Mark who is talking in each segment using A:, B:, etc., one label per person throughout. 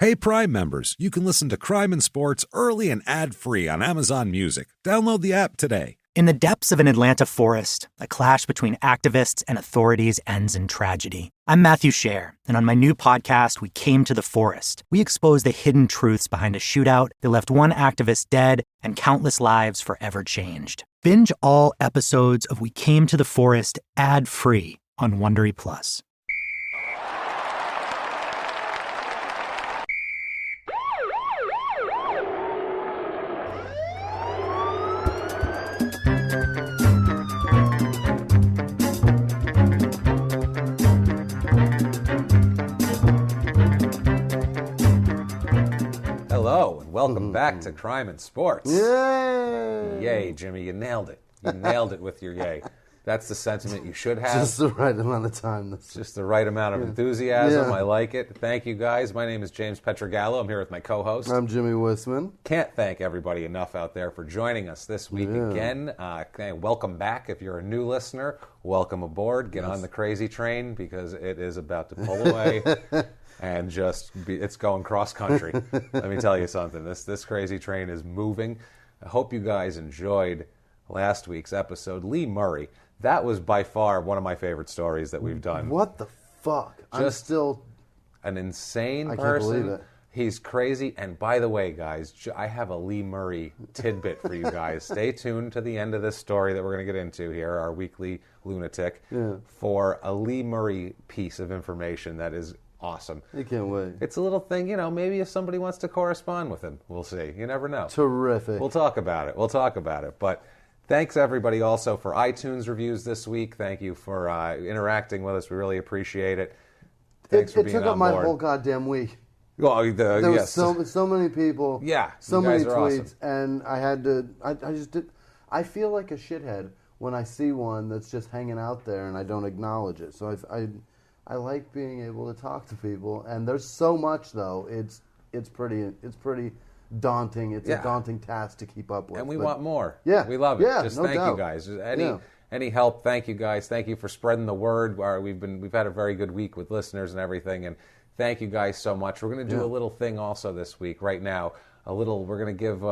A: Hey, Prime members, you can listen to Crime and Sports early and ad-free on Amazon Music. Download the app today.
B: In the depths of an Atlanta forest, a clash between activists and authorities ends in tragedy. I'm Matthew Scher, and on my new podcast, We Came to the Forest, we expose the hidden truths behind a shootout that left one activist dead and countless lives forever changed. Binge all episodes of We Came to the Forest ad-free on Wondery Plus.
C: Hello, and welcome back to Crime and Sports.
D: Yay!
C: Yay, Jimmy, you nailed it. You nailed it with your yay. That's the sentiment you should have.
D: Just the right amount of time.
C: Just the right amount of enthusiasm.
D: Yeah.
C: I like it. Thank you, guys. My name is James Pietragallo. I'm here with my co-host.
D: I'm Jimmie Whisman.
C: Can't thank everybody enough out there for joining us this week again. Welcome back. If you're a new listener, welcome aboard. Get on the crazy train because it is about to pull away. And it's going cross country. Let me tell you something. This crazy train is moving. I hope you guys enjoyed last week's episode. Lee Murray, that was by far one of my favorite stories that we've done.
D: What the fuck? I'm still
C: an insane person.
D: I can't believe it.
C: He's crazy. And by the way, guys, I have a Lee Murray tidbit for you guys. Stay tuned to the end of this story that we're going to get into here, our weekly lunatic, for a Lee Murray piece of information that is awesome.
D: I can't wait.
C: It's a little thing, maybe if somebody wants to correspond with him, we'll see. You never know.
D: Terrific.
C: We'll talk about it. But thanks, everybody, also for iTunes reviews this week. Thank you for interacting with us. We really appreciate it. Thanks for being on board.
D: It took up my whole goddamn week.
C: Well,
D: there was so many people.
C: Yeah.
D: So many tweets.
C: Awesome.
D: And I had to, I just did, I feel like a shithead when I see one that's just hanging out there and I don't acknowledge it. So I like being able to talk to people, and there's so much though. It's pretty daunting. It's a daunting task to keep up with.
C: And we want more.
D: Yeah,
C: we love it.
D: Yeah,
C: Just
D: no
C: thank
D: doubt.
C: you guys. Any help? Thank you guys. Thank you for spreading the word. We've had a very good week with listeners and everything, and thank you guys so much. We're going to do a little thing also this week. Right now, we're going to give.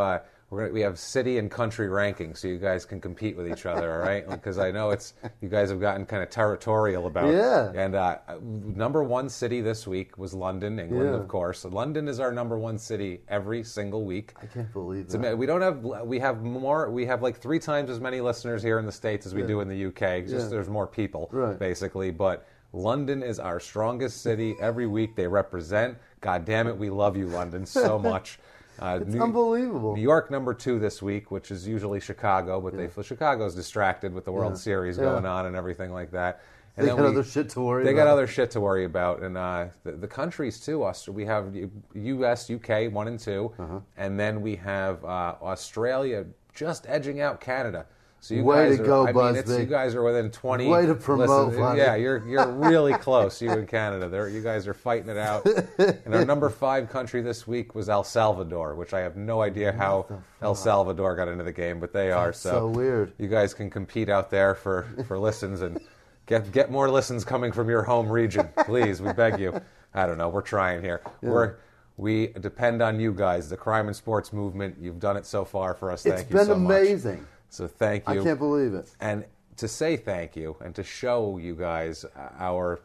C: We have city and country rankings, so you guys can compete with each other, all right? Because I know you guys have gotten kind of territorial about it.
D: Yeah.
C: And number one city this week was London, England, of course. London is our number one city every single week.
D: I can't believe that.
C: We have like 3 times as many listeners here in the States as we do in the UK. Just there's more people, basically. But London is our strongest city every week. They represent. God damn it, we love you, London, so much.
D: It's unbelievable.
C: New York number 2 this week, which is usually Chicago, but Chicago's distracted with the World Series going on and everything like that. And
D: they got other shit to worry about.
C: They got other shit to worry about. And the countries, too. We have U.S., U.K., 1 and 2. And then we have Australia just edging out Canada. So you
D: Way
C: guys
D: to go,
C: you
D: Busby.
C: guys are within 20.
D: Way to promote, buddy.
C: Yeah, you're really close, you and Canada. You guys are fighting it out. And our number 5 country this week was El Salvador, which I have no idea how El Salvador got into the game, but they are.
D: So weird.
C: You guys can compete out there for listens and get more listens coming from your home region. Please, we beg you. I don't know. We're trying here.
D: Yeah.
C: We depend on you guys, the crime and sports movement. You've done it so far for us. Thank you so much.
D: It's been amazing.
C: So thank you.
D: I can't believe it.
C: And to say thank you and to show you guys our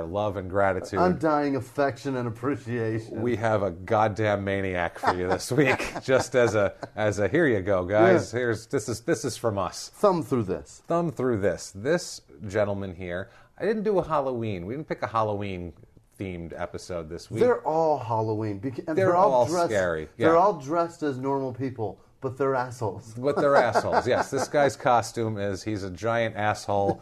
C: love and gratitude.
D: Undying affection and appreciation.
C: We have a goddamn maniac for you this week. Just as a here you go, guys.
D: Yeah.
C: This is from us.
D: Thumb through this.
C: Thumb through this. This gentleman here. I didn't do a Halloween. We didn't pick a Halloween themed episode this week.
D: They're all Halloween. And
C: They're all
D: dressed,
C: scary.
D: They're all dressed as normal people. But they're assholes.
C: But they're assholes, yes. This guy's costume he's a giant asshole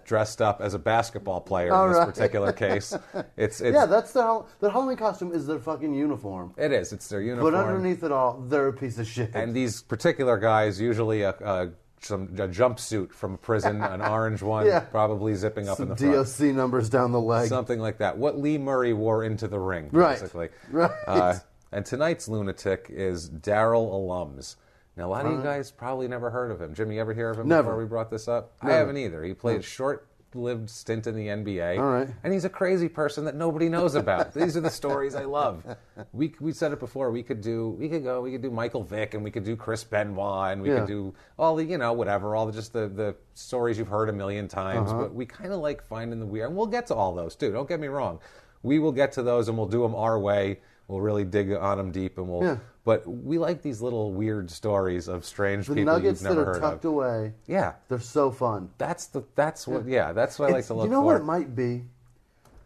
C: dressed up as a basketball player in this particular case. It's
D: that's their Halloween costume is their fucking uniform.
C: It is. It's their uniform.
D: But underneath it all, they're a piece of shit.
C: And these particular guys, usually a jumpsuit from a prison, an orange one, probably zipping up in the front.
D: DOC numbers down the leg.
C: Something like that. What Lee Murray wore into the ring, basically.
D: Right.
C: And tonight's lunatic is Darrell Allums. Now, a lot of you guys probably never heard of him. Jimmy, you ever hear of him
D: Never.
C: before we brought this up?
D: Never.
C: I haven't either. He played short short-lived stint in the NBA.
D: All right.
C: And he's a crazy person that nobody knows about. These are the stories I love. We said it before. We could do Michael Vick, and we could do Chris Benoit, and we could do all the, whatever, all the stories you've heard a million times. But we kind of like finding the weird. And we'll get to all those too. Don't get me wrong. We will get to those, and we'll do them our way. We'll really dig on them deep, and we'll. Yeah. But we like these little weird stories of strange people you've never heard of. The
D: nuggets that are tucked away.
C: Yeah,
D: they're so fun.
C: That's what I like to look for.
D: You know what it might be?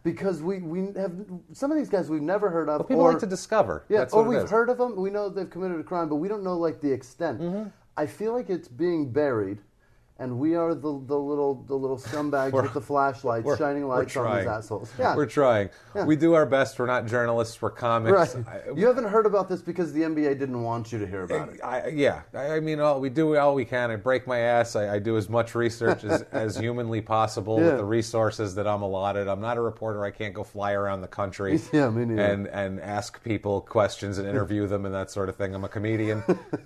D: Because we have some of these guys we've never heard of.
C: But people like to discover.
D: Yeah,
C: that's
D: or we've heard of them. We know they've committed a crime, but we don't know like the extent. Mm-hmm. I feel like it's being buried. And we are the little scumbags with the flashlights shining lights on these assholes. Yeah.
C: We're trying. Yeah. We do our best. We're not journalists. We're comics.
D: Right. You haven't heard about this because the NBA didn't want you to hear about it.
C: I mean, we do all we can. I break my ass. I do as much research as humanly possible with the resources that I'm allotted. I'm not a reporter. I can't go fly around the country
D: me neither.
C: and ask people questions and interview them and that sort of thing. I'm a comedian.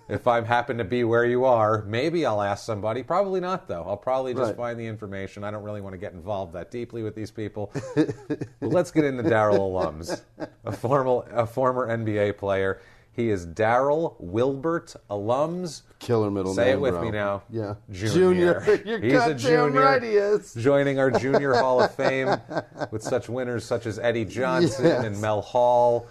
C: If I happen to be where you are, maybe I'll ask somebody. Probably not, though. I'll probably just find the information. I don't really want to get involved that deeply with these people. But let's get into Darrell Allums, a former NBA player. He is Darrell Wilbert Allums.
D: Killer middle
C: name.
D: Say
C: it with
D: bro.
C: me now.
D: Yeah.
C: Junior.
D: He's a junior. Right he is.
C: Joining our Junior Hall of Fame with such winners such as Eddie Johnson and Mel Hall.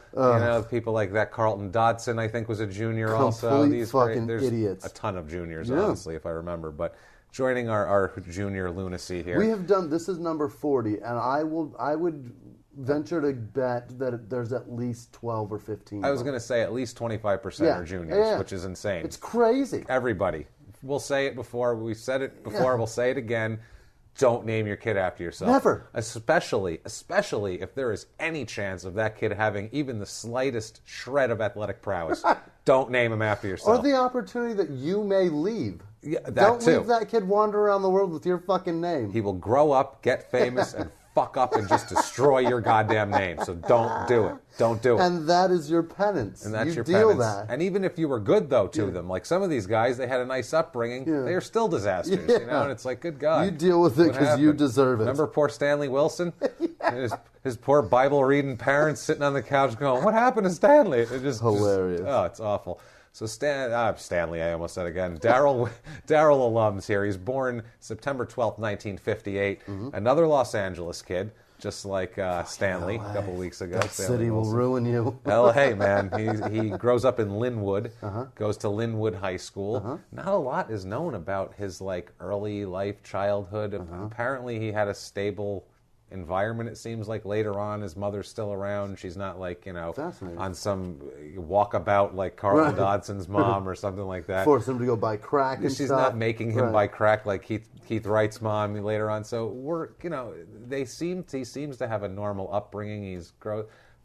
C: People like that. Carlton Dodson, I think, was a junior also.
D: These fucking idiots.
C: A ton of juniors, honestly, if I remember. But joining our junior lunacy here.
D: We have done, this is number 40, and I would venture to bet that there's at least 12 or 15.
C: I was going to say at least 25% are juniors, which is insane.
D: It's crazy.
C: Everybody. We'll say it before. We've said it before. We'll say it again. Don't name your kid after yourself.
D: Never.
C: Especially if there is any chance of that kid having even the slightest shred of athletic prowess. Don't name him after yourself.
D: Or the opportunity that you may leave.
C: Yeah,
D: Don't leave that kid wander around the world with your fucking name.
C: He will grow up, get famous, and fuck up and just destroy your goddamn name. So don't do it. Don't do it.
D: And that is your penance.
C: And that's
D: you
C: your
D: deal
C: penance.
D: That.
C: And even if you were good, though, to them, like some of these guys, they had a nice upbringing. They are still disasters, And it's like, good God.
D: You deal with it because you deserve it.
C: Remember poor Stanley Wilson? His poor Bible-reading parents sitting on the couch going, what happened to Stanley? It just
D: hilarious.
C: It's awful. So Stanley, I almost said again. Darrell Allums here. He's born September 12th, 1958. Another Los Angeles kid, just like Stanley a couple weeks ago.
D: That city will ruin you.
C: LA, man. He grows up in Linwood, goes to Linwood High School. Not a lot is known about his early life, childhood. Apparently, he had a stable environment, it seems like. Later on, his mother's still around. She's not on some walkabout like Carlton Dodson's mom or something like that.
D: Force him to go buy crack and
C: She's
D: stuff.
C: not making him buy crack like Keith Wright's mom later on. So he seems to have a normal upbringing. He's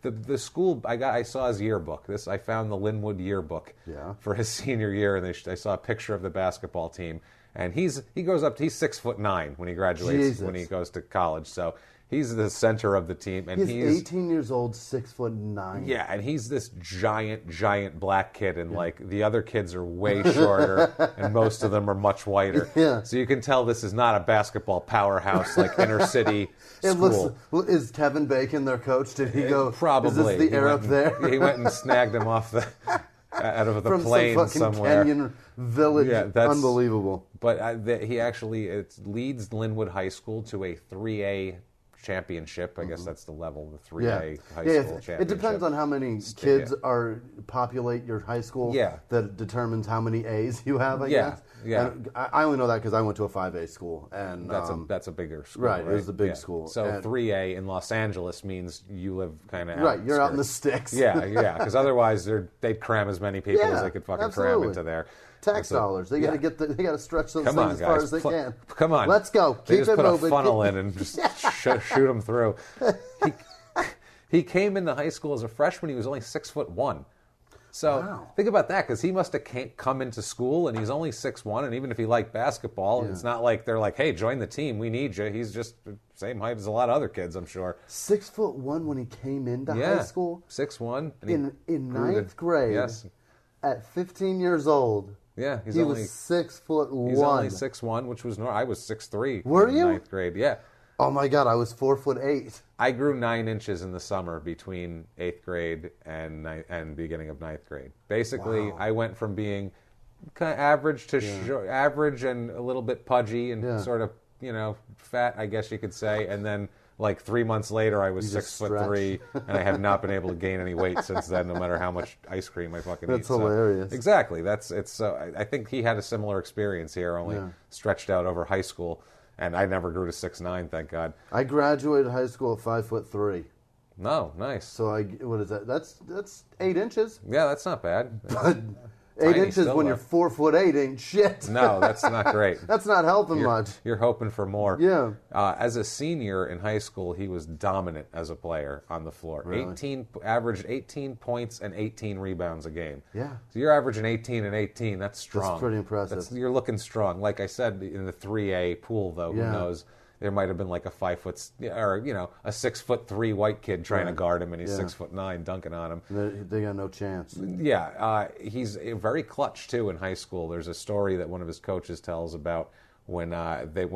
C: the school I saw his yearbook. I found the Linwood yearbook for his senior year, and I saw a picture of the basketball team. And he grows up. He's 6'9" when he graduates. When he goes to college. So he's the center of the team, and he's
D: 18 years old, 6'9".
C: Yeah, and he's this giant black kid, and the other kids are way shorter, and most of them are much whiter.
D: Yeah.
C: So you can tell this is not a basketball powerhouse like inner city school.
D: Is Kevin Bacon their coach? Did he go?
C: Probably.
D: Is this the air up there?
C: He went and snagged him off out of the
D: from
C: plane
D: some fucking
C: somewhere.
D: Kenyan village. Yeah, that's unbelievable.
C: But he actually leads Linwood High School to a 3A championship. I guess that's the level, the 3A high school championship.
D: It depends on how many kids populate your high school.
C: Yeah.
D: That determines how many A's you have, I guess. Yeah. And I only know that because I went to a 5A school. And
C: that's a bigger school.
D: Right, it was a big school.
C: So 3A in Los Angeles means you live kind of out.
D: Right, you're out in the sticks.
C: Yeah, because otherwise they'd cram as many people as they could fucking cram into there.
D: Tax dollars. They got to stretch those things as far as they can.
C: Come on.
D: Let's go.
C: They
D: Keep
C: just
D: it
C: put
D: moving.
C: a funnel in and just shoot them through. He came into high school as a freshman. He was only 6'1". So think about that, because he must have come into school and he's only 6'1", and even if he liked basketball, it's not like they're like, hey, join the team, we need you. He's just the same height as a lot of other kids, I'm sure.
D: 6'1" when he came into high school?
C: 6'1".
D: In ninth grade, at 15 years old.
C: Yeah,
D: he was 6'1".
C: He's only 6'1", which was I was 6'3".
D: Were you?
C: In ninth grade, yeah.
D: Oh my God, I was 4'8".
C: I grew 9 inches in the summer between 8th grade and beginning of 9th grade. Basically,
D: Wow.
C: I went from being kind of average to average and a little bit pudgy and sort of, fat, I guess you could say. And then like 3 months later, I was 6'3", and I have not been able to gain any weight since then, no matter how much ice cream I fucking eat.
D: That's hilarious.
C: Exactly. I think he had a similar experience here, only stretched out over high school. And I never grew to 6'9", thank God.
D: I graduated high school at 5'3".
C: No, nice.
D: So what is that? That's 8 inches.
C: Yeah, that's not bad.
D: But 8 inches when you're 4'8" ain't shit.
C: No, that's not great.
D: That's not helping much.
C: You're hoping for more.
D: Yeah.
C: As a senior in high school, he was dominant as a player on the floor.
D: Really?
C: Averaged 18 points and 18 rebounds a game.
D: Yeah.
C: So you're averaging 18 and 18. That's strong.
D: That's pretty impressive.
C: You're looking strong. Like I said, in the 3A pool, though, who knows? There might have been like a 6'3" white kid trying to guard him, and he's 6'9", dunking on him.
D: They got no chance.
C: Yeah, he's very clutch too in high school. There's a story that one of his coaches tells about when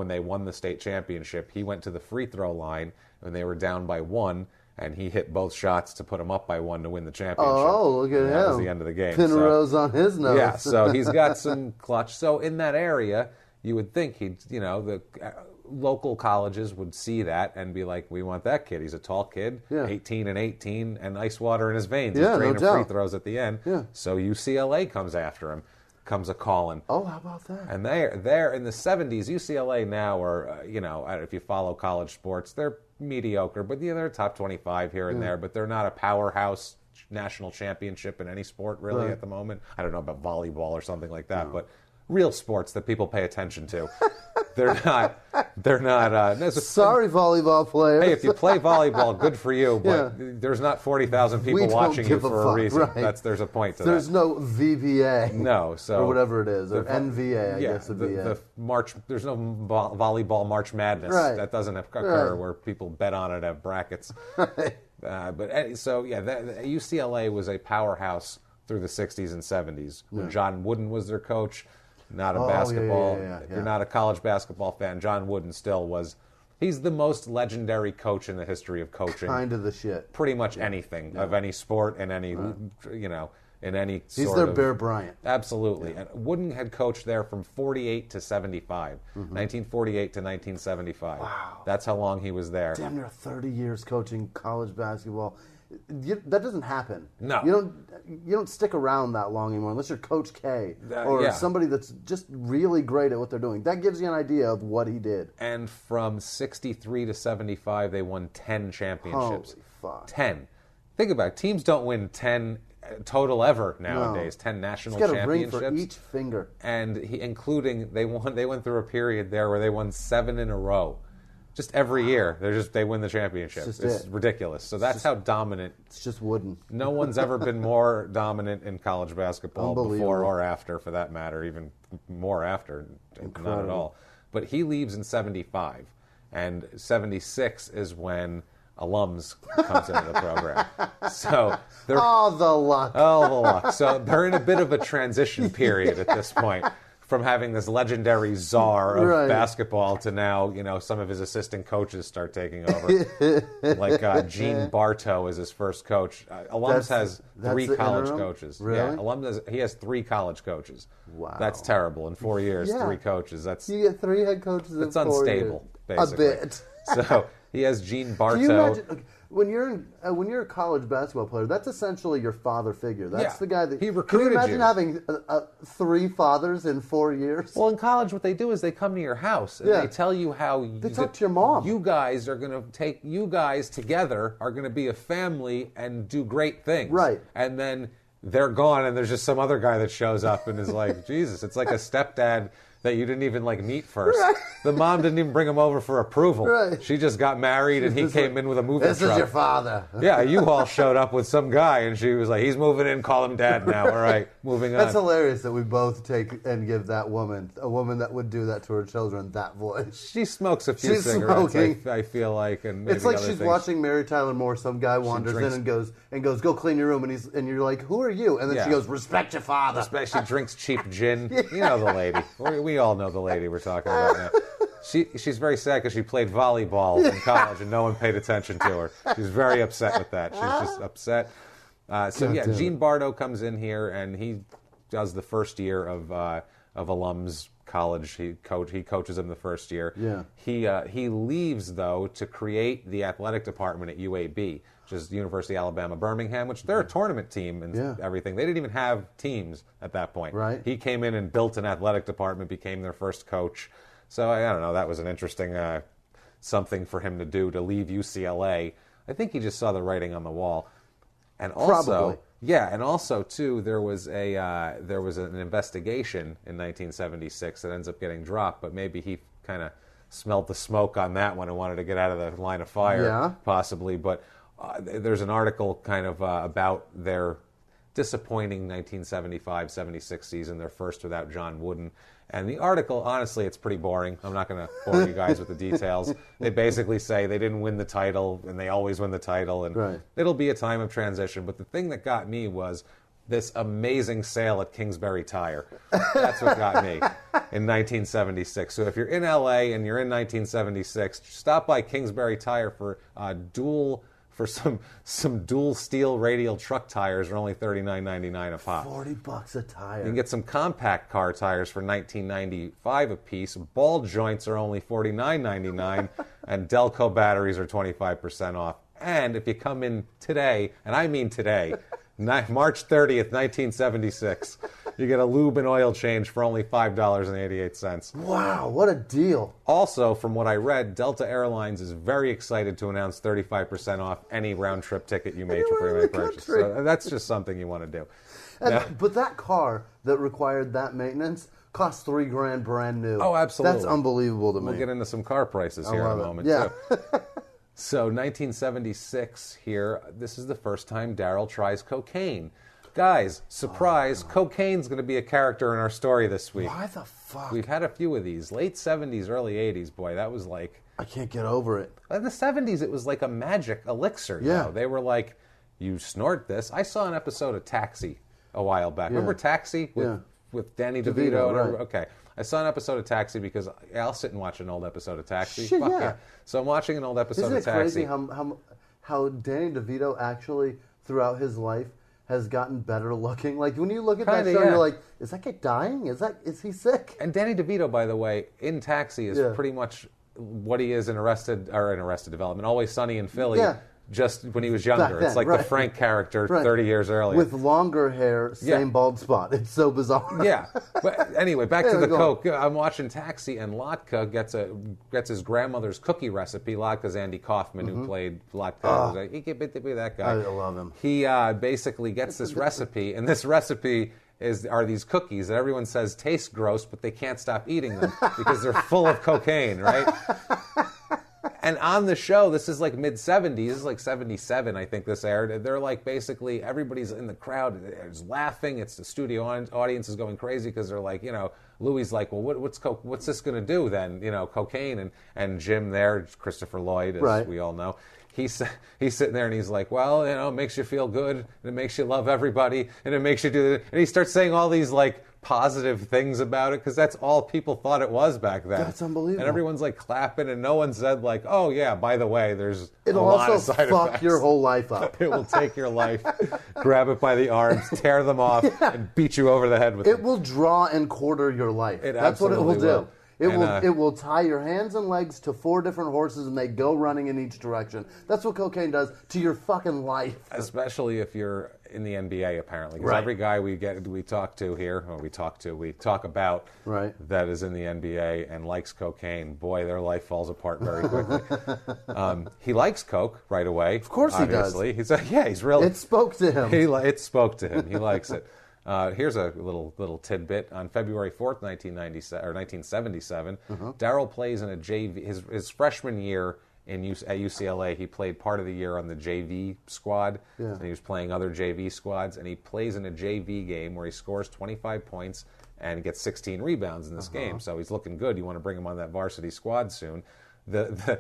C: they won the state championship. He went to the free throw line and they were down by 1, and he hit both shots to put them up by 1 to win the championship.
D: Oh, look at him!
C: That was the end of the game.
D: Pinrose on his nose.
C: Yeah, so he's got some clutch. So in that area, you would think the local colleges would see that and be like, we want that kid. He's a tall kid, 18 and 18, and ice water in his veins. He's draining free throws at the end. Yeah. So UCLA comes after him, comes a calling.
D: Oh, how about that?
C: And they're in the 70s. UCLA now are, if you follow college sports, they're mediocre, but they're top 25 here and there, but they're not a powerhouse national championship in any sport really at the moment. I don't know about volleyball or something like that, but real sports that people pay attention to. They're not.
D: Sorry, volleyball players.
C: Hey, if you play volleyball, good for you. But there's not 40,000 people watching you for a reason.
D: Right.
C: There's a point to
D: There's
C: that.
D: no VBA.
C: No, or
D: whatever it is, or NVA. I guess would be
C: the March. There's no volleyball March Madness.
D: Right.
C: That doesn't occur where people bet on it, have brackets.
D: Right.
C: UCLA was a powerhouse through the 60s and 70s when John Wooden was their coach. Not a basketball. If you're not a college basketball fan, John Wooden still was. He's the most legendary coach in the history of coaching.
D: Kind of the shit.
C: Pretty much anything of any sport and any, in any.
D: He's their Bear Bryant.
C: Absolutely. And Wooden had coached there from 48 to 75, 1948 to 1975.
D: Wow.
C: That's how long he was there.
D: Damn near 30 years coaching college basketball. That doesn't happen.
C: No.
D: You don't stick around that long anymore unless you're Coach K or somebody that's just really great at what they're doing. That gives you an idea of what he did.
C: And from 63 to 75, they won 10 championships.
D: Holy fuck.
C: 10. Think about it. Teams don't win 10 total ever nowadays. 10 national championships.
D: He's got a ring for each finger.
C: And including they went through a period there where they won 7 in a row. Just every year, they win the championship. It's ridiculous. So that's how dominant.
D: It's just Wooden.
C: No one's ever been more dominant in college basketball before or after, for that matter. Even more after,
D: Incredible.
C: Not at all. But he leaves in 75, and 76 is when Allums comes into the program. So they're
D: the luck.
C: Oh, the luck. So they're in a bit of a transition period at this point. From having this legendary czar of basketball to now, some of his assistant coaches start taking over. Like Gene Bartow is his first coach. Allums has 3 college coaches.
D: Really?
C: Yeah, Allums he has 3 college coaches.
D: Wow.
C: That's terrible. In 4 years, 3 coaches.
D: You get 3 head coaches in 4 years.
C: It's unstable, basically.
D: A bit.
C: So he has Gene Bartow.
D: Can you imagine, when you're a college basketball player, that's essentially your father figure. That's the guy that
C: he recruited.
D: Can you imagine having 3 fathers in 4 years?
C: Well, in college, what they do is they come to your house and they tell you how
D: they talk to your mom.
C: You guys together are going to be a family and do great things.
D: Right.
C: And then they're gone, and there's just some other guy that shows up and is like, Jesus, it's like a stepdad that you didn't even meet first.
D: Right.
C: The mom didn't even bring him over for approval.
D: Right.
C: She just got married and he came in with a moving truck.
D: This is your father.
C: Yeah, you all showed up with some guy and she was like, he's moving in, call him dad now. All right, moving on.
D: That's hilarious that we both take and give that woman, a woman that would do that to her children, that voice.
C: She smokes a few cigarettes, I feel like. And maybe
D: it's like
C: other
D: she's
C: things.
D: Watching Mary Tyler Moore. Some guy wanders in and goes, go clean your room. And you're like, who are you? And then she goes, respect your father.
C: She drinks cheap gin. You know the lady. We all know the lady we're talking about now. She's very sad because she played volleyball in college and no one paid attention to her. She's very upset with that. She's just upset. Gene Bardo comes in here and he does the first year of Allums college. He coaches them the first year.
D: Yeah.
C: He leaves though to create the athletic department at UAB, which is University of Alabama Birmingham, which they're a tournament team and everything. They didn't even have teams at that point.
D: Right.
C: He came in and built an athletic department, became their first coach. So I don't know. That was an interesting something for him to do, to leave UCLA. I think he just saw the writing on the wall. And also,
D: probably.
C: yeah, and also too, there was an investigation in 1976 that ends up getting dropped, but maybe he kind of smelled the smoke on that one and wanted to get out of the line of fire, possibly. But there's an article kind of about their disappointing 1975-76 season, their first without John Wooden. And the article, honestly, it's pretty boring. I'm not going to bore you guys with the details. They basically say they didn't win the title, and they always win the title, and it'll be a time of transition. But the thing that got me was this amazing sale at Kingsbury Tire. That's what got me in 1976. So if you're in LA and you're in 1976, stop by Kingsbury Tire for some dual steel radial truck tires are only $39.99 a pop.
D: $40 a tire.
C: You can get some compact car tires for $19.95 a piece. Ball joints are only $49.99, and Delco batteries are 25% off. And if you come in today, and I mean today, March 30th, 1976, you get a lube and oil change for only $5.88.
D: Wow, what a deal.
C: Also, from what I read, Delta Airlines is very excited to announce 35% off any round-trip ticket you made for pre-made purchase. So that's just something you want to do.
D: But that car that required that maintenance cost $3,000 brand new.
C: Oh, absolutely.
D: That's unbelievable to me.
C: We'll get into some car prices here in a moment, too. So 1976 here, this is the first time Darrell tries cocaine. Guys, surprise, cocaine's going to be a character in our story this week.
D: Why the fuck?
C: We've had a few of these. Late 70s, early 80s, boy, that was like...
D: I can't get over it.
C: In the 70s, it was like a magic elixir.
D: Yeah.
C: You know? They were like, you snort this. I saw an episode of Taxi a while back. Remember Taxi with Danny DeVito?
D: Right.
C: Okay. I saw an episode of Taxi because I'll sit and watch an old episode of Taxi.
D: Shit,
C: Fuck
D: yeah.
C: So I'm watching an old episode
D: Isn't
C: of
D: it
C: Taxi.
D: crazy how Danny DeVito actually, throughout his life, has gotten better looking? Like, when you look at that show, you're like, is that guy dying? Is he sick?
C: And Danny DeVito, by the way, in Taxi is pretty much what he is in Arrested Development. Always Sunny in Philly. Yeah. Just when he was younger. It's like the Frank character 30 years earlier.
D: With longer hair, same bald spot. It's so bizarre.
C: Yeah. But anyway, back to the coke. I'm watching Taxi, and Lotka gets his grandmother's cookie recipe. Lotka's Andy Kaufman, who played Lotka. He could be that guy.
D: I love him.
C: He basically gets this recipe, and this recipe are these cookies that everyone says taste gross, but they can't stop eating them because they're full of cocaine, right? And on the show, this is like mid-70s, this is like 77, I think this aired. They're like basically everybody's in the crowd is laughing. It's the studio audience is going crazy because they're like, you know, Louis like, well, what's this going to do then? You know, cocaine. And Jim there, Christopher Lloyd, as we all know, he's sitting there and he's like, well, you know, it makes you feel good and it makes you love everybody and it makes you do it. And he starts saying all these like positive things about it because that's all people thought it was back then.
D: That's unbelievable.
C: And everyone's like clapping and no one said like, oh yeah, by the way, there's
D: It'll
C: a lot
D: also
C: of side
D: fuck
C: effects.
D: your whole life up.
C: It will take your life, grab it by the arms, tear them off, and beat you over the head with it.
D: It will draw and quarter your life. That's what it will do. It will tie your hands and legs to 4 different horses and they go running in each direction. That's what cocaine does to your fucking life.
C: Especially if you're in the NBA, apparently. Because every guy we talk about that is in the NBA and likes cocaine, boy, their life falls apart very quickly. He likes coke right away.
D: Of course
C: obviously.
D: He
C: does. He's really...
D: It spoke to him.
C: It spoke to him. He likes it. Here's a little tidbit. On February 4th, 1977, Darrell plays in a JV. His freshman year at UCLA, he played part of the year on the JV squad. Yeah. And he was playing other JV squads, and he plays in a JV game where he scores 25 points and gets 16 rebounds in this game. So he's looking good. You want to bring him on that varsity squad soon. The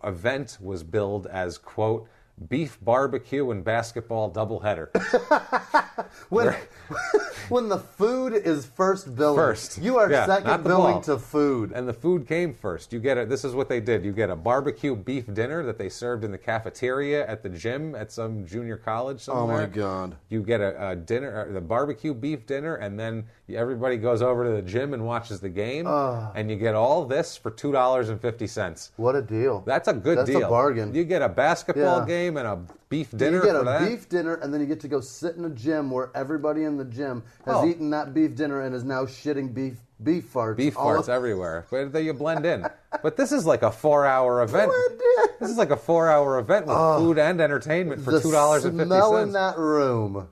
C: event was billed as, quote, beef barbecue and basketball doubleheader.
D: when the food is first billing.
C: First.
D: You are
C: Yeah, not
D: second
C: the
D: billing
C: ball.
D: to food.
C: And the food came first. This is what they did. You get a barbecue beef dinner that they served in the cafeteria at the gym at some junior college somewhere.
D: Oh, my God.
C: You get a dinner, the barbecue beef dinner, and then everybody goes over to the gym and watches the game. And you get all this for $2.50.
D: What a deal.
C: That's a good deal.
D: That's a bargain.
C: You get a basketball game and a beef dinner
D: You get
C: for that.
D: a beef dinner, and then you get to go sit in a gym where everybody in the gym has eaten that beef dinner and is now shitting beef farts.
C: Beef farts everywhere. But you blend in. But this is like a 4-hour event. This is like a 4-hour event with food and entertainment for $2.50.
D: The smell in that room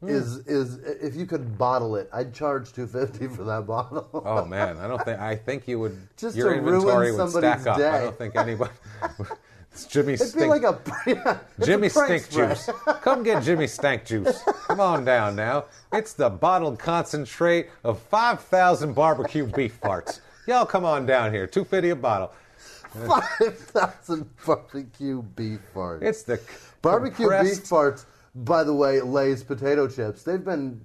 D: is if you could bottle it, I'd charge $2.50 for that bottle.
C: Oh man, I think you would.
D: Just
C: your
D: to
C: inventory
D: ruin
C: would
D: somebody's
C: stack up.
D: day.
C: I don't think anybody. It's Jimmy
D: It'd
C: Stink.
D: be like it's
C: Jimmy
D: a prank
C: Stink
D: spread.
C: Juice. Come get Jimmy Stank Juice. Come on down now. It's the bottled concentrate of 5,000 barbecue beef farts. Y'all come on down here. $2.50 a bottle.
D: 5,000 barbecue beef farts.
C: It's the
D: Barbecue
C: compressed-
D: beef farts, by the way, Lay's potato chips. They've been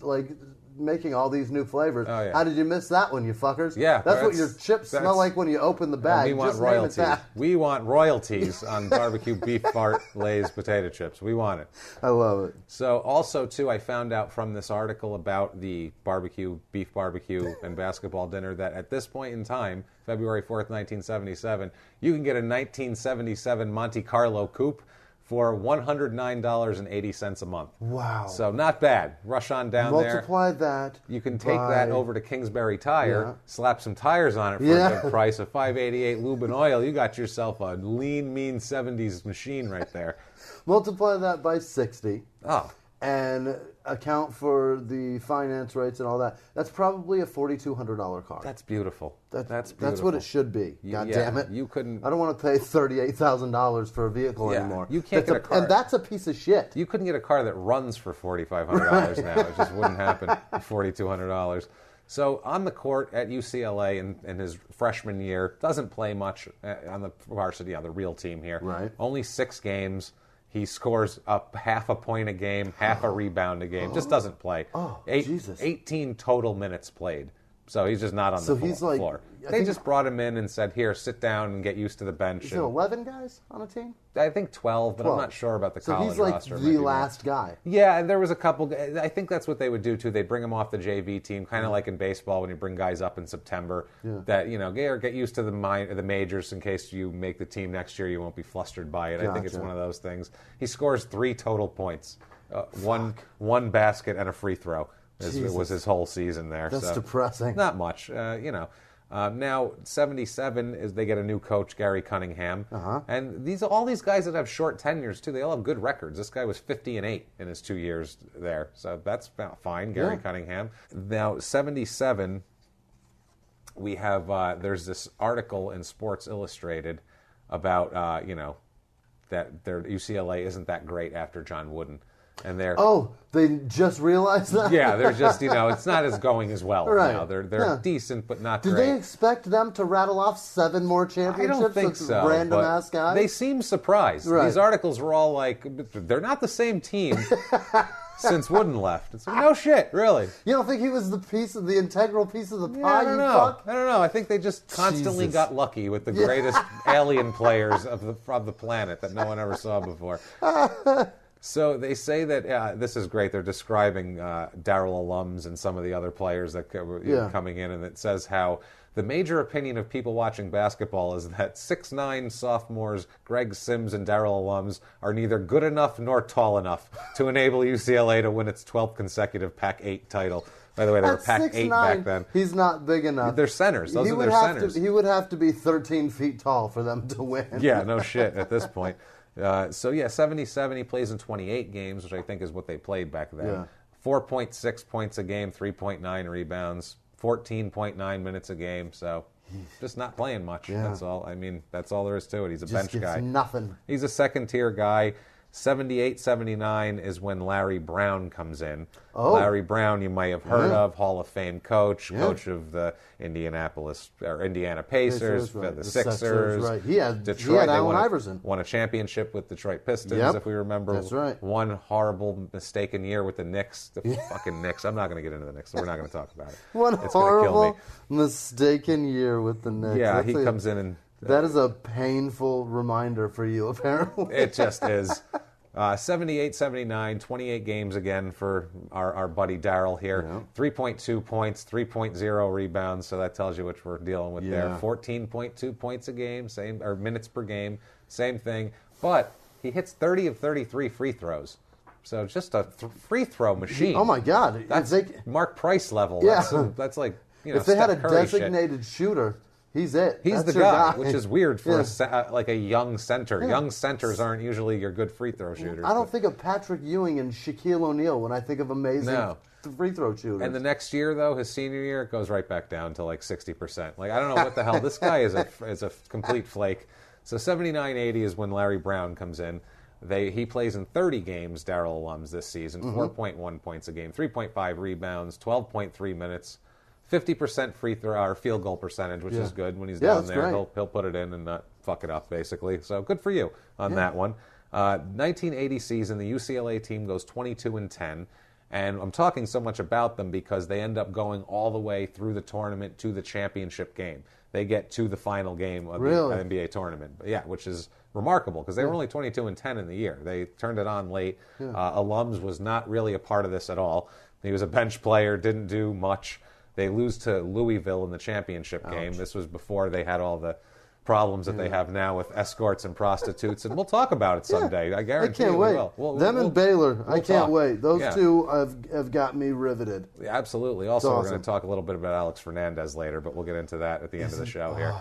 D: making all these new flavors.
C: Oh, yeah.
D: How did you miss that one, you fuckers?
C: Yeah,
D: That's what your chips smell like when you open the bag.
C: We want
D: Just name it
C: royalties.
D: that.
C: We want royalties on barbecue beef fart Lay's potato chips. We want it.
D: I love it.
C: So also, too, I found out from this article about the beef barbecue and basketball dinner that at this point in time, February 4th, 1977, you can get a 1977 Monte Carlo coupe for $109.80 a month.
D: Wow.
C: So not bad. Rush on down there.
D: Multiply that.
C: You can take
D: by-
C: that over to Kingsbury Tire,
D: Yeah.
C: slap some tires on it for a good price of $5.88 lube and oil. You got yourself a lean, mean 70s machine right there.
D: Multiply that by 60.
C: Oh,
D: And account for the finance rates and all that. That's probably a $4,200 car.
C: that's beautiful. That's beautiful.
D: That's what it should be. God damn it!
C: You couldn't.
D: I don't want to pay $38,000 for a vehicle
C: Yeah,
D: anymore.
C: you can't get a car.
D: And that's a piece of shit.
C: You couldn't get a car that runs for $4,500 now. It just wouldn't happen for $4,200. So on the court at UCLA in his freshman year, doesn't play much on the varsity, the real team here.
D: Right.
C: Only 6 games. He scores up half a point a game, half a rebound a game. Just doesn't play.
D: Jesus.
C: 18 total minutes played. So he's just not on
D: So
C: the
D: he's
C: floor.
D: I
C: They
D: think-
C: just brought him in and said, here, sit down and get used to the bench.
D: Is it
C: And
D: 11 guys on a team?
C: I think 12, but
D: 12.
C: I'm not sure about the
D: So
C: college
D: he's like
C: roster. It might
D: the
C: be more.
D: last guy.
C: Yeah, and there was a couple. I think that's what they would do too. They'd bring him off the JV team, kind of like in baseball when you bring guys up in September. That get used to the majors in case you make the team next year. You won't be flustered by it. I think it's
D: Gotcha.
C: one of those things. He scores 3 total points, one basket and a free throw. It was his whole season there.
D: That's
C: so
D: depressing.
C: Not much, now 77 is they get a new coach, Gary Cunningham, and all these guys that have short tenures too. They all have good records. This guy was 50-8 in his 2 years there, so that's fine. Gary Cunningham. Now 77, we have there's this article in Sports Illustrated about that their UCLA isn't that great after John Wooden. And they're
D: they just realized that?
C: yeah, they're just it's not as going as well
D: Right.
C: now. They're decent but not
D: Did
C: great.
D: they expect them to rattle off 7 more
C: I
D: championships?
C: don't think
D: with
C: so.
D: Random
C: but
D: ass guys.
C: They seem surprised.
D: Right.
C: These articles were all like, they're not the same team since Wooden left. It's like, no shit, really.
D: You don't think he was the integral piece of the
C: Yeah,
D: pie?
C: I don't
D: you
C: know.
D: fuck?
C: I don't know. I think they just constantly
D: Jesus.
C: got lucky with the greatest alien players of the planet that no one ever saw before. So they say that this is great. They're describing Darrell Allums and some of the other players that were coming in, and it says how the major opinion of people watching basketball is that 6'9" sophomores Greg Sims and Darrell Allums are neither good enough nor tall enough to enable UCLA to win its 12th consecutive Pac-8 title. By the way, they were
D: At
C: Pac-8
D: 6'9",
C: back then.
D: he's not big enough.
C: They're centers. Those
D: he
C: are
D: would
C: their
D: have
C: centers.
D: he would have to be 13 feet tall for them to win.
C: Yeah, no shit at this point. 77, he plays in 28 games, which I think is what they played back then.
D: Yeah.
C: 4.6 points a game, 3.9 rebounds, 14.9 minutes a game. So just not playing much.
D: Yeah.
C: That's all. I mean, that's all there is to it. He's a
D: Just
C: bench
D: gets
C: guy.
D: nothing.
C: He's a second-tier guy. 78-79 is when Larry Brown comes in.
D: Oh.
C: Larry Brown, you might have heard
D: Yeah.
C: of, Hall of Fame coach,
D: Yeah.
C: coach of the Indiana Pacers,
D: right.
C: the
D: The
C: Sixers,
D: right. He had
C: Detroit. They
D: Allen Iverson.
C: won a championship with Detroit Pistons,
D: Yep.
C: if we remember.
D: That's right.
C: One horrible mistaken year with the Knicks. The fucking Knicks. I'm not going to get into the Knicks. So we're not going to talk about it.
D: One
C: It's gonna kill
D: horrible
C: me.
D: mistaken year with the Knicks.
C: Yeah, he
D: That's
C: comes in and
D: that is a painful reminder for you, apparently.
C: it just is. 78-79, 28 games again for our buddy Darrell here.
D: Yeah.
C: 3.2 points, 3.0 rebounds, so that tells you what we're dealing with there.
D: Yeah.
C: 14.2 points a game, or minutes per game, same thing. But he hits 30 of 33 free throws. So just a free throw machine.
D: Oh my God!
C: That's Mark Price level.
D: Yeah.
C: That's like,
D: if they had a
C: Steph Curry shit.
D: designated shooter, he's it.
C: He's
D: That's
C: the
D: your
C: guy, which is weird for
D: Yeah.
C: a young center.
D: Yeah.
C: Young centers aren't usually your good free throw shooters.
D: I don't
C: but-
D: think of Patrick Ewing and Shaquille O'Neal when I think of amazing
C: No.
D: free throw shooters.
C: And the next year, though, his senior year, it goes right back down to like 60%. Like, I don't know what the hell. This guy is a complete flake. So 79-80 is when Larry Brown comes in. He plays in 30 games, Darrell Allums, this season. 4.1 points a game, 3.5 rebounds, 12.3 minutes, 50% free throw or field goal percentage, which is good when he's down
D: that's
C: there.
D: great.
C: He'll put it in and not fuck it up, basically. So good for you on that one. 1980 season, the UCLA team goes 22-10. And I'm talking so much about them because they end up going all the way through the tournament to the championship game. They get to the final game of
D: Really?
C: the NBA tournament. Yeah, which is remarkable because they were only 22-10 in the year. They turned it on late. Allums was not really a part of this at all. He was a bench player, didn't do much. They lose to Louisville in the championship game. This was before they had all the problems that they have now with escorts and prostitutes, and we'll talk about it someday. I guarantee
D: I can't
C: you
D: wait.
C: we will.
D: Them and Baylor, I
C: we'll
D: can't
C: talk.
D: wait. Those
C: Yeah.
D: two have got me riveted.
C: Yeah, absolutely. Also, we're
D: awesome.
C: going to talk a little bit about Alex Fernandez later, but we'll get into that at the end of the show here.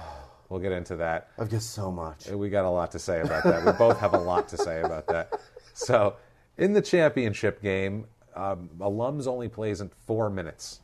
C: We'll get into that.
D: I've got so much.
C: We got a lot to say about that. We both have a lot to say about that. So, in the championship game, Allums only plays in 4 minutes.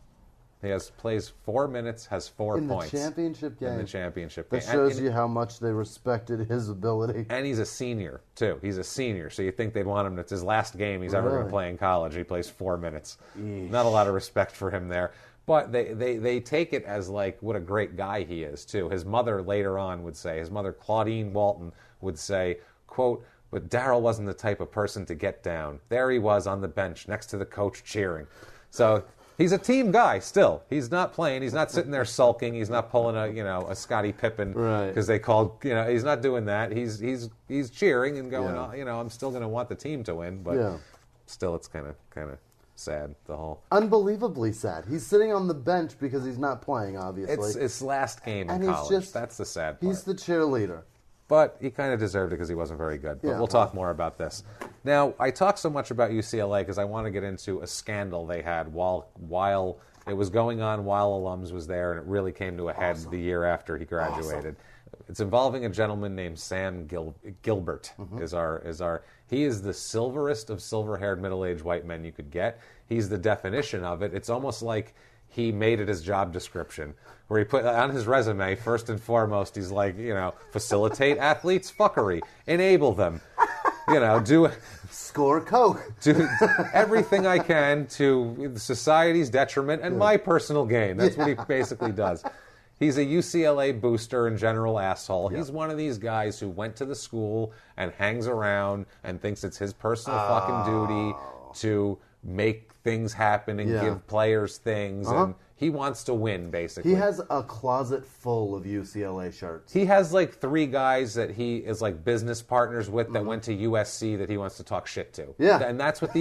C: He plays 4 minutes, has 4
D: In the
C: points.
D: championship game.
C: In the championship
D: That
C: game.
D: shows you how much they respected his ability.
C: And he's a senior, too. He's a senior, so you think they'd want him. It's his last game he's ever going to
D: Really?
C: play in college. He plays 4 minutes. Not a lot of respect for him there. But they take it as, like, what a great guy he is, too. His mother later on would say, his mother, Claudine Walton, would say, quote, "But Darrell wasn't the type of person to get down. There he was on the bench next to the coach cheering." So he's a team guy still. He's not playing. He's not sitting there sulking. He's not pulling a Scottie Pippen because they called. He's not doing that. He's cheering and going. I'm still going to want the team to win, but still, it's kind of sad. The whole
D: Unbelievably sad. He's sitting on the bench because he's not playing. Obviously,
C: it's his last game in
D: and he's
C: college.
D: just
C: That's the sad part.
D: He's the cheerleader.
C: But he kind of deserved it because he wasn't very good. But
D: Yeah.
C: we'll talk more about this. Now, I talk so much about UCLA because I want to get into a scandal they had while it was going on while Allums was there, and it really came to a head the year after he graduated. It's involving a gentleman named Sam Gilbert. He is the silverest of silver-haired middle-aged white men you could get. He's the definition of it. It's almost like he made it his job description, where he put on his resume, first and foremost, he's like, facilitate athletes' fuckery, enable them, do
D: Score Coke.
C: do everything I can to society's detriment and my personal gain. That's what he basically does. He's a UCLA booster and general asshole. He's one of these guys who went to the school and hangs around and thinks it's his personal fucking duty to make things happen and give players things. And he wants to win, basically.
D: He has a closet full of UCLA shirts.
C: He has like 3 guys that he is like business partners with that went to USC that he wants to talk shit to.
D: Yeah.
C: And that's what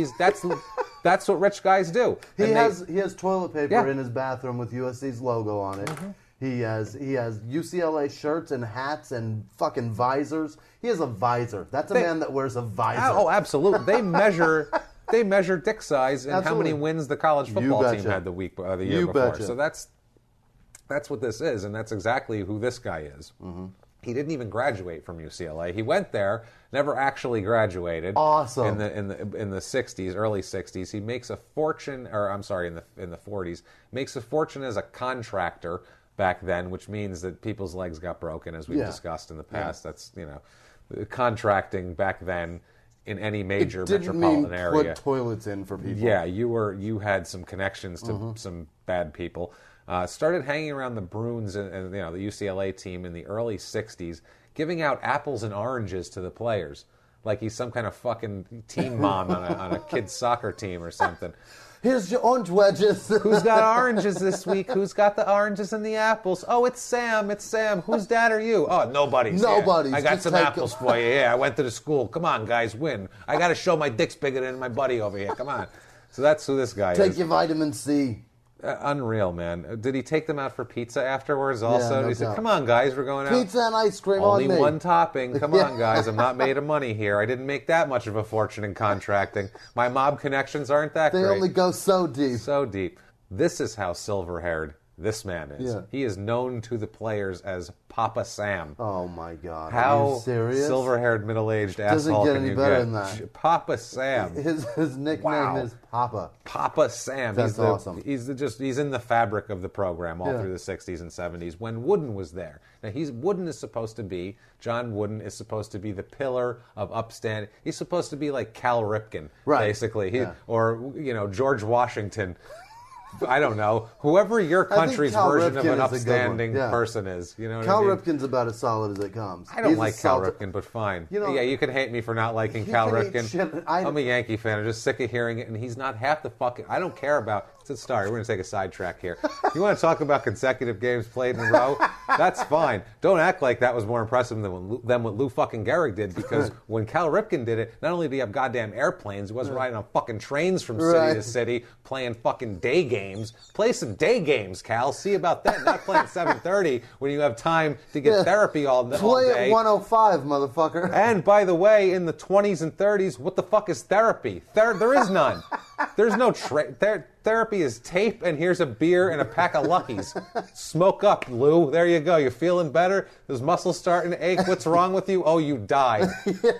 C: that's what rich guys do.
D: He
C: And
D: has toilet paper
C: Yeah.
D: in his bathroom with USC's logo on it. He has UCLA shirts and hats and fucking visors. He has a visor. That's a man that wears a visor.
C: Oh, absolutely. They measure dick size and how many wins the college football team had the year before.
D: betcha.
C: So that's what this is, and that's exactly who this guy is. He didn't even graduate from UCLA. He went there, never actually graduated.
D: Awesome.
C: In the 60s, early 60s, he makes a fortune, or I'm sorry, in the 40s, makes a fortune as a contractor back then, which means that people's legs got broken, as we've discussed in the past. That's contracting back then. in any major
D: It didn't
C: metropolitan
D: mean
C: area.
D: put toilets in for people.
C: Yeah, you had some connections to some bad people. Started hanging around the Bruins and the UCLA team in the early 60s, giving out apples and oranges to the players. Like he's some kind of fucking team mom on a kid's soccer team or something.
D: Here's your orange wedges.
C: Who's got oranges this week? Who's got the oranges and the apples? Oh, it's Sam. It's Sam. Whose dad are you? Oh, nobody's.
D: Nobody's.
C: Here. I got
D: Just
C: some
D: take
C: apples for you. Yeah, I went to the school. Come on, guys, win. I got to show my dick's bigger than my buddy over here. Come on. So that's who this guy is.
D: Take your vitamin C.
C: Unreal, man. Did he take them out for pizza afterwards also?
D: no
C: He said,
D: doubt.
C: come on, guys, we're going out.
D: Pizza and ice cream
C: Only
D: on me.
C: one topping. Come on, guys. I'm not made of money here. I didn't make that much of a fortune in contracting. My mob connections aren't that
D: They
C: great.
D: only go so deep.
C: So deep. This is how silver-haired this man is.
D: Yeah.
C: He is known to the players as Papa Sam.
D: Oh my God! Are
C: How
D: you serious?
C: silver-haired, middle-aged
D: Doesn't
C: asshole
D: get
C: can
D: any
C: you
D: better
C: get?
D: than that.
C: Papa Sam.
D: His nickname
C: Wow.
D: is Papa.
C: Papa Sam.
D: That's awesome.
C: He's in the fabric of the program all through the 60s and 70s when Wooden was there. Now John Wooden is supposed to be the pillar of upstanding. He's supposed to be like Cal Ripken, basically. Or George Washington. I don't know. Whoever your country's
D: Cal
C: version of
D: Ripken
C: an
D: is a good
C: upstanding
D: one. Yeah.
C: person is. You know what
D: Cal
C: I mean?
D: Ripken's about as solid as it comes.
C: I don't
D: He's
C: like
D: a
C: Cal
D: solid-
C: Ripken, but fine.
D: You know,
C: yeah, you can hate me for not liking
D: he
C: Cal
D: can eat
C: Ripken.
D: shit.
C: I'm a Yankee fan. I'm just sick of hearing it, and he's not half the fucking... I don't care about... Sorry, we're going to take a sidetrack here. You want to talk about consecutive games played in a row? That's fine. Don't act like that was more impressive than what Lou fucking Gehrig did, because when Cal Ripken did it, not only did he have goddamn airplanes, he wasn't riding on fucking trains from city to city, playing fucking day games. Play some day games, Cal. See about that. Not playing at 7:30 when you have time to get therapy all day.
D: Play at 105, motherfucker.
C: And by the way, in the 20s and 30s, what the fuck is therapy? There is none. There's no therapy is tape, and here's a beer and a pack of Luckies. Smoke up, Lou. There you go. You're feeling better? Those muscles starting to ache. What's wrong with you? Oh, you died.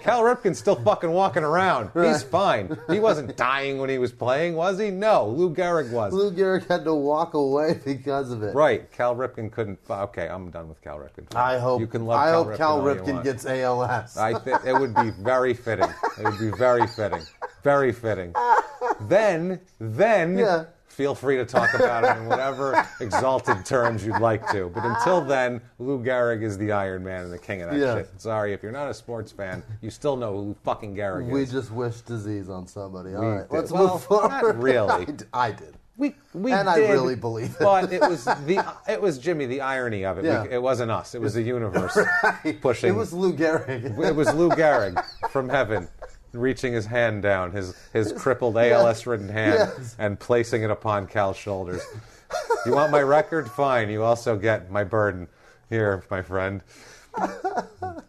C: Cal Ripken's still fucking walking around. He's fine. He wasn't dying when he was playing, was he? No, Lou Gehrig was.
D: Lou Gehrig had to walk away because of it.
C: Right. Cal Ripken couldn't... Okay, I'm done with Cal Ripken.
D: I hope
C: you can love
D: Cal
C: all you
D: Ripken
C: want.
D: gets ALS.
C: I think it would be very fitting. It would be very fitting. Very fitting. Then feel free to talk about it in whatever exalted terms you'd like to. But until then, Lou Gehrig is the Iron Man and the king of that shit. Sorry, if you're not a sports fan, you still know who fucking Gehrig is.
D: We just wish disease on somebody. All right,
C: did.
D: let's
C: Well,
D: move forward.
C: not really.
D: I did.
C: We
D: And I
C: did,
D: really believe it.
C: But it was Jimmie, the irony of it.
D: Yeah.
C: It wasn't us. It was the universe pushing.
D: It was Lou Gehrig.
C: It was Lou Gehrig from heaven, reaching his hand down, his crippled ALS-ridden hand, and placing it upon Cal's shoulders. You want my record? Fine. You also get my burden. Here, my friend.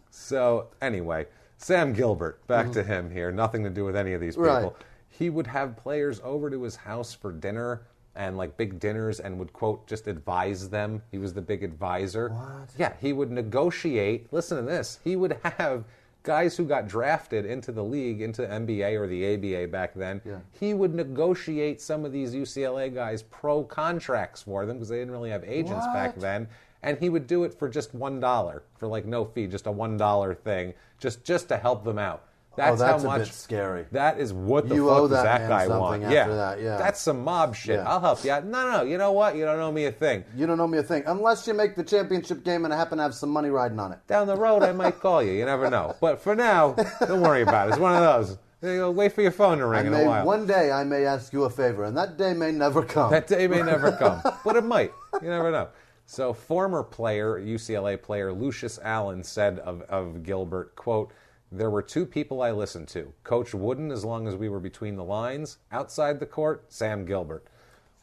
C: So, anyway, Sam Gilbert, back to him here. Nothing to do with any of these people.
D: Right.
C: He would have players over to his house for dinner and like big dinners and would, quote, just advise them. He was the big advisor.
D: What?
C: Yeah, he would negotiate. Listen to this. He would have guys who got drafted into the league, into the NBA or the ABA back then.
D: Yeah.
C: He would negotiate some of these UCLA guys pro contracts for them because they didn't really have agents back then. And he would do it for just $1, for like no fee, just a $1 thing, just to help them out. That's
D: that's
C: how much.
D: a bit scary.
C: That is what the
D: You
C: fuck
D: owe
C: does
D: that
C: that
D: man
C: guy
D: something
C: want?
D: after that, yeah.
C: That's some mob shit.
D: Yeah.
C: I'll help you out. No, you know what? You don't owe me a thing.
D: You don't owe me a thing. Unless you make the championship game and I happen to have some money riding on it.
C: Down the road, I might call you. You never know. But for now, don't worry about it. It's one of those. You wait for your phone to ring in a while.
D: One day I may ask you a favor, and that day may never come.
C: That day may never come, but it might. You never know. So former player, UCLA player, Lucius Allen said of Gilbert, quote, "There were two people I listened to. Coach Wooden, as long as we were between the lines. Outside the court, Sam Gilbert."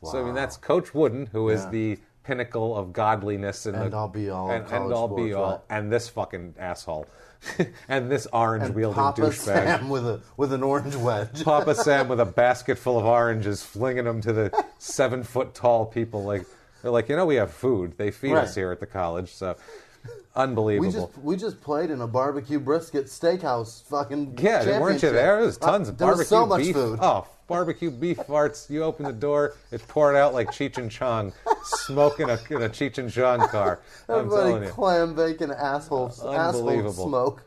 C: Wow. So, I mean, that's Coach Wooden, who is the pinnacle of godliness.
D: And all be all of college
C: and all be
D: sports,
C: all.
D: right.
C: And this fucking asshole. And this orange-wielding
D: Papa
C: douchebag.
D: Sam with an orange wedge.
C: Papa Sam with a basket full of oranges, flinging them to the 7-foot-tall people. Like they're like, we have food. They feed us here at the college. So unbelievable.
D: We just played in a barbecue brisket steakhouse fucking
C: Yeah, weren't you there? There was tons of
D: there
C: barbecue
D: was so much
C: beef.
D: food.
C: Oh, barbecue beef farts. You open the door, it poured out like Cheech and Chong, smoking in a Cheech and Chong car. I'm telling
D: Everybody
C: you.
D: clam bacon asshole
C: Unbelievable.
D: smoke.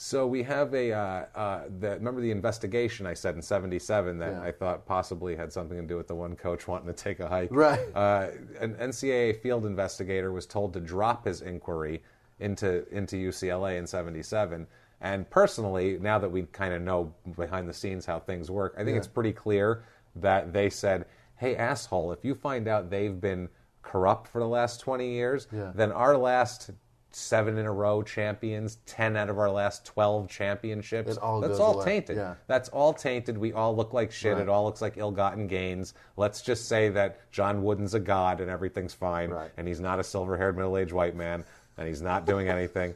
C: So we have remember the investigation I said in 77 that I thought possibly had something to do with the one coach wanting to take a hike.
D: Right.
C: An NCAA field investigator was told to drop his inquiry into UCLA in 77. And personally, now that we kind of know behind the scenes how things work, I think it's pretty clear that they said, hey, asshole, if you find out they've been corrupt for the last 20 years, then our last 7 in a row champions, 10 out of our last 12 championships, that's all tainted. Yeah. That's all tainted. We all look like shit. Right. It all looks like ill-gotten gains. Let's just say that John Wooden's a god and everything's fine, and he's not a silver-haired middle-aged white man, and he's not doing anything.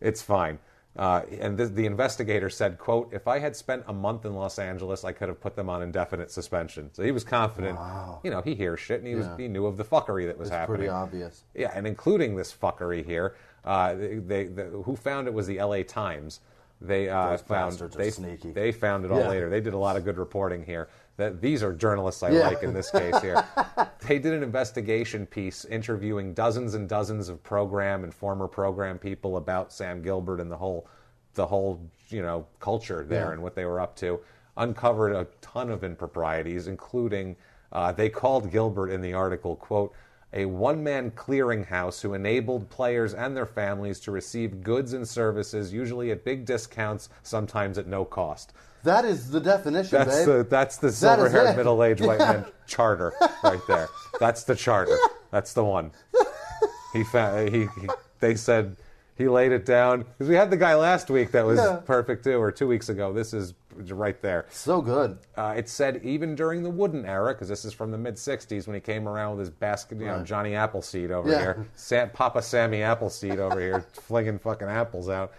C: It's fine. And the investigator said, quote, if I had spent a month in Los Angeles, I could have put them on indefinite suspension. So he was confident. Wow. You know, he hears shit, and he knew of the fuckery that was happening.
D: Pretty obvious.
C: Yeah, and including this fuckery here, who found it was the LA Times. They found it all later. They did a lot of good reporting here. That these are journalists I like in this case here. They did an investigation piece interviewing dozens and dozens of program and former program people about Sam Gilbert and the whole culture there and what they were up to. Uncovered a ton of improprieties, including they called Gilbert in the article, quote, a one-man clearinghouse who enabled players and their families to receive goods and services, usually at big discounts, sometimes at no cost.
D: That is the definition, babe.
C: That's the silver-haired, middle-aged white man charter right there. That's the charter. That's the one. They said he laid it down. Because we had the guy last week that was perfect, too, or 2 weeks ago. This is right there.
D: So good.
C: It said even during the Wooden era, because this is from the mid-'60s when he came around with his basket, Johnny Appleseed over here. Papa Sammy Appleseed over here flinging fucking apples out.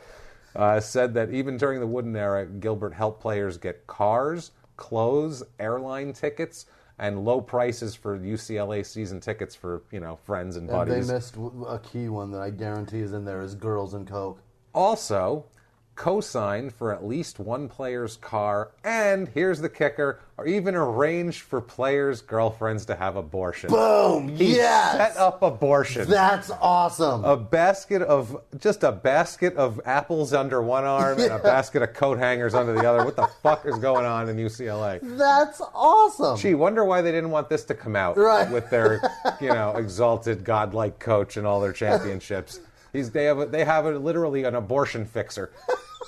C: Said that even during the Wooden era, Gilbert helped players get cars, clothes, airline tickets, and low prices for UCLA season tickets for, friends and buddies.
D: And they missed a key one that I guarantee is in there is Girls and Coke.
C: Also, co-signed for at least one player's car, and here's the kicker, or even arranged for players' girlfriends to have abortions.
D: Boom!
C: He set up abortion.
D: That's awesome.
C: A basket of apples under one arm and a basket of coat hangers under the other. What the fuck is going on in UCLA?
D: That's awesome.
C: Gee, wonder why they didn't want this to come out with their, exalted godlike coach and all their championships. They have literally an abortion fixer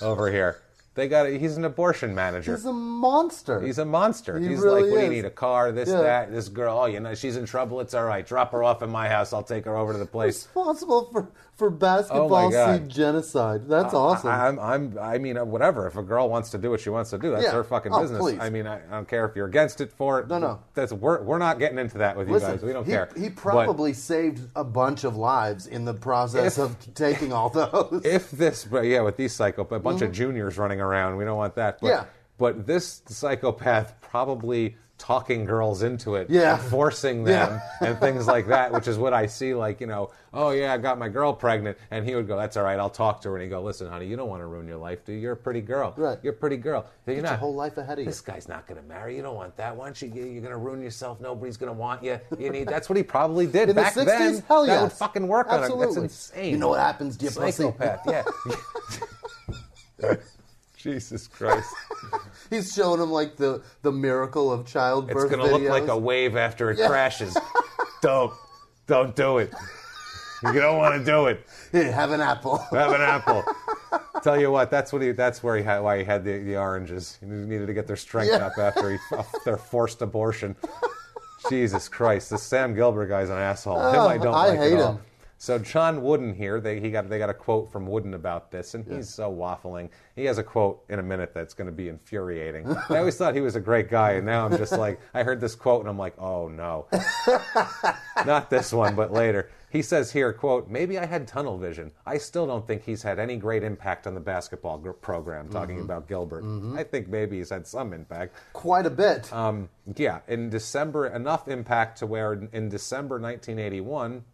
C: over here. He's an abortion manager.
D: He's a monster.
C: He's a monster. He's
D: really
C: like, what do you need, a car, that, this girl, she's in trouble, it's all right. Drop her off at my house, I'll take her over to the place.
D: Responsible for basketball seed genocide. That's awesome.
C: Whatever. If a girl wants to do what she wants to do, that's her fucking business.
D: Please.
C: I don't care if you're against it for it.
D: No.
C: We're not getting into that with you guys. We don't care.
D: He probably saved a bunch of lives in the process of taking all those.
C: With these psychopaths, a bunch of juniors running around, we don't want that. But this psychopath probably talking girls into it, and forcing them, and things like that, which is what I see, I got my girl pregnant, and he would go, that's all right, I'll talk to her, and he'd go, listen, honey, you don't want to ruin your life, do you? You're a pretty girl.
D: Right.
C: You're a pretty girl.
D: Get your whole life ahead of you.
C: This guy's not going to marry. You don't want that. Why don't you're going to ruin yourself. Nobody's going to want you. That's what he probably did back
D: the 60s?
C: then.
D: Hell
C: that would fucking work on him. That's insane.
D: You know what happens to your
C: psychopath, Jesus Christ.
D: He's showing him the miracle of childbirth.
C: It's going to look like a wave after it crashes. Don't do it. You don't want to do it.
D: Here, have an apple.
C: Have an apple. Tell you what, why he had the oranges. He needed to get their strength up after their forced abortion. Jesus Christ, this Sam Gilbert guy's an asshole. Him I don't like
D: hate
C: at all.
D: him.
C: So John Wooden here, they got a quote from Wooden about this, and he's so waffling. He has a quote in a minute that's going to be infuriating. I always thought he was a great guy, and now I'm just like, I heard this quote, and I'm like, oh no. Not this one, but later. He says here, quote, maybe I had tunnel vision. I still don't think he's had any great impact on the basketball program, talking about Gilbert. I think maybe he's had some impact.
D: Quite a bit.
C: In December, enough impact to where in December 1981,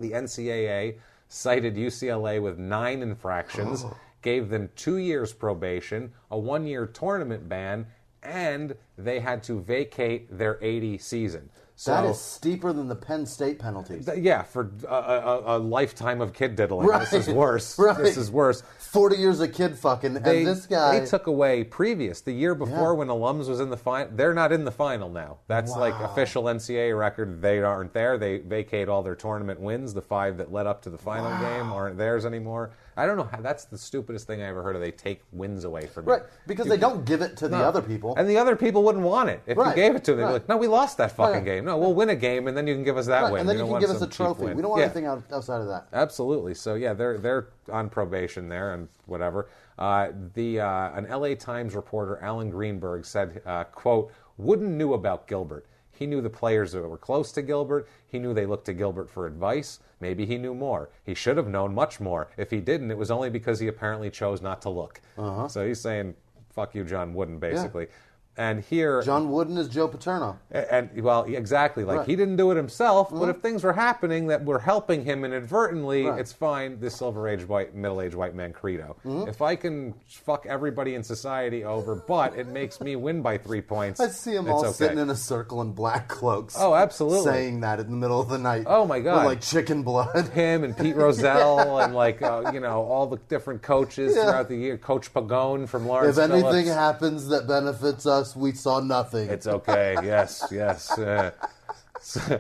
C: the NCAA cited UCLA with 9 infractions, gave them 2 years probation, a 1-year tournament ban, and they had to vacate their 80 season. So,
D: that is steeper than the Penn State penalties.
C: Yeah, for a lifetime of kid diddling.
D: Right.
C: This is worse.
D: Right.
C: This is worse.
D: 40 years of kid fucking, and this guy...
C: They took away the year before when Allums was in the final. They're not in the final now. That's like official NCAA record. They aren't there. They vacate all their tournament wins. The 5 that led up to the final game aren't theirs anymore. I don't know how. That's the stupidest thing I ever heard of. They take wins away from you.
D: Right, because they don't give it to the other people.
C: And the other people wouldn't want it. If you gave it to them, they'd be like, no, we lost that fucking game. No, we'll win a game, and then you can give us that win.
D: And then you can give us a
C: cheap
D: trophy.
C: win.
D: We don't want anything outside of that.
C: Absolutely. So, yeah, they're on probation there and whatever. An LA Times reporter, Alan Greenberg, said, quote, Wooden knew about Gilbert. He knew the players that were close to Gilbert. He knew they looked to Gilbert for advice. Maybe he knew more. He should have known much more. If he didn't, it was only because he apparently chose not to look. So he's saying, fuck you, John Wooden, basically. Yeah. And here...
D: John Wooden is Joe Paterno.
C: And well, exactly. Like, he didn't do it himself, but if things were happening that were helping him inadvertently, it's fine. The middle-aged white man credo. If I can fuck everybody in society over, but it makes me win by 3 points,
D: I see them all sitting in a circle in black cloaks.
C: Oh, absolutely.
D: Saying that in the middle of the night.
C: Oh, my God.
D: With, like, chicken blood.
C: Him and Pete Rozelle and, like, all the different coaches throughout the year. Coach Pagone from Lawrence
D: If anything
C: Phillips.
D: happens that benefits us, we saw nothing.
C: It's okay. Yes.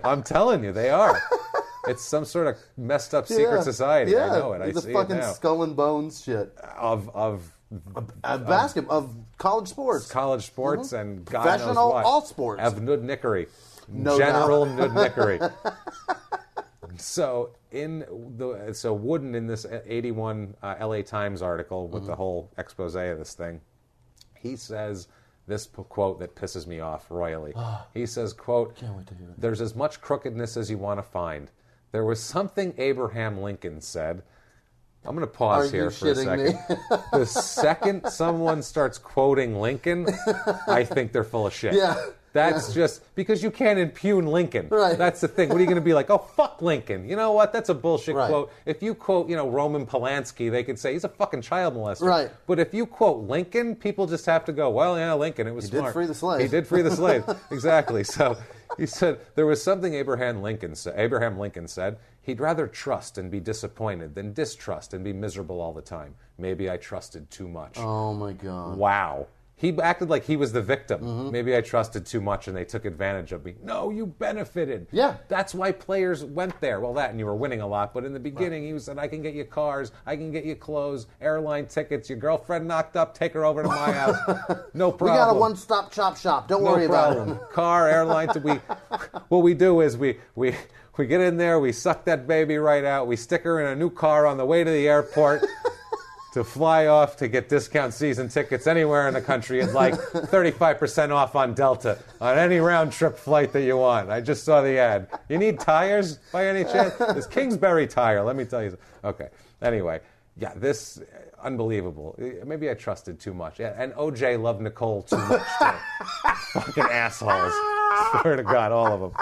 C: I'm telling you, they are. It's some sort of messed up secret society.
D: Yeah.
C: I know it. I
D: It's
C: see
D: a fucking
C: it now.
D: skull and bones shit.
C: Of
D: basketball, of college sports.
C: College sports and God knows
D: Professional,
C: what.
D: all sports.
C: Of nudnickery.
D: No
C: General
D: doubt.
C: nudnickery. So Wooden in this 81 LA Times article with the whole expose of this thing, he says this quote that pisses me off royally. He says, quote,
D: Can't wait to hear it.
C: There's as much crookedness as you want to find. There was something Abraham Lincoln said. I'm going to pause here for a second. The second someone starts quoting Lincoln, I think they're full of shit.
D: Yeah.
C: That's just because you can't impugn Lincoln.
D: Right.
C: That's the thing. What are you going to be like? Oh, fuck Lincoln. You know what? That's a bullshit quote. If you quote, Roman Polanski, they could say he's a fucking child molester.
D: Right.
C: But if you quote Lincoln, people just have to go, well, yeah, Lincoln, it was smart.
D: He did free the slaves.
C: He did free the slaves. Exactly. So he said there was something Abraham Lincoln said. He'd rather trust and be disappointed than distrust and be miserable all the time. Maybe I trusted too much.
D: Oh, my God.
C: Wow. He acted like he was the victim. Maybe I trusted too much and they took advantage of me. No, you benefited.
D: Yeah.
C: That's why players went there. Well, that and you were winning a lot. But in the beginning, he said, I can get you cars. I can get you clothes, airline tickets. Your girlfriend knocked up. Take her over to my house. No problem.
D: We got a one-stop shop. Don't worry about it.
C: Car, airline. What we do is we get in there. We suck that baby right out. We stick her in a new car on the way to the airport. To fly off to get discount season tickets anywhere in the country at like 35% off on Delta on any round trip flight that you want. I just saw the ad. You need tires by any chance? This Kingsbury tire, let me tell you. Okay. Anyway, yeah, this unbelievable. Maybe I trusted too much. Yeah, and OJ loved Nicole too much too. Fucking assholes. Swear to God, all of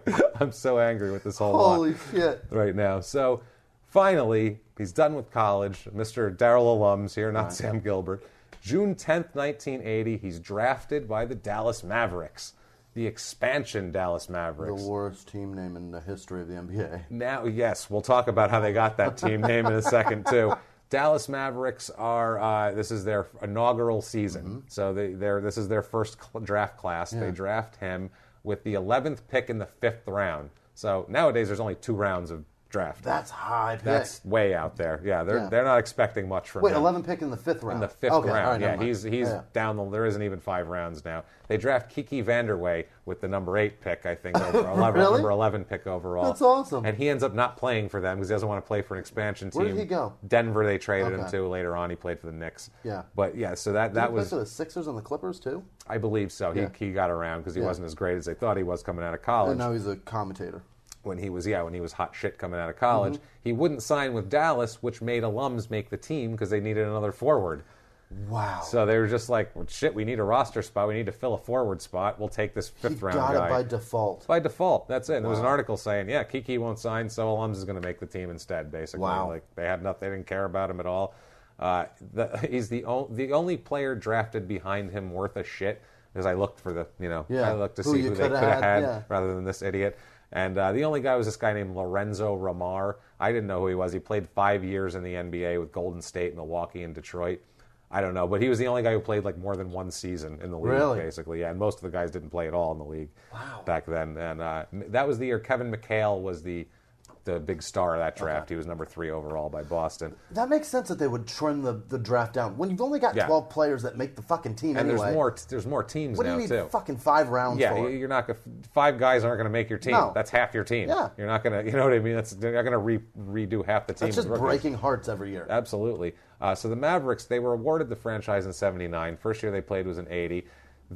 C: them. I'm so angry with this whole lot.
D: Holy shit.
C: Right now. So finally, he's done with college. Mr. Darrell Allums here, not Sam Gilbert. June 10th, 1980, he's drafted by the Dallas Mavericks, the expansion Dallas Mavericks.
D: The worst team name in the history of the NBA.
C: Now, yes, we'll talk about how they got that team name in a second, too. Dallas Mavericks are, this is their inaugural season. So this is their first draft class. Yeah. They draft him with the 11th pick in the 5th round. So nowadays there's only 2 rounds of draft.
D: That's high pick.
C: That's way out there. Yeah, they're not expecting much from him.
D: Wait, 11 pick in the 5th round?
C: In the 5th round,
D: right,
C: he's down. There isn't even 5 rounds now. They draft Kiki Vanderway with the number 8 pick, I think, over 11,
D: Really?
C: number 11 pick overall.
D: That's awesome.
C: And he ends up not playing for them because he doesn't want to play for an expansion team.
D: Where did he go?
C: Denver, they traded him to. Later on, he played for the Knicks.
D: Yeah.
C: But yeah, so that
D: Did he
C: was.
D: play for the Sixers and the Clippers too?
C: I believe so.
D: Yeah.
C: He got around because he wasn't as great as they thought he was coming out of college.
D: And now he's a commentator.
C: When he was hot shit coming out of college. He wouldn't sign with Dallas, which made Allums make the team because they needed another forward.
D: Wow.
C: So they were just like, well, shit, we need a roster spot. We need to fill a forward spot. We'll take this 5th round guy.
D: Got it by default.
C: By default. That's it. And there was an article saying, yeah, Kiki won't sign, so Allums is going to make the team instead, basically.
D: Wow.
C: Like they had nothing, they didn't care about him at all. He's the only player drafted behind him worth a shit because I looked for
D: Yeah.
C: I looked to
D: Who
C: see
D: you
C: who they
D: coulda
C: could have
D: had,
C: had
D: yeah.
C: rather than this idiot. And the only guy was this guy named Lorenzo Romar. I didn't know who he was. He played 5 years in the NBA with Golden State, Milwaukee, and Detroit. I don't know, but he was the only guy who played like more than one season in the league,
D: Really?
C: basically. Yeah, and most of the guys didn't play at all in the league back then. And that was the year Kevin McHale was the big star of that draft. He was number 3 overall by Boston.
D: That makes sense that they would trim the draft down when you've only got 12 players that make the fucking team
C: And
D: anyway.
C: there's more teams
D: What do
C: now
D: you need
C: too.
D: fucking 5 rounds
C: Yeah,
D: for?
C: you're not 5 guys aren't going to make your team.
D: No.
C: That's half your team.
D: Yeah.
C: You're not going to, you know what I mean? They're not going to redo half the team.
D: That's just
C: with rookies.
D: breaking hearts every year.
C: Absolutely. So the Mavericks, they were awarded the franchise in '79. First year they played was in '80.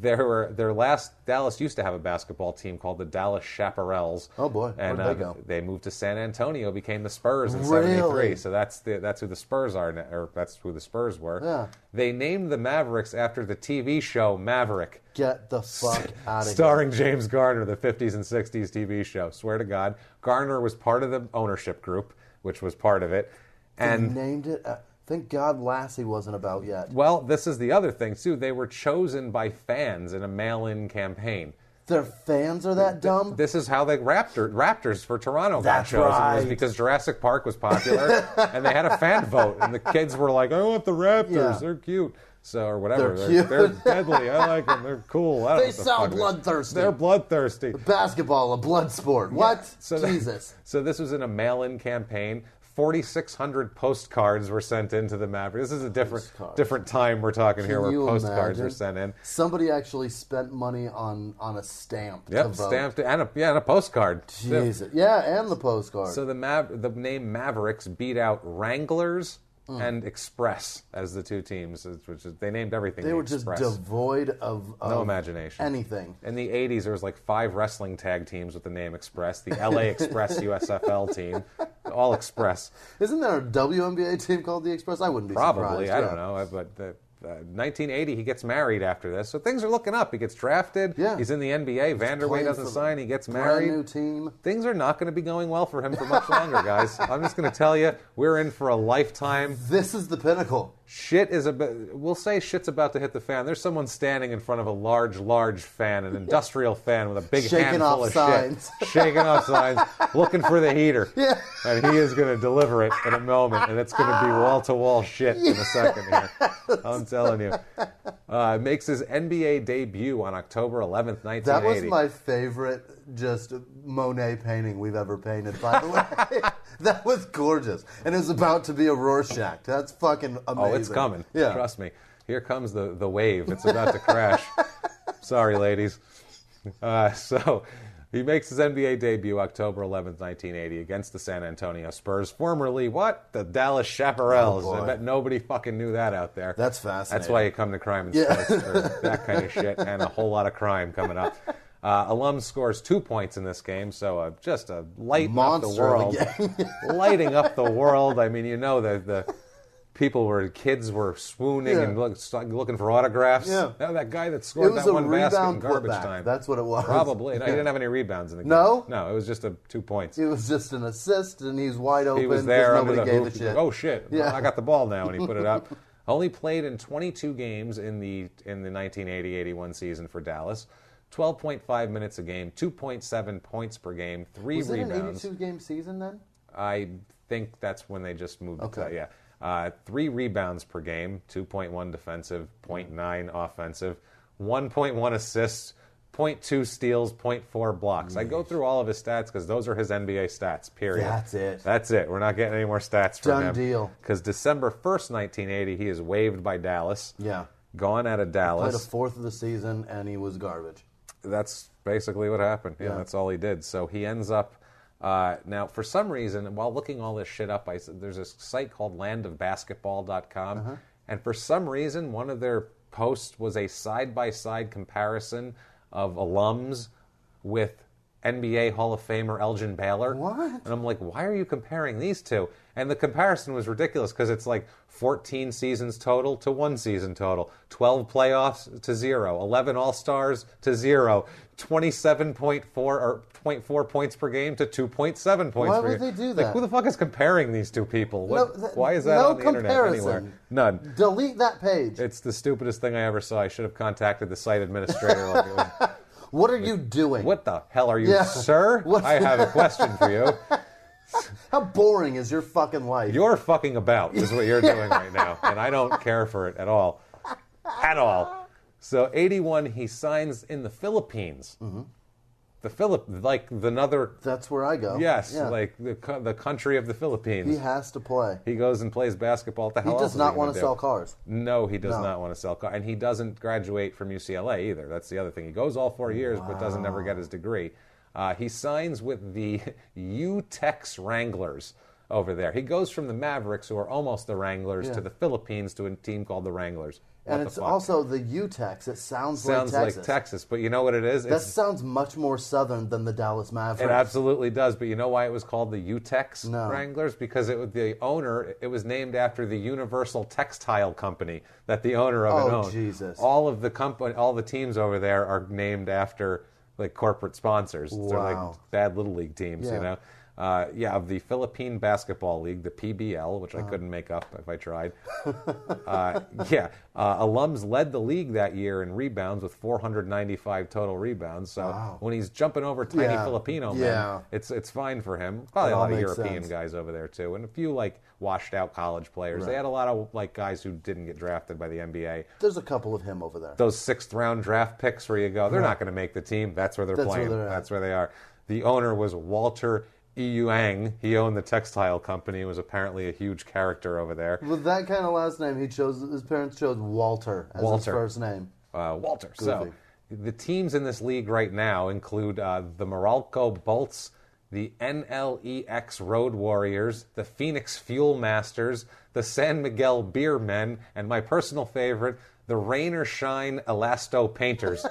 C: Dallas used to have a basketball team called the Dallas Chaparrals.
D: Oh boy,
C: and
D: where'd they go?
C: They moved to San Antonio, became the Spurs in
D: Really?
C: '73. So that's who the Spurs are, or that's who the Spurs were.
D: Yeah.
C: They named the Mavericks after the TV show Maverick.
D: Get the fuck out of here.
C: Starring James Garner, the 50s and 60s TV show. Swear to God. Garner was part of the ownership group, which was part of it.
D: They named it. Thank God Lassie wasn't about yet.
C: Well, this is the other thing, too. They were chosen by fans in a mail-in campaign.
D: Their fans are that dumb?
C: This is how the Raptors for Toronto
D: That's
C: got chosen. It
D: right.
C: was because Jurassic Park was popular, and they had a fan vote, and the kids were like, I want the Raptors.
D: Yeah.
C: They're cute. So, or whatever.
D: They're cute.
C: They're deadly. I like them. They're cool. I don't know
D: They
C: what the
D: sound
C: fuck it is.
D: bloodthirsty.
C: They're bloodthirsty.
D: Basketball, a blood sport. What?
C: So
D: Jesus.
C: So this was in a mail-in campaign. 4,600 postcards were sent into the Mavericks. This is a different time we're talking here, where
D: you
C: postcards
D: imagine?
C: were sent in.
D: Somebody actually spent money on a stamp to
C: Yep,
D: vote.
C: stamped and a postcard.
D: Jesus. Yeah, and the postcard.
C: So the name Mavericks beat out Wranglers and Express as the two teams, which is, they named everything.
D: they
C: the
D: were just
C: Express.
D: devoid of
C: No imagination.
D: anything.
C: In the 80s, there was like 5 wrestling tag teams with the name Express. The LA Express USFL team, all Express.
D: Isn't there a WNBA team called the Express? I wouldn't be
C: Probably,
D: surprised.
C: I
D: yeah.
C: don't know. But 1980, he gets married after this. So things are looking up. He gets drafted.
D: Yeah.
C: He's in the NBA. Vanderway
D: playing
C: doesn't
D: for
C: sign. He gets
D: Brand
C: married.
D: new team.
C: Things are not going to be going well for him for much longer, guys. I'm just going to tell you, we're in for a lifetime.
D: This is the pinnacle.
C: Shit's about to hit the fan. There's someone standing in front of a large fan, an industrial fan with a big
D: Shaking
C: handful
D: off
C: of
D: signs.
C: shit. Shaking off signs, looking for the heater.
D: Yeah.
C: And he is going to deliver it in a moment, and it's going to be wall-to-wall shit in a second here. I'm telling you. Makes his NBA debut on October 11th, 1980.
D: That was my favorite just Monet painting we've ever painted, by the way. That was gorgeous. And it was about to be a Rorschach. That's fucking amazing.
C: Oh, it's coming.
D: Yeah.
C: Trust me. Here comes the wave. It's about to crash. Sorry, ladies. So he makes his NBA debut October 11th, 1980 against the San Antonio Spurs, formerly what? The Dallas Chaparrals.
D: Oh, boy.
C: I bet nobody fucking knew that out there.
D: That's fascinating.
C: That's why you come to Crime and
D: Yeah.
C: Sports for that kind of shit and a whole lot of crime coming up. Allums scores 2 points in this game, so just a lighting up the
D: Monster of a
C: world.
D: game.
C: Lighting up the world. I mean, you know, the kids were swooning
D: Yeah.
C: and looking for autographs.
D: Yeah.
C: Oh, that guy that
D: It
C: scored
D: was
C: that
D: a
C: one basket in
D: rebound
C: garbage
D: putback.
C: time.
D: That's what it was.
C: Probably. No, he didn't have any rebounds in the game.
D: No?
C: No, it was just 2 points.
D: It was just an assist, and he's wide open
C: He was
D: because
C: there under
D: nobody
C: the
D: gave
C: hoop.
D: a shit.
C: Oh, shit.
D: Yeah.
C: I got the ball now, and he put it up. Only played in 22 games in the 1980-81 season for Dallas. 12.5 minutes a game, 2.7 points per game, 3
D: Was it
C: rebounds.
D: an 82-game season then?
C: I think that's when they just moved
D: Okay.
C: to, yeah. 3 rebounds per game, 2.1 defensive, 0.9 offensive, 1.1 assists, 0.2 steals, 0.4 blocks. I go through all of his stats because those are his NBA stats, period.
D: That's it.
C: That's it. We're not getting any more stats from him.
D: Done deal.
C: Because December 1st, 1980, he is waived by Dallas.
D: Yeah.
C: Gone out of
D: Played a
C: Dallas.
D: fourth of the season, and he was garbage.
C: That's basically what happened. Yeah, that's all he did. So he ends up now, for some reason, while looking all this shit up, there's a site called landofbasketball.com, and for some reason, one of their posts was a side-by-side comparison of Allums with NBA Hall of Famer Elgin Baylor.
D: What?
C: And I'm like, why are you comparing these two? And the comparison was ridiculous because it's like 14 seasons total to 1 season total, 12 playoffs to 0, 11 All-Stars to 0, 27.4 or 0.4 points per game to 2.7 points per game.
D: Why would they do that?
C: Like, who the fuck is comparing these two people? Why is that on the internet anywhere? None.
D: Delete that page.
C: It's the stupidest thing I ever saw. I should have contacted the site administrator.
D: What are you doing?
C: What the hell are you, sir? I have a question for you.
D: How boring is your fucking life?
C: You're fucking about is what you're doing right now, and I don't care for it at all. At all. So, 81, he signs in the Philippines. Mm-hmm.
D: That's where I go.
C: Yes,
D: yeah.
C: like the country of the Philippines.
D: He has to play.
C: He goes and plays basketball. What the hell
D: He does not want to sell cars.
C: No, he does not want to sell cars. And he doesn't graduate from UCLA either. That's the other thing. He goes all 4 years, but doesn't ever get his degree. He signs with the U-Tex Wranglers over there. He goes from the Mavericks, who are almost the Wranglers, to the Philippines to a team called the Wranglers.
D: And it's also the U-Tex. It sounds like
C: Texas. But you know what it is?
D: That sounds much more southern than the Dallas Mavericks.
C: It absolutely does. But you know why it was called the U-Tex Wranglers? Because the owner, it was named after the Universal Textile Company that the owner of it owned.
D: Oh, Jesus.
C: All the teams over there are named after like corporate sponsors.
D: Wow.
C: They're like bad little league teams, you know. Of the Philippine Basketball League, the PBL, which I couldn't make up if I tried. Allums led the league that year in rebounds with 495 total rebounds. So when he's jumping over tiny Filipino men, it's fine for him. Probably a lot of European guys over there too, and a few like washed out college players. Right. They had a lot of like guys who didn't get drafted by the NBA.
D: There's a couple of him over there.
C: Those 6th round draft picks where you go, they're not going to make the team. That's where they're playing. That's where they are. The owner was Walter Iyuang. He owned the textile company. He was apparently a huge character over there.
D: With that kind of last name, his parents chose Walter as his first name.
C: Walter.
D: Goofy.
C: So the teams in this league right now include the Meralco Bolts, the NLEX Road Warriors, the Phoenix Fuel Masters, the San Miguel Beer Men, and my personal favorite, the Rain or Shine Elasto Painters.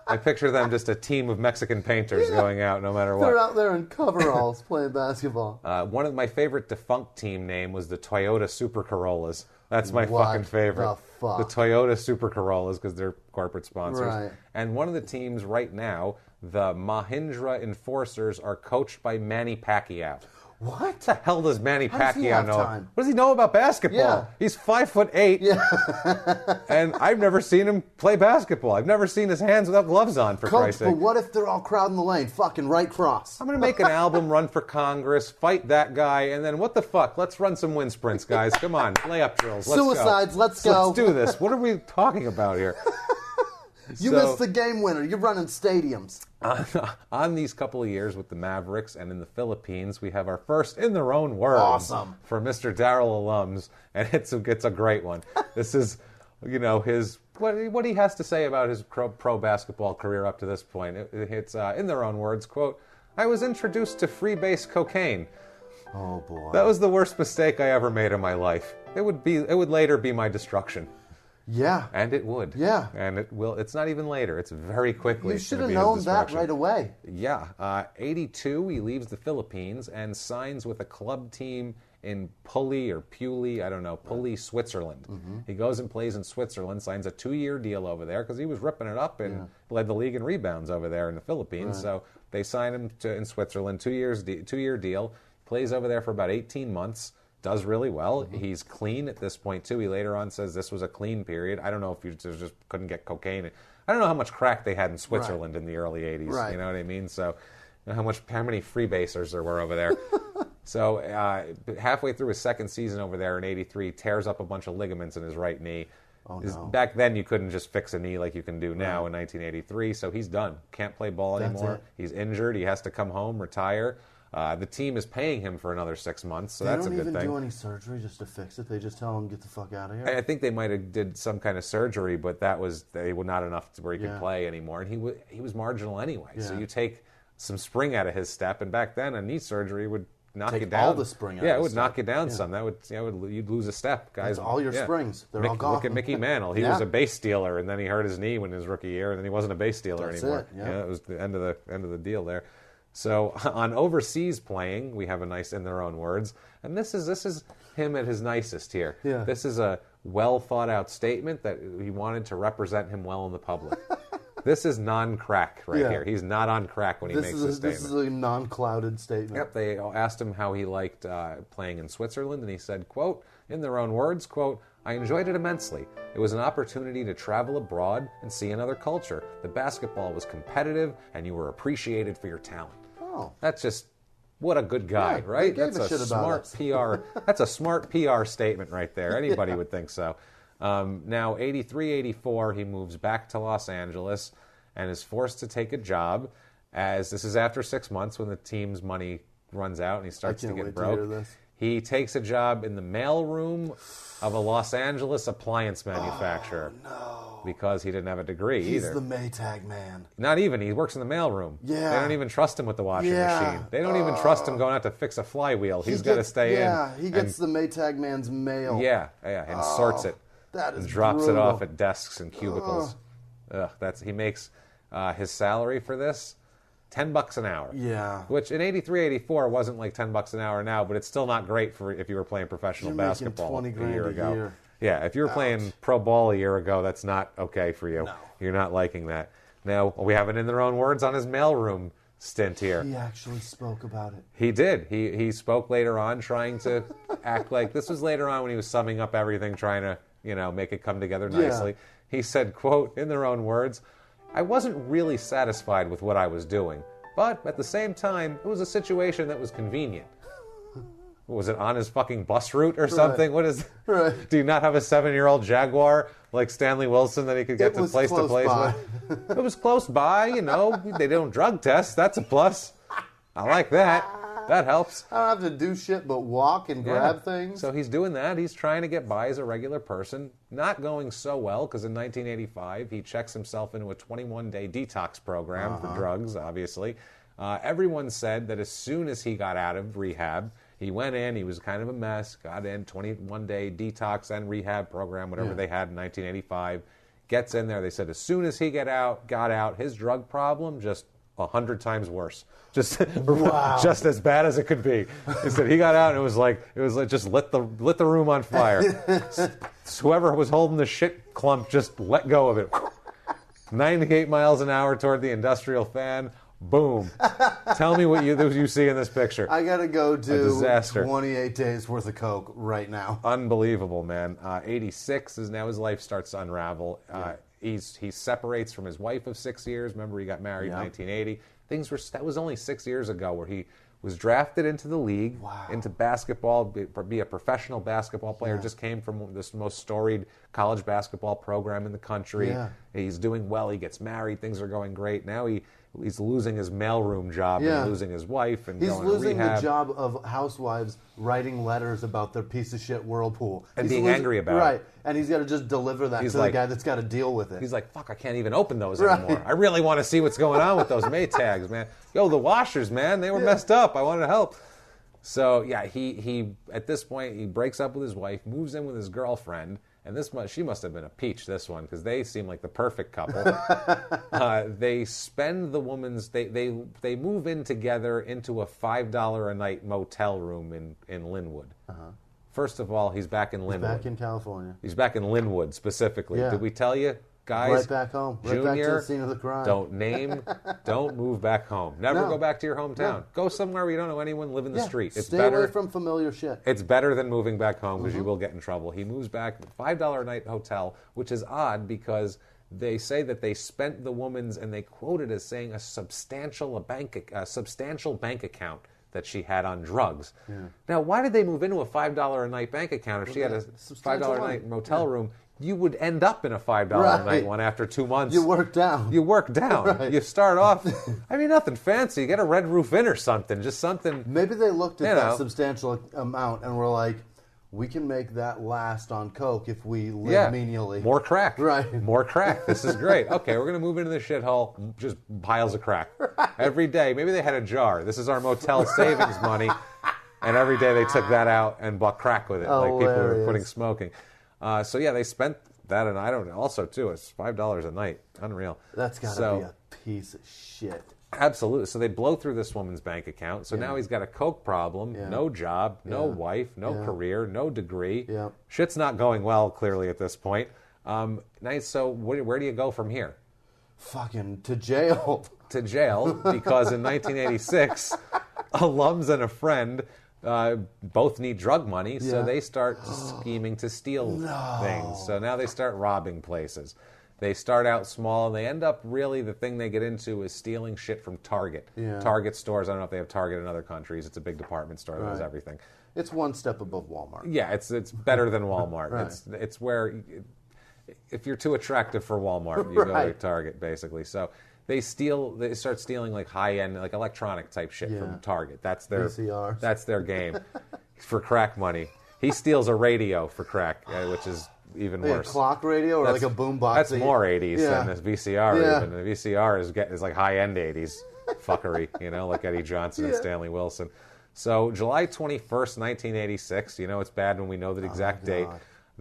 C: I picture them just a team of Mexican painters going out no matter what.
D: They're out there in coveralls playing basketball.
C: One of my favorite defunct team name was the Toyota Super Corollas. That's my fucking favorite. The Toyota Super Corollas, because they're corporate sponsors.
D: Right.
C: And one of the teams right now, the Mahindra Enforcers, are coached by Manny Pacquiao.
D: What
C: the hell does Manny Pacquiao know?
D: Time?
C: What does he know about basketball?
D: Yeah.
C: He's 5'8", and I've never seen him play basketball. I've never seen his hands without gloves on, for Christ's sake.
D: But what if they're all crowding the lane? Fucking right cross.
C: I'm going to make an album, run for Congress, fight that guy, and then what the fuck? Let's run some wind sprints, guys. Come on, layup drills.
D: Suicides, let's go.
C: Let's do this. What are we talking about here?
D: You missed the game winner. You're running stadiums.
C: On these couple of years with the Mavericks and in the Philippines, we have our first in their own words for Mr. Darrell Allums, and it's a great one. This is, his what he has to say about his pro basketball career up to this point. It's in their own words, quote, "I was introduced to freebase cocaine.
D: Oh boy,
C: that was the worst mistake I ever made in my life. It would later be my destruction."
D: Yeah.
C: And it would.
D: Yeah.
C: And it will. It's not even later. It's very quickly.
D: You should have known that right away.
C: Yeah. 82, he leaves the Philippines and signs with a club team in Puli, I don't know, Switzerland. Mm-hmm. He goes and plays in Switzerland, signs a 2-year deal over there because he was ripping it up and led the league in rebounds over there in the Philippines. Right. So they sign him in Switzerland, 2-year deal, plays over there for about 18 months. Does really well. Mm-hmm. He's clean at this point, too. He later on says this was a clean period. I don't know if you just couldn't get cocaine. I don't know how much crack they had in Switzerland in the early 80s. Right. You know what I mean? So how many freebasers there were over there. So halfway through his second season over there in 83, tears up a bunch of ligaments in his right knee.
D: Oh, no.
C: Back then, you couldn't just fix a knee like you can do now in 1983. So he's done. Can't play ball anymore. He's injured. He has to come home, retire. The team is paying him for another 6 months, so that's a good thing. They don't even
D: do any surgery just to fix it. They just tell him, get the fuck out of here.
C: I think they might have did some kind of surgery, but they were not enough to where he could play anymore. And he was marginal anyway. Yeah. So you take some spring out of his step, and back then a knee surgery would knock
D: Take
C: you down.
D: all the spring out
C: Yeah,
D: of
C: it would
D: the
C: knock
D: step.
C: you down
D: Yeah.
C: some. That would, you'd lose a step, guys.
D: That's all your springs. They're all gone.
C: Look at Mickey Mantle. He
D: Yeah.
C: was a base stealer, and then he hurt his knee when his rookie year, and then he wasn't a base stealer
D: That's
C: anymore.
D: it, yeah.
C: It was the end of the deal there. So on overseas playing, we have a nice, in their own words, and this is him at his nicest here.
D: Yeah.
C: This is a well thought out statement that he wanted to represent him well in the public. This is non-crack right
D: Yeah.
C: here. He's not on crack when he makes this statement.
D: This is a non-clouded statement.
C: Yep, they asked him how he liked playing in Switzerland, and he said, quote, in their own words, quote, I enjoyed it immensely. It was an opportunity to travel abroad and see another culture. The basketball was competitive, and you were appreciated for your talent.
D: Oh.
C: That's just, what a good guy,
D: Yeah,
C: right?
D: they gave
C: That's
D: a shit about
C: smart PR. That's a smart PR statement right there. Anybody would think so. Now, 83, 84, he moves back to Los Angeles and is forced to take a job, as this is after 6 months when the team's money runs out and he starts to
D: can't
C: get
D: wait to
C: broke.
D: hear this.
C: He takes a job in the mailroom of a Los Angeles appliance manufacturer. Because he didn't have a degree
D: He's
C: either.
D: the Maytag man.
C: Not even. He works in the mailroom.
D: Yeah.
C: They don't even trust him with the washing
D: Yeah.
C: machine. They don't even trust him going out to fix a flywheel. He's got to stay in.
D: Yeah, he gets the Maytag man's mail.
C: And sorts it.
D: That is
C: And drops it
D: brutal.
C: off at desks and cubicles. He makes his salary for this $10 an hour.
D: Yeah.
C: Which in 83, 84 wasn't like $10 an hour now, but it's still not great for if you were playing professional
D: You're making
C: basketball
D: 20
C: a
D: grand
C: year
D: a
C: ago.
D: year.
C: Yeah, if you were playing pro ball a year ago, that's not okay for you.
D: No.
C: You're not liking that. Now, we have it in their own words on his mailroom stint here.
D: He actually spoke about it.
C: He did. He spoke later on, trying to act like this was later on when he was summing up everything, trying to make it come together nicely.
D: Yeah.
C: He said, "quote in their own words, I wasn't really satisfied with what I was doing, but at the same time, it was a situation that was convenient." Was it on his fucking bus route or something? What is?
D: Right.
C: Do you not have a 7-year-old Jaguar like Stanley Wilson that he could get
D: It
C: to
D: was
C: place to
D: close
C: place
D: by.
C: with? It was close by. They don't drug test. That's a plus. I like that. That helps.
D: I don't have to do shit but walk and grab things.
C: So he's doing that. He's trying to get by as a regular person. Not going so well because in 1985 he checks himself into a 21-day detox program for drugs, obviously. Everyone said that as soon as he got out of rehab, he went in, he was kind of a mess, got in, 21-day detox and rehab program, whatever they had in 1985. Gets in there. They said as soon as he got out, his drug problem just 100 times worse. Just just as bad as it could be. He said he got out and it was like just lit the room on fire. Whoever was holding the shit clump just let go of it. 98 miles an hour toward the industrial fan. Boom. Tell me what you see in this picture.
D: I gotta go do
C: disaster.
D: 28 days worth of coke right now.
C: Unbelievable, man. 86 is now his life starts to unravel. He separates from his wife of 6 years. Remember, he got married in 1980. That was only 6 years ago, where he was drafted into the league, into basketball, be a professional basketball player. Just came from this most storied college basketball program in the country.
D: Yeah.
C: He's doing well. He gets married. Things are going great. Now he's losing his mailroom job and losing his wife and
D: He's
C: going to
D: losing
C: rehab.
D: the job of housewives writing letters about their piece of shit whirlpool.
C: And
D: He's
C: being angry about it.
D: Right, and he's got to just deliver that to the guy that's got to deal with it.
C: He's like, fuck, I can't even open those anymore. I really want to see what's going on with those Maytags, man. Yo, the washers, man, they were messed up. I wanted to help. So, yeah, he at this point, he breaks up with his wife, moves in with his girlfriend, and she must have been a peach, this one, because they seem like the perfect couple. They spend the woman's, they move in together into a $5 a night motel room in Linwood. First of all, he's back in Linwood.
D: Back in California.
C: He's back in Linwood, specifically.
D: Yeah.
C: Did we tell you? Guys,
D: Right back home. Right back to
C: Junior,
D: the scene of the crime.
C: don't move back home. Never
D: No.
C: go back to your hometown.
D: No.
C: Go somewhere where you don't know anyone, live in the street. It's
D: Stay
C: better.
D: away from familiar shit.
C: It's better than moving back home because you will get in trouble. He moves back, $5 a night hotel, which is odd because they say that they spent the woman's, and they quote it as saying a substantial bank account that she had on drugs. Now, why did they move into a $5 a night bank account if she had a $5 a night motel room? You would end up in a $5 a night one after 2 months.
D: You work down. Right.
C: You start off, nothing fancy. Get a Red Roof Inn or something. Just something.
D: Maybe they looked at that substantial amount and were like, we can make that last on coke if we live menially.
C: More crack.
D: Right.
C: More crack. This is great. Okay, we're going to move into the shithole. Just piles of crack. Every day. Maybe they had a jar. This is our motel savings money. And every day they took that out and bought crack with it. Like people were
D: Hilarious.
C: quitting smoking. So yeah, they spent that, and I don't know. Also, too, it's $5 a night. Unreal.
D: That's got to be a piece of shit.
C: Absolutely. So they blow through this woman's bank account. So now he's got a coke problem, no job, no wife, no career, no degree.
D: Yeah.
C: Shit's not going well, clearly, at this point. Nice. So where do you go from here?
D: Fucking to jail.
C: To jail, because in 1986, Allums and a friend both need drug money, so they start scheming to steal things. So now they start robbing places. They start out small, and they end up really, the thing they get into is stealing shit from Target. Target stores, I don't know if they have Target in other countries. It's a big department store that has everything.
D: It's one step above Walmart.
C: Yeah, it's better than Walmart.
D: Right.
C: It's where, if you're too attractive for Walmart, you go to Target, basically. So they start stealing like high-end, like electronic type shit from Target. That's their
D: VCRs.
C: That's their game for crack money. He steals a radio for crack, which is even worse.
D: A clock radio or like a boombox?
C: That's more 80s than this VCR even. The VCR is like high-end 80s fuckery, like Eddie Johnson and Stanley Wilson. So July 21st, 1986, it's bad when we know the exact date,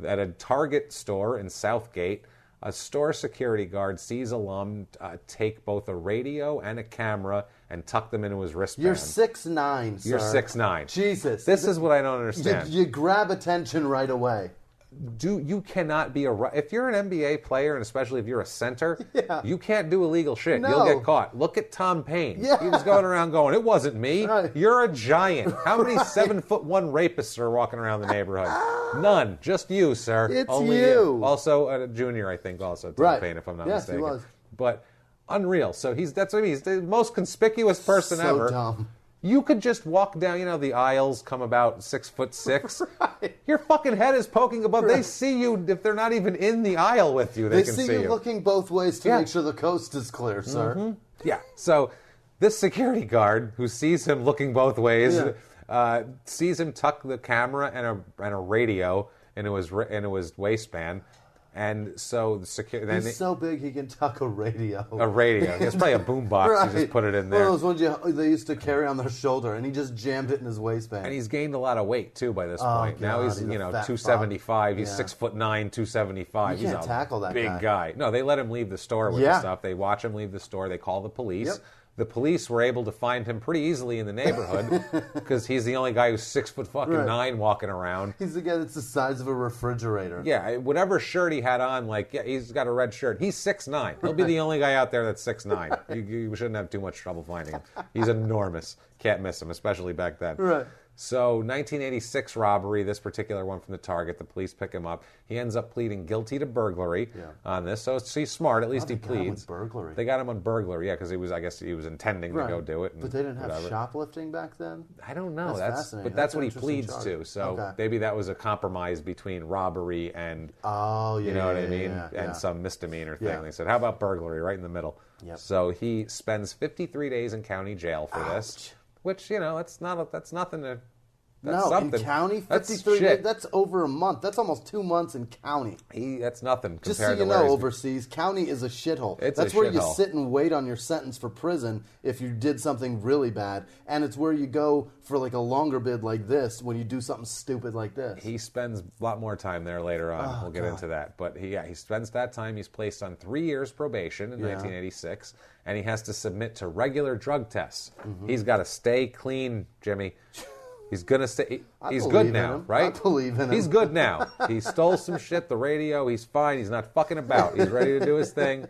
C: at a Target store in Southgate, a store security guard sees Allum take both a radio and a camera and tuck them into his wristband.
D: You're 6'9", sir.
C: You're 6'9".
D: Jesus.
C: This is what I don't understand.
D: You grab attention right away.
C: You cannot be if you're an NBA player, and especially if you're a center, you can't do illegal shit.
D: No.
C: You'll get caught. Look at Tom Paine. He was going around going, "It wasn't me.
D: Right.
C: You're a giant." How many 7'1" rapists are walking around the neighborhood? None. Just you, sir.
D: It's
C: Only
D: you.
C: Also, a junior, I think. Also, Tom Paine, if I'm not mistaken.
D: Yes, he was.
C: But unreal. So that's what I mean. He's the most conspicuous person ever.
D: So dumb.
C: You could just walk down, the aisles come about 6'6". Right. Your fucking head is poking above. Right. They see you if they're not even in the aisle with you. They can see you
D: looking both ways to make sure the coast is clear, sir.
C: Mm-hmm. Yeah. So this security guard who sees him looking both ways, sees him tuck the camera and a radio into his waistband. And so the security.
D: He's so big he can tuck a radio.
C: A radio. It's probably a boombox.
D: Right.
C: You just put it in there.
D: One of those ones they used to carry on their shoulder, and he just jammed it in his waistband.
C: And he's gained a lot of weight too by this point.
D: God,
C: now he's 275. He's 6'9", 275.
D: You can't tackle that
C: big guy. No, they let him leave the store with the stuff. They watch him leave the store. They call the police.
D: Yep.
C: The police were able to find him pretty easily in the neighborhood because he's the only guy who's 6'9" walking around.
D: He's the guy that's the size of a refrigerator.
C: Yeah, whatever shirt he had on, he's got a red shirt. He's 6'9". He'll be the only guy out there that's 6'9". You shouldn't have too much trouble finding him. He's enormous. Can't miss him, especially back then.
D: Right.
C: So 1986 robbery, this particular one from the Target, the police pick him up. He ends up pleading guilty to burglary on this. So he's smart, at least he pleads.
D: Burglary.
C: They got him on burglary, because I guess he was intending to go do it.
D: But they didn't have shoplifting back then?
C: I don't know.
D: That's fascinating.
C: But that's what he
D: interesting
C: pleads
D: charge.
C: to. So maybe that was a compromise between robbery and, you know what I mean? And some misdemeanor thing.
D: Yeah.
C: They said, how about burglary, right in the middle?
D: Yep.
C: So he spends 53 days in county jail for this, which, that's nothing to... That's something.
D: In county, 53
C: that's
D: days, that's over a month. That's almost 2 months in county.
C: That's nothing compared
D: Just so you know, overseas, county is a shithole. That's where you sit and wait on your sentence for prison if you did something really bad. And it's where you go for like a longer bid like this when you do something stupid like this.
C: He spends a lot more time there later on. We'll get into that. But he spends that time. He's placed on 3 years probation in 1986. And he has to submit to regular drug tests. Mm-hmm. He's got to stay clean, Jimmy. He's going to stay. He's good now, right?
D: I believe in him.
C: He's good now. He stole some shit, the radio. He's fine. He's not fucking about. He's ready to do his thing.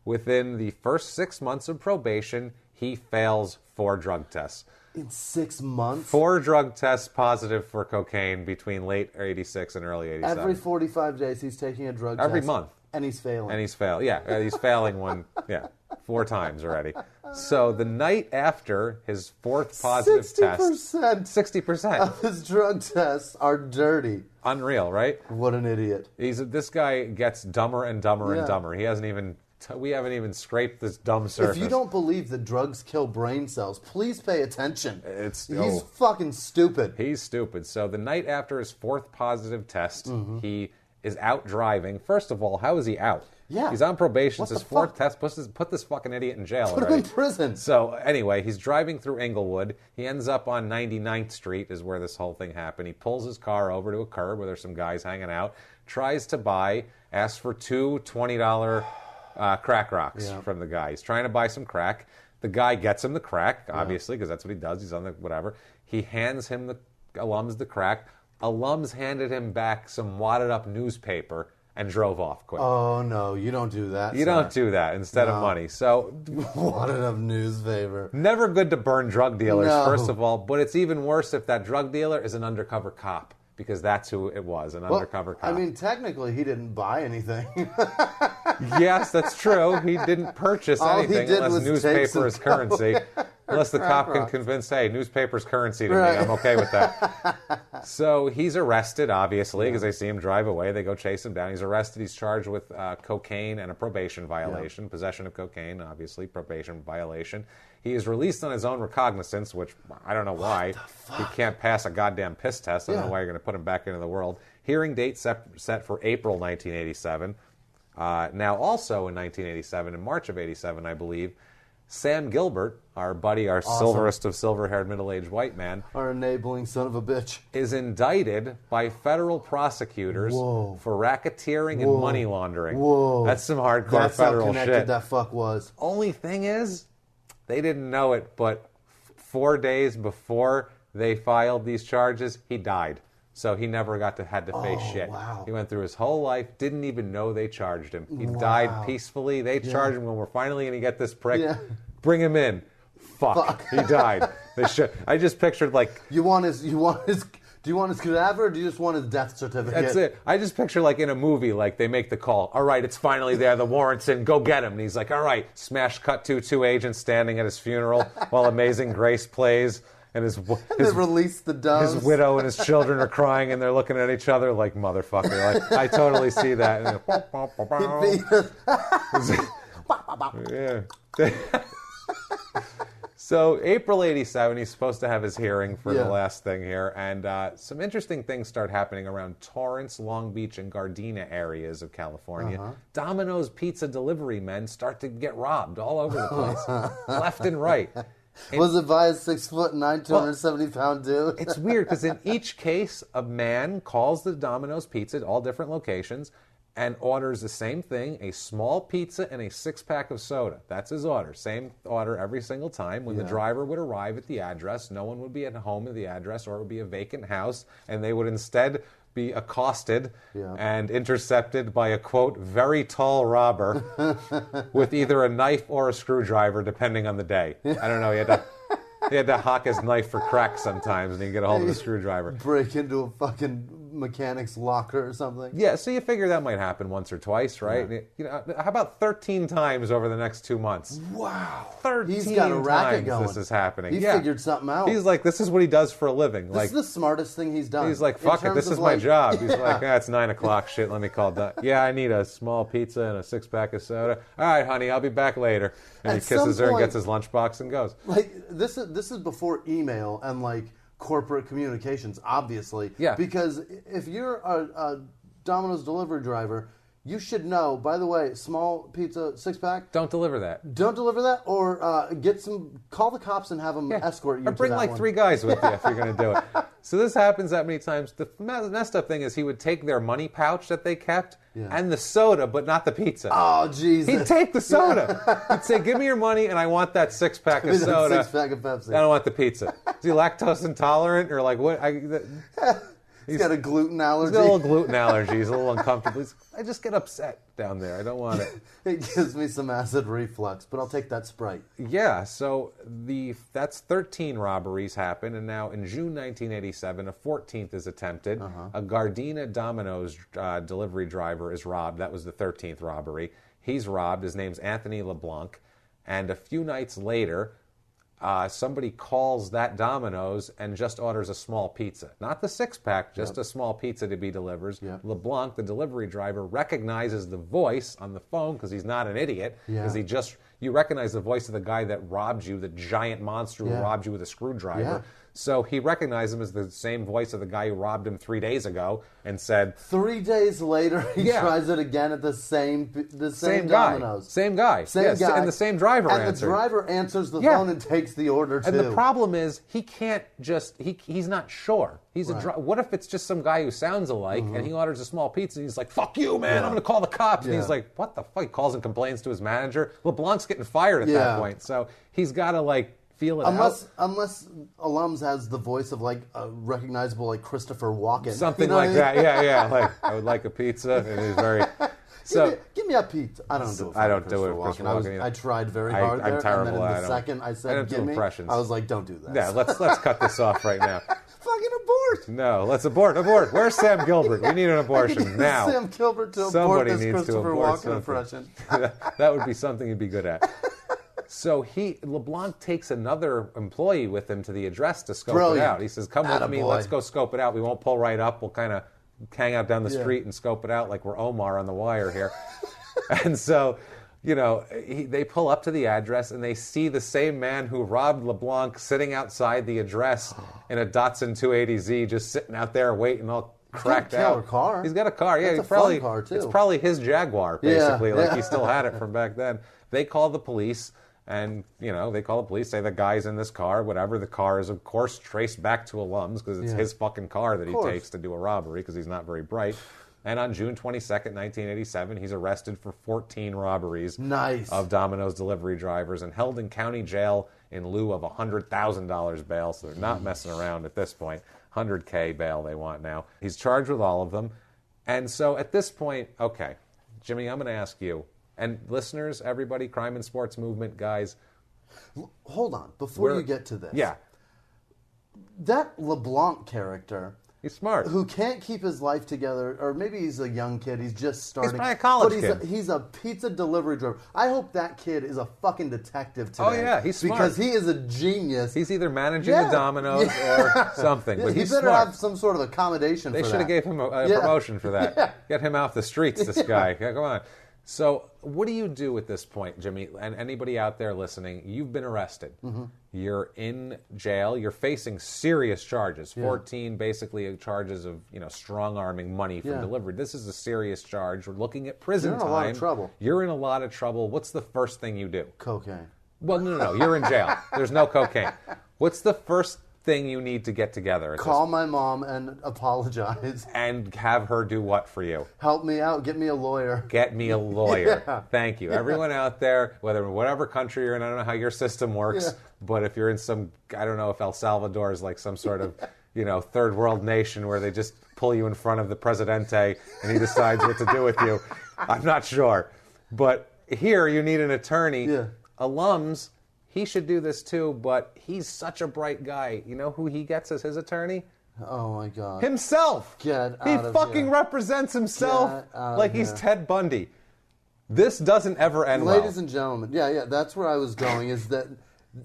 C: Within the first 6 months of probation, he fails 4 drug tests.
D: In 6 months?
C: 4 drug tests positive for cocaine between late 86 and early 87.
D: Every 45 days he's taking a drug test.
C: Every month.
D: And he's failing.
C: And he's failing. Yeah, he's failing 4 times already. So the night after his 4th positive
D: 60%,
C: test... 60%
D: of his drug tests are dirty.
C: Unreal, right?
D: What an idiot.
C: This guy gets dumber and dumber and dumber. He hasn't even... We haven't even scraped this dumb surface.
D: If you don't believe that drugs kill brain cells, please pay attention.
C: He's
D: fucking stupid.
C: He's stupid. So the night after his 4th positive test, he is out driving. First of all, how is he out?
D: Yeah.
C: He's on probation.
D: What
C: It's his
D: the
C: fourth
D: fuck?
C: test. Put this fucking idiot in jail
D: Put him
C: already.
D: in prison.
C: So anyway, he's driving through Inglewood. He ends up on 99th Street is where this whole thing happened. He pulls his car over to a curb where there's some guys hanging out, tries to asks for two $20 crack rocks from the guy. He's trying to buy some crack. The guy gets him the crack, obviously, because that's what he does. He's on the whatever. He hands him Allums the crack. Allums handed him back some wadded up newspaper and drove off quick.
D: Oh, no, you don't do that,
C: You don't do that instead of money. So,
D: wadded up newspaper.
C: never good to burn drug dealers,
D: No.
C: first of all, but it's even worse if that drug dealer is an undercover cop, because that's who it was, an undercover cop.
D: I mean, technically, he didn't buy anything.
C: Yes, that's true. He didn't purchase
D: All he
C: anything
D: did
C: unless
D: was take
C: newspaper
D: some
C: is currency. Unless the cop can
D: rocks.
C: convince, hey, newspaper's currency to me.
D: Right.
C: I'm okay with that. So he's arrested, obviously, because they see him drive away. They go chase him down. He's arrested. He's charged with cocaine and a probation violation. Possession of cocaine, obviously, probation violation. He is released on his own recognizance, which I don't know why. He can't pass a goddamn piss test. I don't know why you're going to put him back into the world. Hearing date set for April 1987. Now, also in 1987, in March of 87, I believe, Sam Gilbert, our buddy, our silverest of silver-haired middle-aged white man,
D: Our enabling son of a bitch.
C: is indicted by federal prosecutors for racketeering and money laundering.
D: Whoa.
C: That's some hardcore
D: That's how
C: federal
D: connected
C: shit.
D: that fuck was.
C: Only thing is, they didn't know it, but 4 days before they filed these charges, he died. So he never had to face shit.
D: Wow.
C: He went through his whole life, didn't even know they charged him. He died peacefully. They charged him when we're finally going to get this prick.
D: Yeah.
C: Bring him in. Fuck. He died. They should. I just pictured do you want his cadaver, or do you just want his death certificate? That's it. I just picture in a movie, they make the call. All right, it's finally there. The warrant's in. Go get him. And he's like, all right. Smash cut to two agents standing at his funeral while Amazing Grace plays. And
D: They release the doves.
C: his widow and his children are crying, and they're looking at each other like, motherfucker. I totally see that. Yeah. So April 87, he's supposed to have his hearing for the last thing here, and some interesting things start happening around Torrance, Long Beach, and Gardena areas of California. Domino's pizza delivery men start to get robbed all over the place, left and right.
D: Was it by a 6'9", 270-pound dude?
C: It's weird because in each case, a man calls the Domino's pizza at all different locations and orders the same thing, a small pizza and a 6-pack of soda. That's his order. Same order every single time. When the driver would arrive at the address, no one would be at home at the address, or it would be a vacant house, and they would instead be accosted and intercepted by a, quote, very tall robber with either a knife or a screwdriver, depending on the day. I don't know. He had to hawk his knife for crack sometimes, and he'd get a hold of the screwdriver.
D: Break into a fucking mechanic's locker or something.
C: Yeah, so you figure that might happen once or twice, right?
D: Yeah.
C: How about 13 times over the next 2 months?
D: Wow.
C: 13
D: He's got a racket
C: times
D: going.
C: this is happening.
D: He figured something out.
C: He's like, this is what he does for a living.
D: This is the smartest thing he's done.
C: He's like,
D: in
C: fuck it,
D: terms
C: this
D: of
C: is my job. He's like, it's 9 o'clock, shit, let me call done. Yeah, I need a small pizza and a 6-pack of soda. All right, honey, I'll be back later. And
D: At
C: he kisses
D: some
C: her and
D: point-
C: gets his lunchbox and goes.
D: This is before email and corporate communications, obviously.
C: Yeah.
D: Because if you're a Domino's delivery driver, you should know, by the way, small pizza 6-pack.
C: Don't deliver that.
D: Don't deliver that, or call the cops and have them escort you
C: Or bring
D: to that one.
C: 3 guys with you if you're going to do it. So this happens that many times. The messed up thing is he would take their money pouch that they kept and the soda, but not the pizza.
D: Oh, Jesus.
C: He'd take the soda. He'd say, give me your money and I want that 6-pack of soda.
D: 6-pack of Pepsi.
C: I don't want the pizza. Is he lactose intolerant or what?
D: He's got a gluten allergy.
C: He's got a little gluten allergy. He's a little uncomfortable. I just get upset down there. I don't want it.
D: It gives me some acid reflux, but I'll take that Sprite.
C: Yeah, so that's 13 robberies happen, and now in June 1987, a 14th is attempted. A Gardena Domino's delivery driver is robbed. That was the 13th robbery. He's robbed. His name's Anthony LeBlanc. And a few nights later, somebody calls that Domino's and just orders a small pizza. Not the 6-pack, just a small pizza to be delivered. LeBlanc, the delivery driver, recognizes the voice on the phone because he's not an idiot. Because you recognize the voice of the guy that robbed you, the giant monster who robbed you with a screwdriver. So he recognized him as the same voice of the guy who robbed him 3 days ago and said...
D: 3 days later, he tries it again at the same Domino's.
C: Same guy. Same guy. And the same driver answered.
D: And the driver answers the phone and takes the order, too.
C: And the problem is, he can't just... He's not sure. He's what if it's just some guy who sounds alike, and he orders a small pizza, and he's like, fuck you, man, I'm going to call the cops. And he's like, what the fuck? He calls and complains to his manager. LeBlanc's getting fired at that point. So he's got to, feel it out. Unless
D: Allums has the voice of, a recognizable, Christopher Walken.
C: Something like that, yeah. I would like a pizza, and he's very... So
D: give me a pizza. I don't do it.
C: I don't do it with Christopher Walken.
D: I tried very hard there.
C: I'm terrible
D: and then
C: at
D: the second I said
C: give me,
D: impressions. I was like, don't do that.
C: Yeah, let's cut this off right now.
D: Fucking abort.
C: No, let's abort. Where's Sam Gilbert? We need an abortion now.
D: Sam Gilbert to
C: Somebody
D: abort this
C: needs
D: Christopher
C: to abort
D: Walken impression.
C: That would be something he'd be good at. So LeBlanc takes another employee with him to the address to scope it out. He says, come with me, let's go scope it out. We won't pull right up. We'll kind of hang out down the street and scope it out like we're Omar on The Wire here. And so, they pull up to the address and they see the same man who robbed LeBlanc sitting outside the address in a Datsun 280Z, just sitting out there waiting all cracked out.
D: He's got a car.
C: He's got a car. Yeah,
D: It's a fun car, too.
C: It's probably his Jaguar, basically. He still had it from back then. They call the police. And, they call the police, say the guy's in this car, whatever. The car is, of course, traced back to Allums because it's his fucking car that he takes to do a robbery because he's not very bright. And on June 22nd, 1987, he's arrested for 14 robberies of Domino's delivery drivers and held in county jail in lieu of $100,000 bail. So they're not messing around at this point. $100K bail they want now. He's charged with all of them. And so at this point, okay, Jimmie, I'm going to ask you. And listeners, everybody, crime and sports movement guys.
D: Hold on, before you get to this.
C: Yeah.
D: That LeBlanc character.
C: He's smart.
D: Who can't keep his life together, or maybe he's a young kid, he's just starting.
C: He's probably a college kid.
D: He's a pizza delivery driver. I hope that kid is a fucking detective today.
C: Oh, yeah, he's smart.
D: Because he is a genius.
C: He's either managing the Domino's or something. But he's
D: better
C: smart.
D: Have some sort of accommodation for that.
C: They should have gave him a promotion for that. Yeah. Get him off the streets, this guy. Yeah, come on. So what do you do at this point, Jimmie? And anybody out there listening, you've been arrested. Mm-hmm. You're in jail. You're facing serious charges. 14 basically charges of strong-arming money from delivery. This is a serious charge. We're looking at prison time.
D: You're in a lot of trouble.
C: You're in a lot of trouble. What's the first thing you do?
D: Cocaine.
C: Well, no. You're in jail. There's no cocaine. What's the first thing you need to get together?
D: Call my mom and apologize.
C: And have her do what for you?
D: Help me out. Get me a lawyer.
C: Get me a lawyer. Thank you. Everyone out there, whatever country you're in, I don't know how your system works, but if you're in I don't know if El Salvador is like some sort of, third world nation where they just pull you in front of the Presidente and he decides what to do with you. I'm not sure. But here you need an attorney. Yeah. Allums, he should do this too, but he's such a bright guy. You know who he gets as his attorney?
D: Oh, my God.
C: Himself. He fucking represents himself like he's Ted Bundy. This doesn't ever end well.
D: Ladies and gentlemen, that's where I was going, is that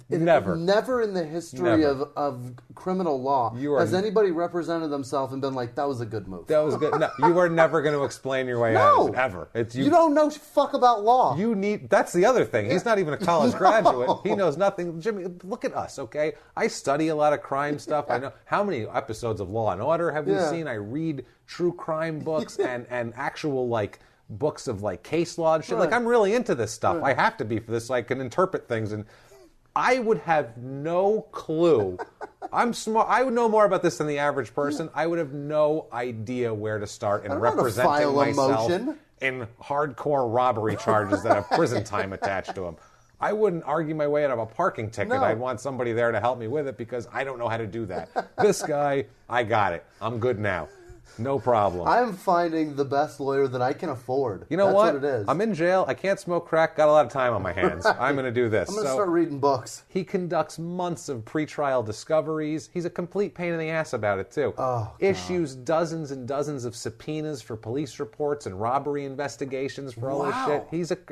C: never
D: in the history of criminal law has anybody represented themselves and been like, that was a good move.
C: That was good. No, you are never going to explain your way out of it, ever.
D: You don't know fuck about law.
C: That's the other thing. He's not even a college graduate. He knows nothing. Jimmie, look at us, okay? I study a lot of crime stuff. I know how many episodes of Law and Order have we seen? I read true crime books and actual books of case law and shit. I'm really into this stuff. I have to be for this so I can interpret things. And I would have no clue. I'm smart. I would know more about this than the average person. I would have no idea where to start in representing myself in hardcore robbery charges that have prison time attached to them. I wouldn't argue my way out of a parking ticket. No. I'd want somebody there to help me with it because I don't know how to do that. This guy, I got it. I'm good now. No problem.
D: I'm finding the best lawyer that I can afford.
C: You know
D: That's
C: what?
D: It is.
C: I'm in jail. I can't smoke crack. Got a lot of time on my hands. I'm going to do this.
D: I'm going to start reading books.
C: He conducts months of pretrial discoveries. He's a complete pain in the ass about it, too.
D: Oh,
C: Issues dozens and dozens of subpoenas for police reports and robbery investigations for all this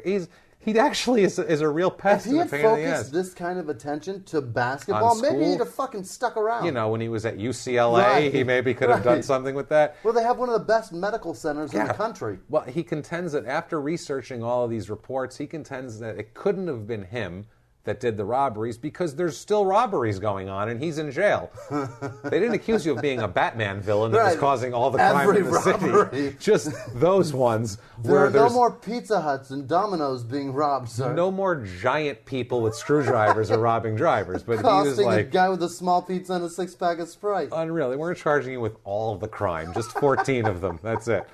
C: shit. He actually is a real pest and a pain in the ass. If he had focused
D: this kind of attention to basketball, maybe he'd have fucking stuck around.
C: When he was at UCLA, he maybe could have done something with that.
D: Well, they have one of the best medical centers in the country.
C: Well, he contends that after researching all of these reports, he contends that it couldn't have been him, that did the robberies because there's still robberies going on and he's in jail. They didn't accuse you of being a Batman villain that was causing all the crime in the city. Just those ones.
D: There are no more Pizza Huts and Domino's being robbed, sir.
C: No more giant people with screwdrivers are robbing drivers. But
D: Costing
C: he was like,
D: a guy with a small pizza and a 6-pack of Sprite.
C: Unreal. They weren't charging you with all of the crime, just 14 of them. That's it.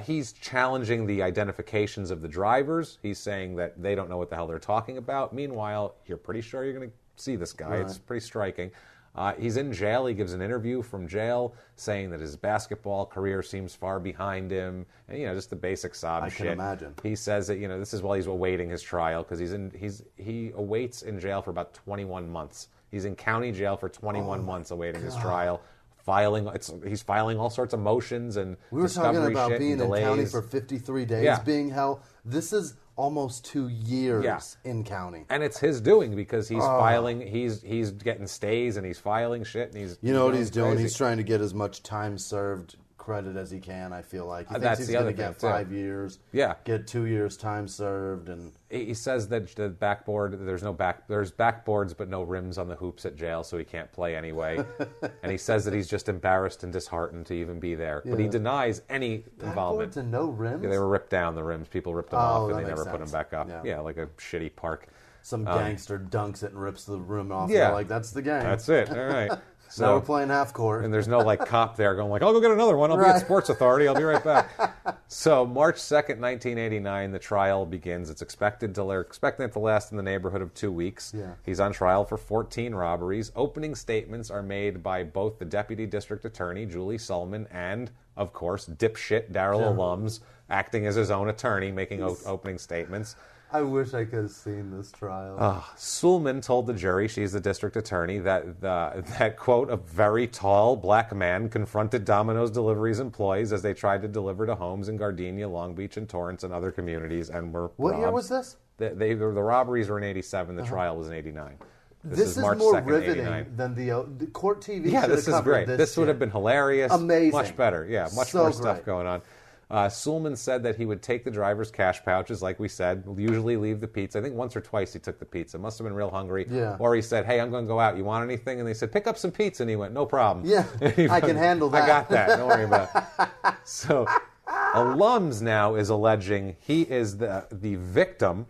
C: He's challenging the identifications of the drivers. He's saying that they don't know what the hell they're talking about. Meanwhile, you're pretty sure you're going to see this guy. Right. It's pretty striking. He's in jail. He gives an interview from jail saying that his basketball career seems far behind him. And, just the basic sob shit.
D: I can imagine.
C: He says that, this is while he's awaiting his trial because he awaits in jail for about 21 months. He's in county jail for 21 months awaiting his trial. He's filing all sorts of motions and
D: we were
C: discovery
D: talking about
C: shit
D: being
C: and
D: in
C: delays.
D: county for 53 days being hell. This is almost 2 years in county,
C: and it's his doing because he's filing. He's getting stays and he's filing shit and he's.
D: You know what he's doing? He's trying to get as much time served credit as he can. I feel like he thinks he's going to get 5 years.
C: Yeah,
D: get 2 years time served, and
C: he says that the backboard there's backboards but no rims on the hoops at jail, so he can't play anyway. And he says that he's just embarrassed and disheartened to even be there, but he denies any involvement.
D: Backboards and no rims.
C: Yeah, they were ripped down. The rims, people ripped them off, and they never put them back up. Yeah, like a shitty park.
D: Some gangster dunks it and rips the rim off. Yeah, like that's the game.
C: That's it. All right.
D: So now we're playing half court.
C: And there's no cop there going I'll go get another one. I'll be at Sports Authority. I'll be right back. So March 2nd, 1989, the trial begins. They're expecting it to last in the neighborhood of 2 weeks.
D: Yeah.
C: He's on trial for 14 robberies. Opening statements are made by both the Deputy District Attorney, Julie Sulman, and, of course, dipshit Darrell Allums, acting as his own attorney, making opening statements.
D: I wish I could have seen this trial.
C: Sulman told the jury, she's the district attorney, that, quote, a very tall black man confronted Domino's Delivery's employees as they tried to deliver to homes in Gardenia, Long Beach, and Torrance and other communities and were
D: What
C: robbed.
D: year was this?
C: The robberies were in 87. The trial was in 89.
D: This is
C: March
D: more
C: 2nd,
D: riveting
C: 89.
D: than the court TV.
C: Yeah, this is great. This would have been hilarious.
D: Amazing.
C: Much better. Yeah, much more stuff going on. Sulman said that he would take the driver's cash pouches, like we said, usually leave the pizza. I think once or twice he took the pizza. Must have been real hungry.
D: Yeah.
C: Or he said, hey, I'm going to go out. You want anything? And they said, pick up some pizza. And he went, no problem.
D: Yeah, I can handle that.
C: I got that. Don't worry about it. So Allums now is alleging he is the victim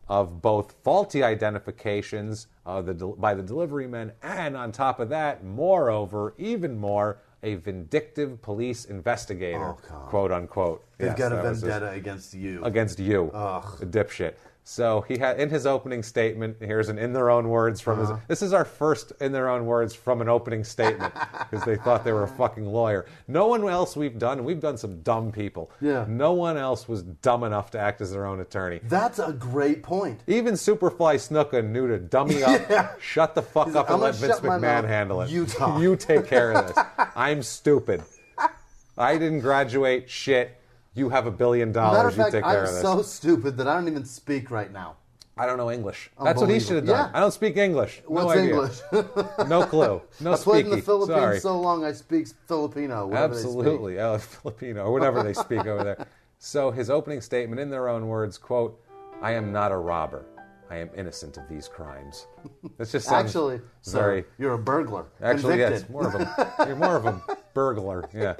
C: of both faulty identifications by the delivery men and, on top of that, moreover, even more, a vindictive police investigator, quote unquote.
D: They've got a vendetta against you.
C: Against you, a dipshit. So he had, in his opening statement, here's an in their own words from his. This is our first in their own words from an opening statement because they thought they were a fucking lawyer. No one else we've done some dumb people.
D: Yeah.
C: No one else was dumb enough to act as their own attorney.
D: That's a great point.
C: Even Superfly Snuka knew to dummy up, shut the fuck up, and let Vince McMahon handle it.
D: You talk.
C: You take care of this. I'm stupid. I didn't graduate. Shit. You have $1 billion.
D: Matter of fact,
C: you take care of this.
D: I'm so stupid that I don't even speak right now.
C: I don't know English. That's what he should have done.
D: Yeah.
C: I don't speak English.
D: What's
C: no idea.
D: English?
C: No clue. No
D: I played in the
C: speaky.
D: Philippines
C: Sorry.
D: so long I speak Filipino.
C: Absolutely. Filipino, or whatever they speak over there. So his opening statement, in their own words, quote, I am not a robber. I am innocent of these crimes. That just sounds
D: actually,
C: very...
D: So you're a burglar.
C: Actually,
D: Convicted.
C: yes, you're more of a burglar. Yeah,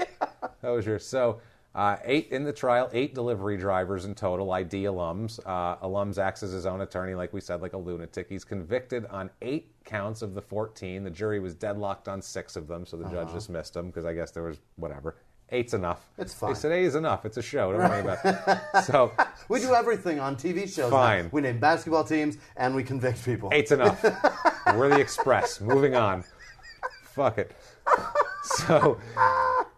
C: that was your... So... 8 in the trial, 8 delivery drivers in total, ID Allums. Allums acts as his own attorney, like we said, like a lunatic. He's convicted on 8 counts of the 14. The jury was deadlocked on 6 of them, so the judge dismissed them because I guess there was whatever. 8's enough.
D: It's fine.
C: They said 8 is enough. It's a show. Don't worry about it. So
D: we do everything on TV shows.
C: Fine.
D: Now. We name basketball teams and we convict people.
C: 8's enough. We're the Express. Moving on. Fuck it. So,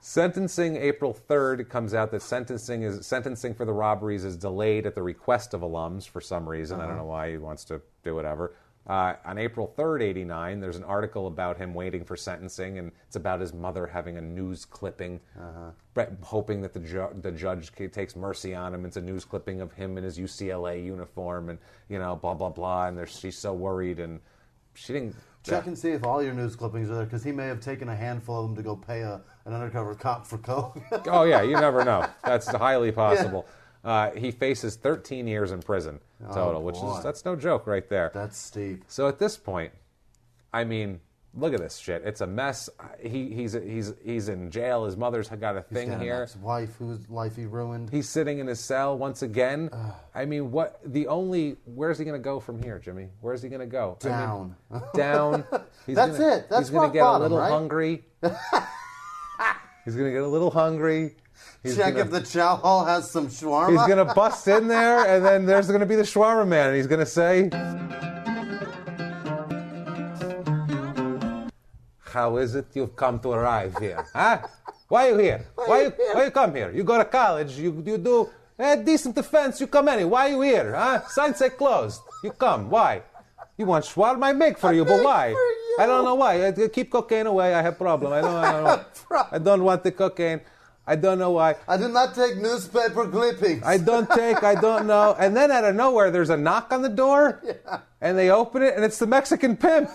C: sentencing April 3rd, it comes out that sentencing for the robberies is delayed at the request of Allums for some reason. I don't know why he wants to do whatever. On April 3rd, 89, there's an article about him waiting for sentencing, and it's about his mother having a news clipping, hoping that the judge takes mercy on him. It's a news clipping of him in his UCLA uniform, and, blah, blah, blah, and she's so worried, and she didn't...
D: Check and see if all your news clippings are there, because he may have taken a handful of them to go pay an undercover cop for coke.
C: Oh, yeah, you never know. That's highly possible. Yeah. He faces 13 years in prison. total, which is that's no joke right there.
D: That's steep.
C: So at this point, I mean, look at this shit. It's a mess. He's in jail. His mother's got a thing here.
D: His wife, whose life he ruined.
C: He's sitting in his cell once again. I mean, where's he going to go from here, Jimmy? Where's he going to go?
D: Down.
C: I mean, down.
D: That's it. That's
C: he's going to get
D: bottom,
C: a little
D: right?
C: hungry. He's going to get a little hungry.
D: Check if the chow hall has some shawarma.
C: He's going to bust in there, and then there's going to be the shawarma man, and he's going to say, "How is it you've come to arrive here? Huh? Why are you here? Why you come here? You go to college, you do a decent defense, you come anyway. Why are you here? Huh? Signs say closed. You come. Why? You want shawarma? I make for you, but why? I don't know why. I keep cocaine away. I have problem. I don't want the cocaine. I don't know why.
D: I do not take newspaper clippings.
C: I don't know. And then out of nowhere, there's a knock on the door, and they open it, and it's the Mexican pimp.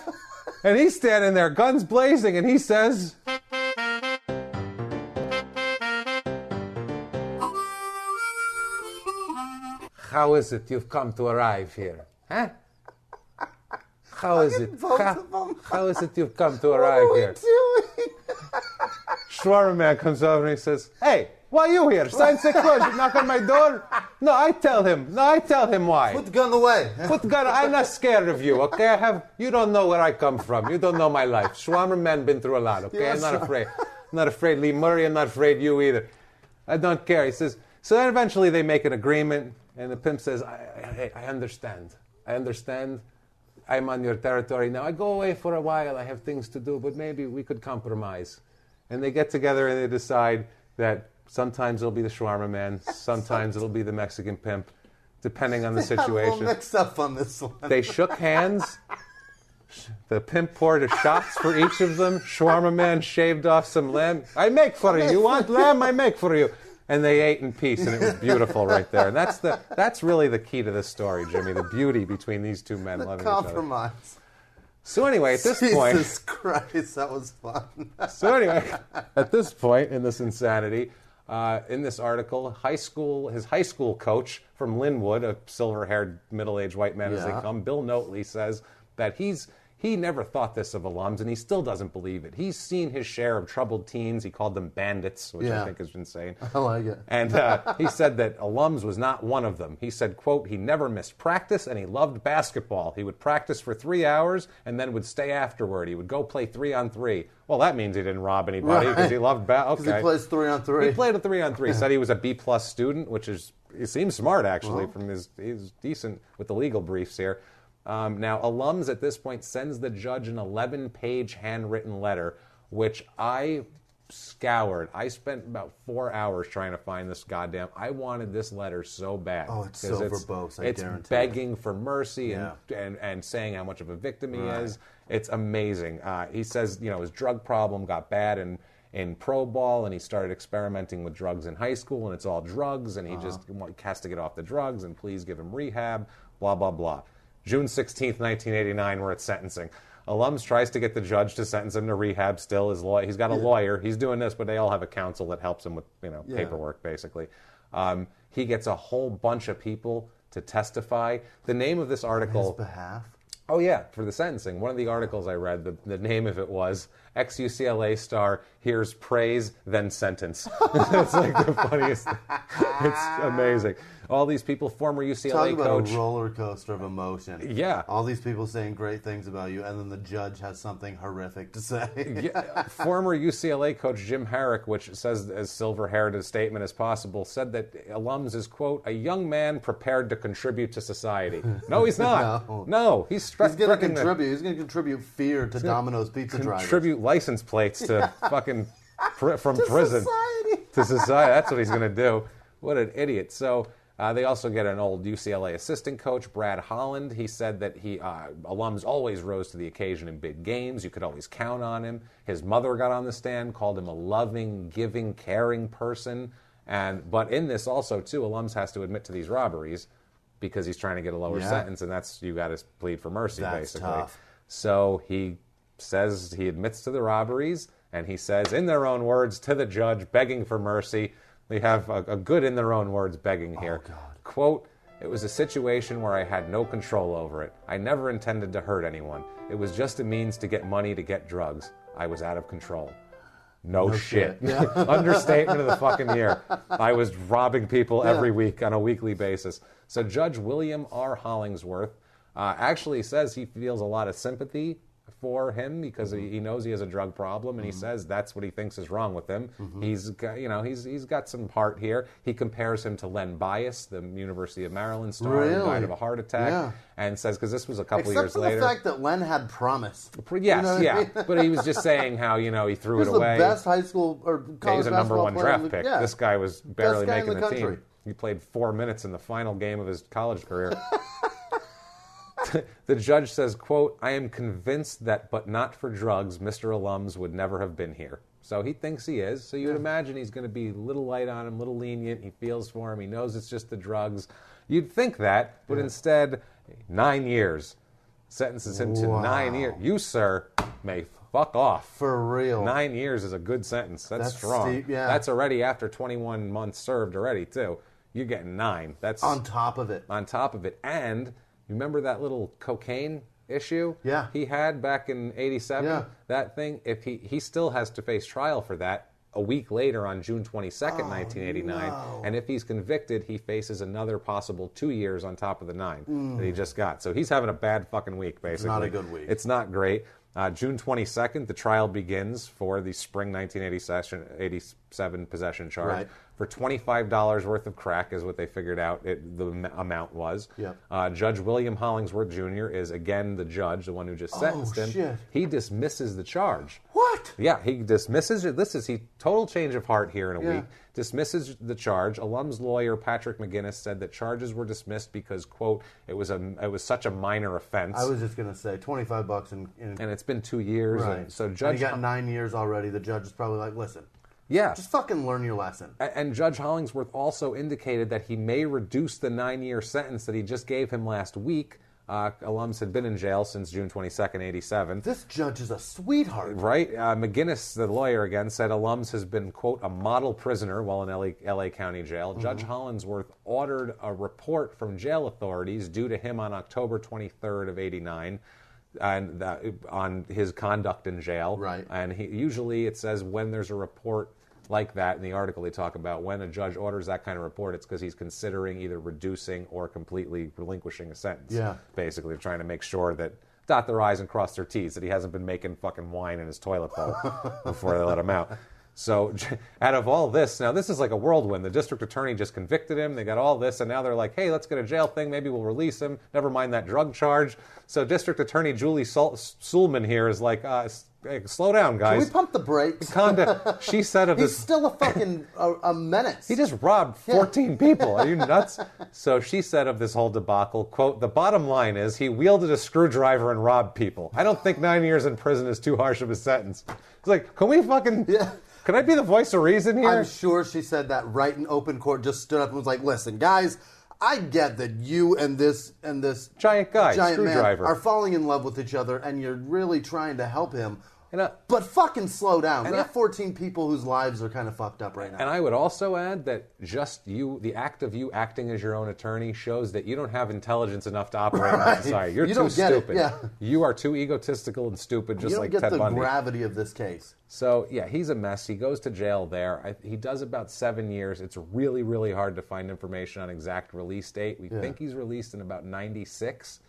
C: And he's standing there, guns blazing, and he says, "How is it you've come to arrive here? Huh? How is it? How is it you've come to arrive here?" Shawarma man comes over and he says, "Hey, why are you here? Sign say close. You knock on my door?" No, I tell him why.
D: Put the gun away.
C: Put the gun. I'm not scared of you, okay? You don't know where I come from. You don't know my life. Shawarma man been through a lot, okay?
D: Yes,
C: I'm not afraid. I'm not afraid Lee Murray. I'm not afraid you either. I don't care. He says, so then eventually they make an agreement, and the pimp says, I understand. I understand. I'm on your territory now. I go away for a while. I have things to do, but maybe we could compromise. And they get together and they decide that sometimes it'll be the shawarma man, sometimes it'll be the Mexican pimp, depending on the situation.
D: A little mixed up on this one.
C: They shook hands. The pimp poured shots for each of them. Shawarma man shaved off some lamb. I make for you. You want lamb? I make for you. And they ate in peace, and it was beautiful right there. And that's really the key to this story, Jimmy. The beauty between these two men loving each other.
D: Compromise.
C: So anyway, at this point...
D: Jesus Christ, that was fun.
C: So anyway, at this point in this insanity, in this article, his high school coach from Linwood, a silver-haired, middle-aged white man as they come, Bill Notley, says that he never thought this of alums, and he still doesn't believe it. He's seen his share of troubled teens. He called them bandits, which I think is insane.
D: I like it.
C: And he said that alums was not one of them. He said, quote, he never missed practice, and he loved basketball. He would practice for 3 hours and then would stay afterward. He would go play 3-on-3. Well, that means he didn't rob anybody because he loved basketball. Okay.
D: He plays 3-on-3.
C: He played a 3-on-3. Said he was a B-plus student, which is, he seems smart, actually, from he's decent with the legal briefs here. Now, alums at this point sends the judge an 11-page handwritten letter, which I scoured. I spent about 4 hours trying to find this goddamn... I wanted this letter so bad.
D: Oh, it's so verbose, I guarantee.
C: It's begging for mercy and saying how much of a victim he is. It's amazing. He says, his drug problem got bad in pro ball, and he started experimenting with drugs in high school, and it's all drugs, and he just has to get off the drugs, and please give him rehab, blah, blah, blah. June 16th, 1989, we're at sentencing. Alums tries to get the judge to sentence him to rehab still. He's got a lawyer. He's doing this, but they all have a counsel that helps him with paperwork, basically. He gets a whole bunch of people to testify. The name of this article...
D: On his behalf?
C: Oh, yeah, for the sentencing. One of the articles I read, the name of it was, ex-UCLA star hears praise, then sentence. It's like the funniest thing. It's amazing. All these people, former UCLA
D: Talk about
C: coach.
D: a roller coaster of emotion.
C: Yeah.
D: All these people saying great things about you, and then the judge has something horrific to say.
C: Former UCLA coach Jim Herrick, which says as silver-haired a statement as possible, said that alums is, quote, a young man prepared to contribute to society. No, he's not. No, he's going to
D: contribute. He's going to contribute fear to Domino's pizza drivers.
C: Contribute license plates to fucking from prison to society. That's what he's going to do. What an idiot. So they also get an old UCLA assistant coach, Brad Holland. He said that alums always rose to the occasion in big games. You could always count on him. His mother got on the stand, called him a loving, giving, caring person. But in this also, too, alums has to admit to these robberies because he's trying to get a lower sentence, and you got to plead for mercy, basically.
D: Tough.
C: So he says he admits to the robberies, and he says, in their own words, to the judge, begging for mercy. They have a good in their own words begging here.
D: Oh, God.
C: Quote, It was a situation where I had no control over it. I never intended to hurt anyone. It was just a means to get money to get drugs. I was out of control. No shit.
D: Yeah.
C: Understatement of the fucking year. I was robbing people every week on a weekly basis. So Judge William R. Hollingsworth actually says he feels a lot of sympathy for him because he knows he has a drug problem, and he says that's what he thinks is wrong with him. He's got some heart here. He compares him to Len Bias, the University of Maryland star who died of a heart attack, and says because this was a couple years later.
D: Except for the fact that Len had promise.
C: Yes, but he was just saying how he threw it away.
D: He was the best high school or college
C: he was a number one draft pick.
D: Yeah.
C: This guy was barely making the
D: country.
C: team. He played 4 minutes in the final game of his college career. The judge says, quote, I am convinced that, but not for drugs, Mr. Allums would never have been here. So he thinks he is. So you would imagine he's going to be a little light on him, a little lenient. He feels for him. He knows it's just the drugs. You'd think that, but instead, 9 years. Sentences him to 9 years. You, sir, may fuck off.
D: For real.
C: 9 years is a good sentence. That's strong.
D: Steep, yeah.
C: That's already after 21 months served already, too. You're getting 9. That's
D: on top of it.
C: On top of it. And you remember that little cocaine issue he had back in 87?
D: Yeah.
C: That thing, if he still has to face trial for that a week later on June 22nd, 1989.
D: No.
C: And if he's convicted, he faces another possible 2 years on top of the 9 that he just got. So he's having a bad fucking week, basically.
D: It's not a good week.
C: It's not great. June 22nd, the trial begins for the spring 1987 possession charge.
D: Right.
C: For $25 worth of crack is what they figured out the amount was.
D: Yep.
C: Judge William Hollingsworth Jr. is, again, the judge, the one who just sentenced him.
D: Shit.
C: He dismisses the charge.
D: What?
C: Yeah, he dismisses it. Total change of heart here in a week. Dismisses the charge. Allums lawyer Patrick McGinnis said that charges were dismissed because, quote, it was such a minor offense.
D: I was just going to say $25 and
C: it's been 2 years.
D: Right.
C: And so
D: and
C: Judge
D: he got 9 years already. The judge is probably like, listen.
C: Yeah.
D: Just fucking learn your lesson.
C: And Judge Hollingsworth also indicated that he may reduce the 9-year sentence that he just gave him last week. Allums had been in jail since June 22nd, 87.
D: This judge is a sweetheart.
C: Right? McGinnis, the lawyer again, said Allums has been, quote, a model prisoner while in LA County Jail. Judge Hollingsworth ordered a report from jail authorities due to him on October 23rd of 89. And on his conduct in jail.
D: Right.
C: And usually it says when there's a report like that in the article they talk about when a judge orders that kind of report, it's because he's considering either reducing or completely relinquishing a sentence.
D: Yeah.
C: Basically trying to make sure that dot their I's and cross their T's, that he hasn't been making fucking wine in his toilet bowl before they let him out. So out of all this, now this is like a whirlwind. The district attorney just convicted him. They got all this, and now they're like, hey, let's get a jail thing. Maybe we'll release him. Never mind that drug charge. So district attorney Julie Suleman here is like, hey, slow down, guys.
D: Can we pump the brakes?
C: She said of
D: He's
C: this...
D: still a fucking a menace.
C: He just robbed 14 people. Are you nuts? So she said of this whole debacle, quote, the bottom line is he wielded a screwdriver and robbed people. I don't think 9 years in prison is too harsh of a sentence. It's like, can we fucking...
D: Yeah.
C: Can I be the voice of reason here?
D: I'm sure she said that right in open court, just stood up and was like, listen, guys, I get that you and this
C: giant guy,
D: giant man
C: screwdriver,
D: are falling in love with each other and you're really trying to help him.
C: And
D: but fucking slow down. We have 14 people whose lives are kind of fucked up right now.
C: And I would also add that just the act of you acting as your own attorney shows that you don't have intelligence enough to operate in society. You're too stupid.
D: Yeah.
C: You are too egotistical and stupid, just like Ted Bundy.
D: You don't get the gravity of this case.
C: So, yeah, he's a mess. He goes to jail there. He does about 7 years. It's really, really hard to find information on exact release date. We think he's released in about 96.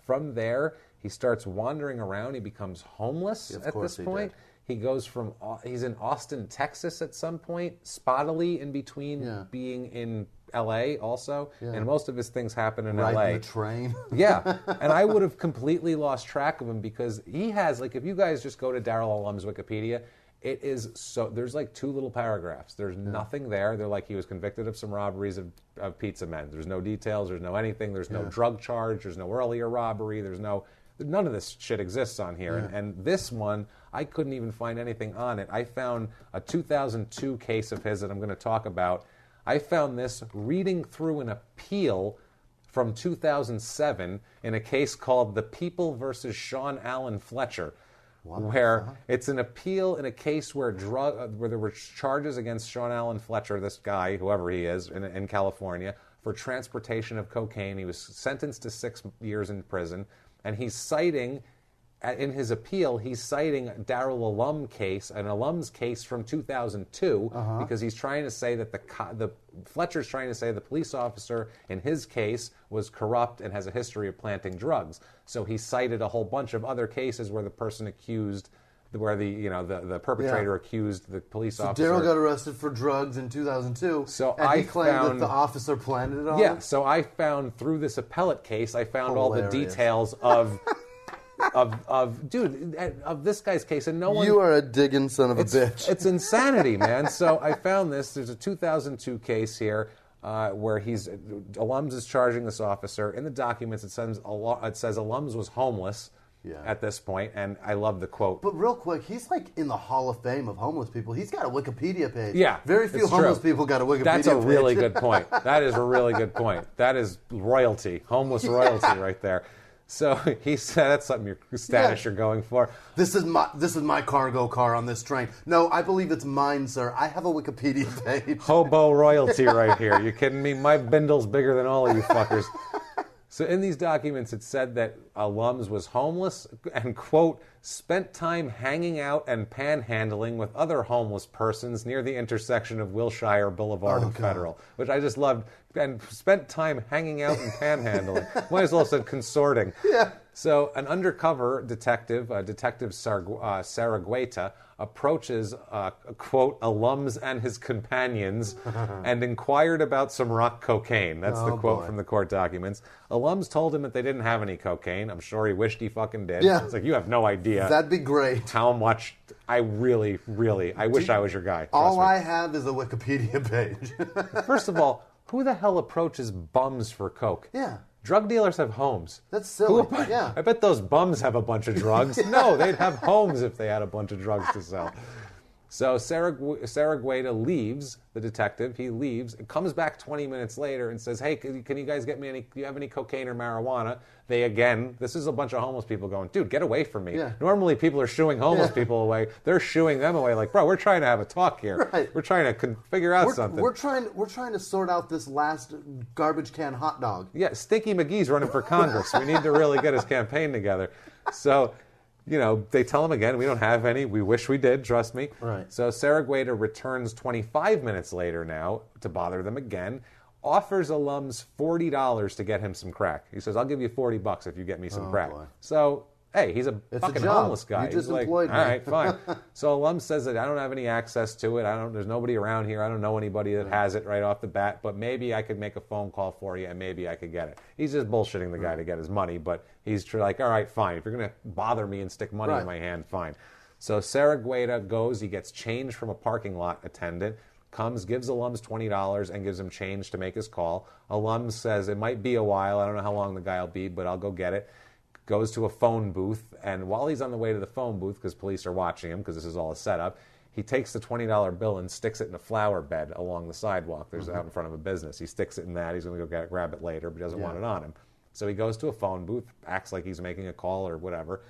C: From there, he starts wandering around. He becomes homeless at this point. He goes from, he's in Austin, Texas at some point, spottily in between being in L.A. also. And most of his things happen in L.A.
D: Riding the train.
C: Yeah. And I would have completely lost track of him because he has, like, if you guys just go to Darrell Allums' Wikipedia, it is so, there's like 2 little paragraphs. There's nothing there. They're like, he was convicted of some robberies of pizza men. There's no details. There's no anything. There's no drug charge. There's no earlier robbery. None of this shit exists on here. And this one, I couldn't even find anything on it. I found a 2002 case of his that I'm going to talk about. I found this reading through an appeal from 2007 in a case called The People versus Sean Allen Fletcher. Where it's an appeal in a case where there were charges against Sean Allen Fletcher, this guy, whoever he is, in California, for transportation of cocaine. He was sentenced to 6 years in prison, and he's citing, in his appeal, he's citing Darrell Allums case, an Allums case from 2002, because he's trying to say that Fletcher's trying to say the police officer in his case was corrupt and has a history of planting drugs. So he cited a whole bunch of other cases where the person accused, where the perpetrator accused the police officer.
D: Darrell got arrested for drugs in 2002,
C: so
D: and he claimed that the officer planted it on him?
C: Yeah, so I found, through this appellate case, I found all the details of this guy's case, and no one...
D: You are a digging son of a bitch.
C: It's insanity, man. So I found this. There's a 2002 case here where Allums is charging this officer. In the documents, it says Allums was homeless at this point, and I love the quote.
D: But real quick, he's like in the Hall of Fame of homeless people. He's got a Wikipedia page.
C: Yeah,
D: very few homeless people got a Wikipedia page.
C: That's a really good point. That is a really good point. That is royalty, homeless royalty right there. So he said, that's something you're going for.
D: This is my cargo car on this train. No, I believe it's mine, sir. I have a Wikipedia page.
C: Hobo royalty right here. You kidding me? My bindle's bigger than all of you fuckers. So in these documents, it said that Allums was homeless and, quote, spent time hanging out and panhandling with other homeless persons near the intersection of Wilshire Boulevard and Federal, which I just loved, and spent time hanging out and panhandling. Might as well have said consorting.
D: Yeah.
C: So an undercover detective, Detective Saragueta, approaches, quote, Allums and his companions and inquired about some rock cocaine. That's the quote from the court documents. Allums told him that they didn't have any cocaine. I'm sure he wished he fucking did.
D: Yeah.
C: It's like, you have no idea.
D: That'd be great.
C: How much I really, I wish I was your guy.
D: All I have is a Wikipedia page.
C: First of all, who the hell approaches bums for coke?
D: Yeah.
C: Drug dealers have homes.
D: That's silly.
C: I bet those bums have a bunch of drugs. No, they'd have homes if they had a bunch of drugs to sell. So Saragueta leaves, the detective. He leaves, comes back 20 minutes later and says, hey, can you guys get me do you have any cocaine or marijuana? This is a bunch of homeless people going, dude, get away from me. Yeah. Normally people are shooing homeless people away. They're shooing them away like, bro, we're trying to have a talk here.
D: Right.
C: We're trying to figure out something.
D: We're trying to sort out this last garbage can hot dog.
C: Yeah, Stinky McGee's running for Congress. We need to really get his campaign together. So... they tell him again, we don't have any. We wish we did, trust me.
D: Right.
C: So Saragueta returns 25 minutes later now to bother them again, offers Allums $40 to get him some crack. He says, I'll give you $40 if you get me some crack. Boy. So, hey, he's a fucking homeless guy.
D: You just
C: he's like,
D: employed me.
C: all right, fine. So Allums says that I don't have any access to it. There's nobody around here. I don't know anybody that has it right off the bat, but maybe I could make a phone call for you and maybe I could get it. He's just bullshitting the guy to get his money, but he's like, all right, fine. If you're going to bother me and stick money in my hand, fine. So Saragueta goes, he gets change from a parking lot attendant, comes, gives Allums $20 and gives him change to make his call. Allums says, it might be a while. I don't know how long the guy will be, but I'll go get it. Goes to a phone booth, and while he's on the way to the phone booth, because police are watching him, because this is all a setup, he takes the $20 bill and sticks it in a flower bed along the sidewalk. There's out in front of a business. He sticks it in that. He's going to go grab it later, but he doesn't want it on him. So he goes to a phone booth, acts like he's making a call or whatever.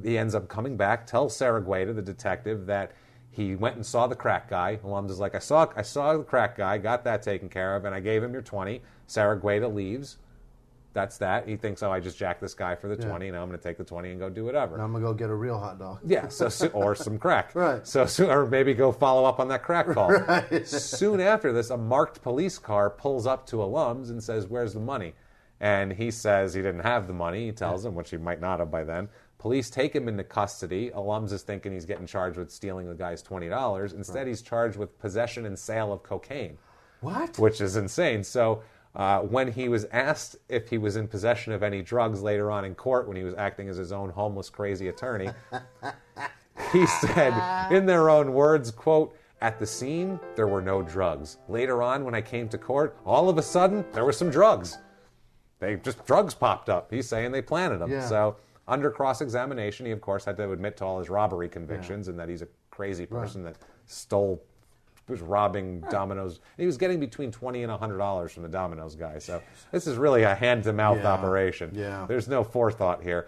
C: He ends up coming back, tells Saragueta, the detective, that he went and saw the crack guy. Allums is like, I saw the crack guy, got that taken care of, and I gave him your 20. Saragueta leaves. That's that. He thinks, I just jacked this guy for the 20. Now I'm going to take the 20 and go do whatever.
D: Now I'm going to go get a real hot dog.
C: Yeah, or some crack.
D: Right.
C: Or maybe go follow up on that crack call.
D: Right.
C: Soon after this, a marked police car pulls up to Allums and says, where's the money? And he says he didn't have the money. He tells him, which he might not have by then. Police take him into custody. Allums is thinking he's getting charged with stealing the guy's $20. Instead, he's charged with possession and sale of cocaine.
D: What?
C: Which is insane. So when he was asked if he was in possession of any drugs later on in court, when he was acting as his own homeless, crazy attorney, he said, in their own words, quote, at the scene, there were no drugs. Later on, when I came to court, all of a sudden, there were some drugs. Drugs popped up. He's saying they planted them.
D: Yeah.
C: So under cross-examination, he, of course, had to admit to all his robbery convictions and that he's a crazy person that was robbing Domino's. He was getting between $20 and $100 from the Domino's guy. So this is really a hand-to-mouth operation.
D: Yeah.
C: There's no forethought here.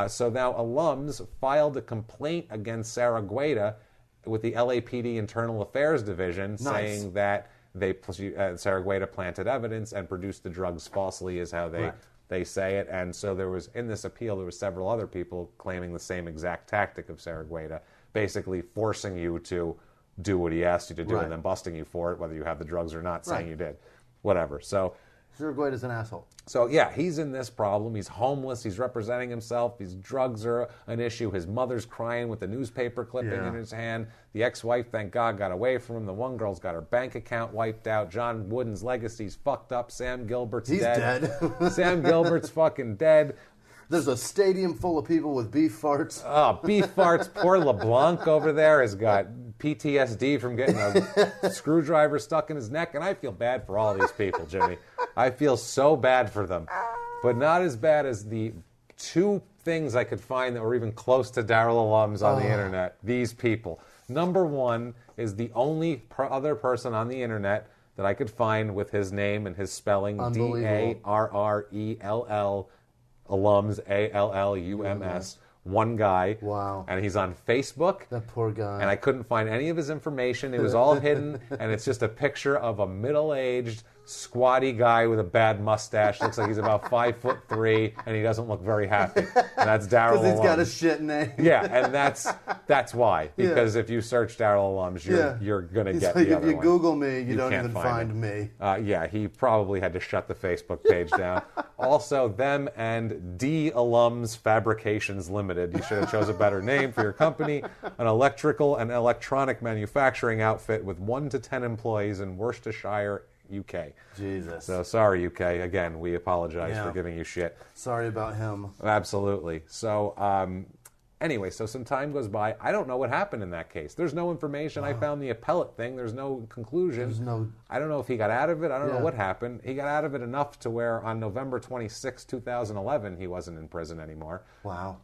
C: So now Allums filed a complaint against Saragueta with the LAPD Internal Affairs Division saying that Saragüeda planted evidence and produced the drugs falsely, is how they say it. And so there was, in this appeal, there were several other people claiming the same exact tactic of Saragüeda, basically forcing you to do what he asked you to do and then busting you for it, whether you have the drugs or not, saying you did. Whatever. So
D: Saragüeda's an asshole.
C: So, yeah, he's in this problem. He's homeless. He's representing himself. These drugs are an issue. His mother's crying with the newspaper clipping in his hand. The ex-wife, thank God, got away from him. The one girl's got her bank account wiped out. John Wooden's legacy's fucked up. Sam Gilbert's dead.
D: He's dead.
C: Sam Gilbert's fucking dead.
D: There's a stadium full of people with beef farts.
C: Oh, beef farts. Poor LeBlanc over there has got PTSD from getting a screwdriver stuck in his neck, and I feel bad for all these people, Jimmy. I feel so bad for them, but not as bad as the two things I could find that were even close to Darrell Allums on the internet. These people. Number one is the only other person on the internet that I could find with his name and his spelling, Darrell Allums, Allums. One guy.
D: Wow.
C: And he's on Facebook.
D: That poor guy.
C: And I couldn't find any of his information. It was all hidden. And it's just a picture of a middle-aged, squatty guy with a bad mustache. Looks like he's about 5'3", and he doesn't look very happy. And that's Darrell Allums.
D: Because he's got a shit name.
C: Yeah, and that's why. Because if you search Darrell Allums, you're going to get
D: like,
C: the other
D: if you
C: one.
D: Google me, you don't
C: can't
D: even find me.
C: Yeah, he probably had to shut the Facebook page down. Also, them and D Allums Fabrications Limited. You should have chose a better name for your company. An electrical and electronic manufacturing outfit with 1 to 10 employees in Worcestershire, UK.
D: Jesus.
C: So sorry, UK. Again, we apologize for giving you shit.
D: Sorry about him.
C: Absolutely. So anyway, so some time goes by. I don't know what happened in that case. There's no information. I found the appellate thing. There's no conclusion. I don't know if he got out of it. I don't know what happened. He got out of it enough to where on November 26, 2011, he wasn't in prison anymore.
D: Wow.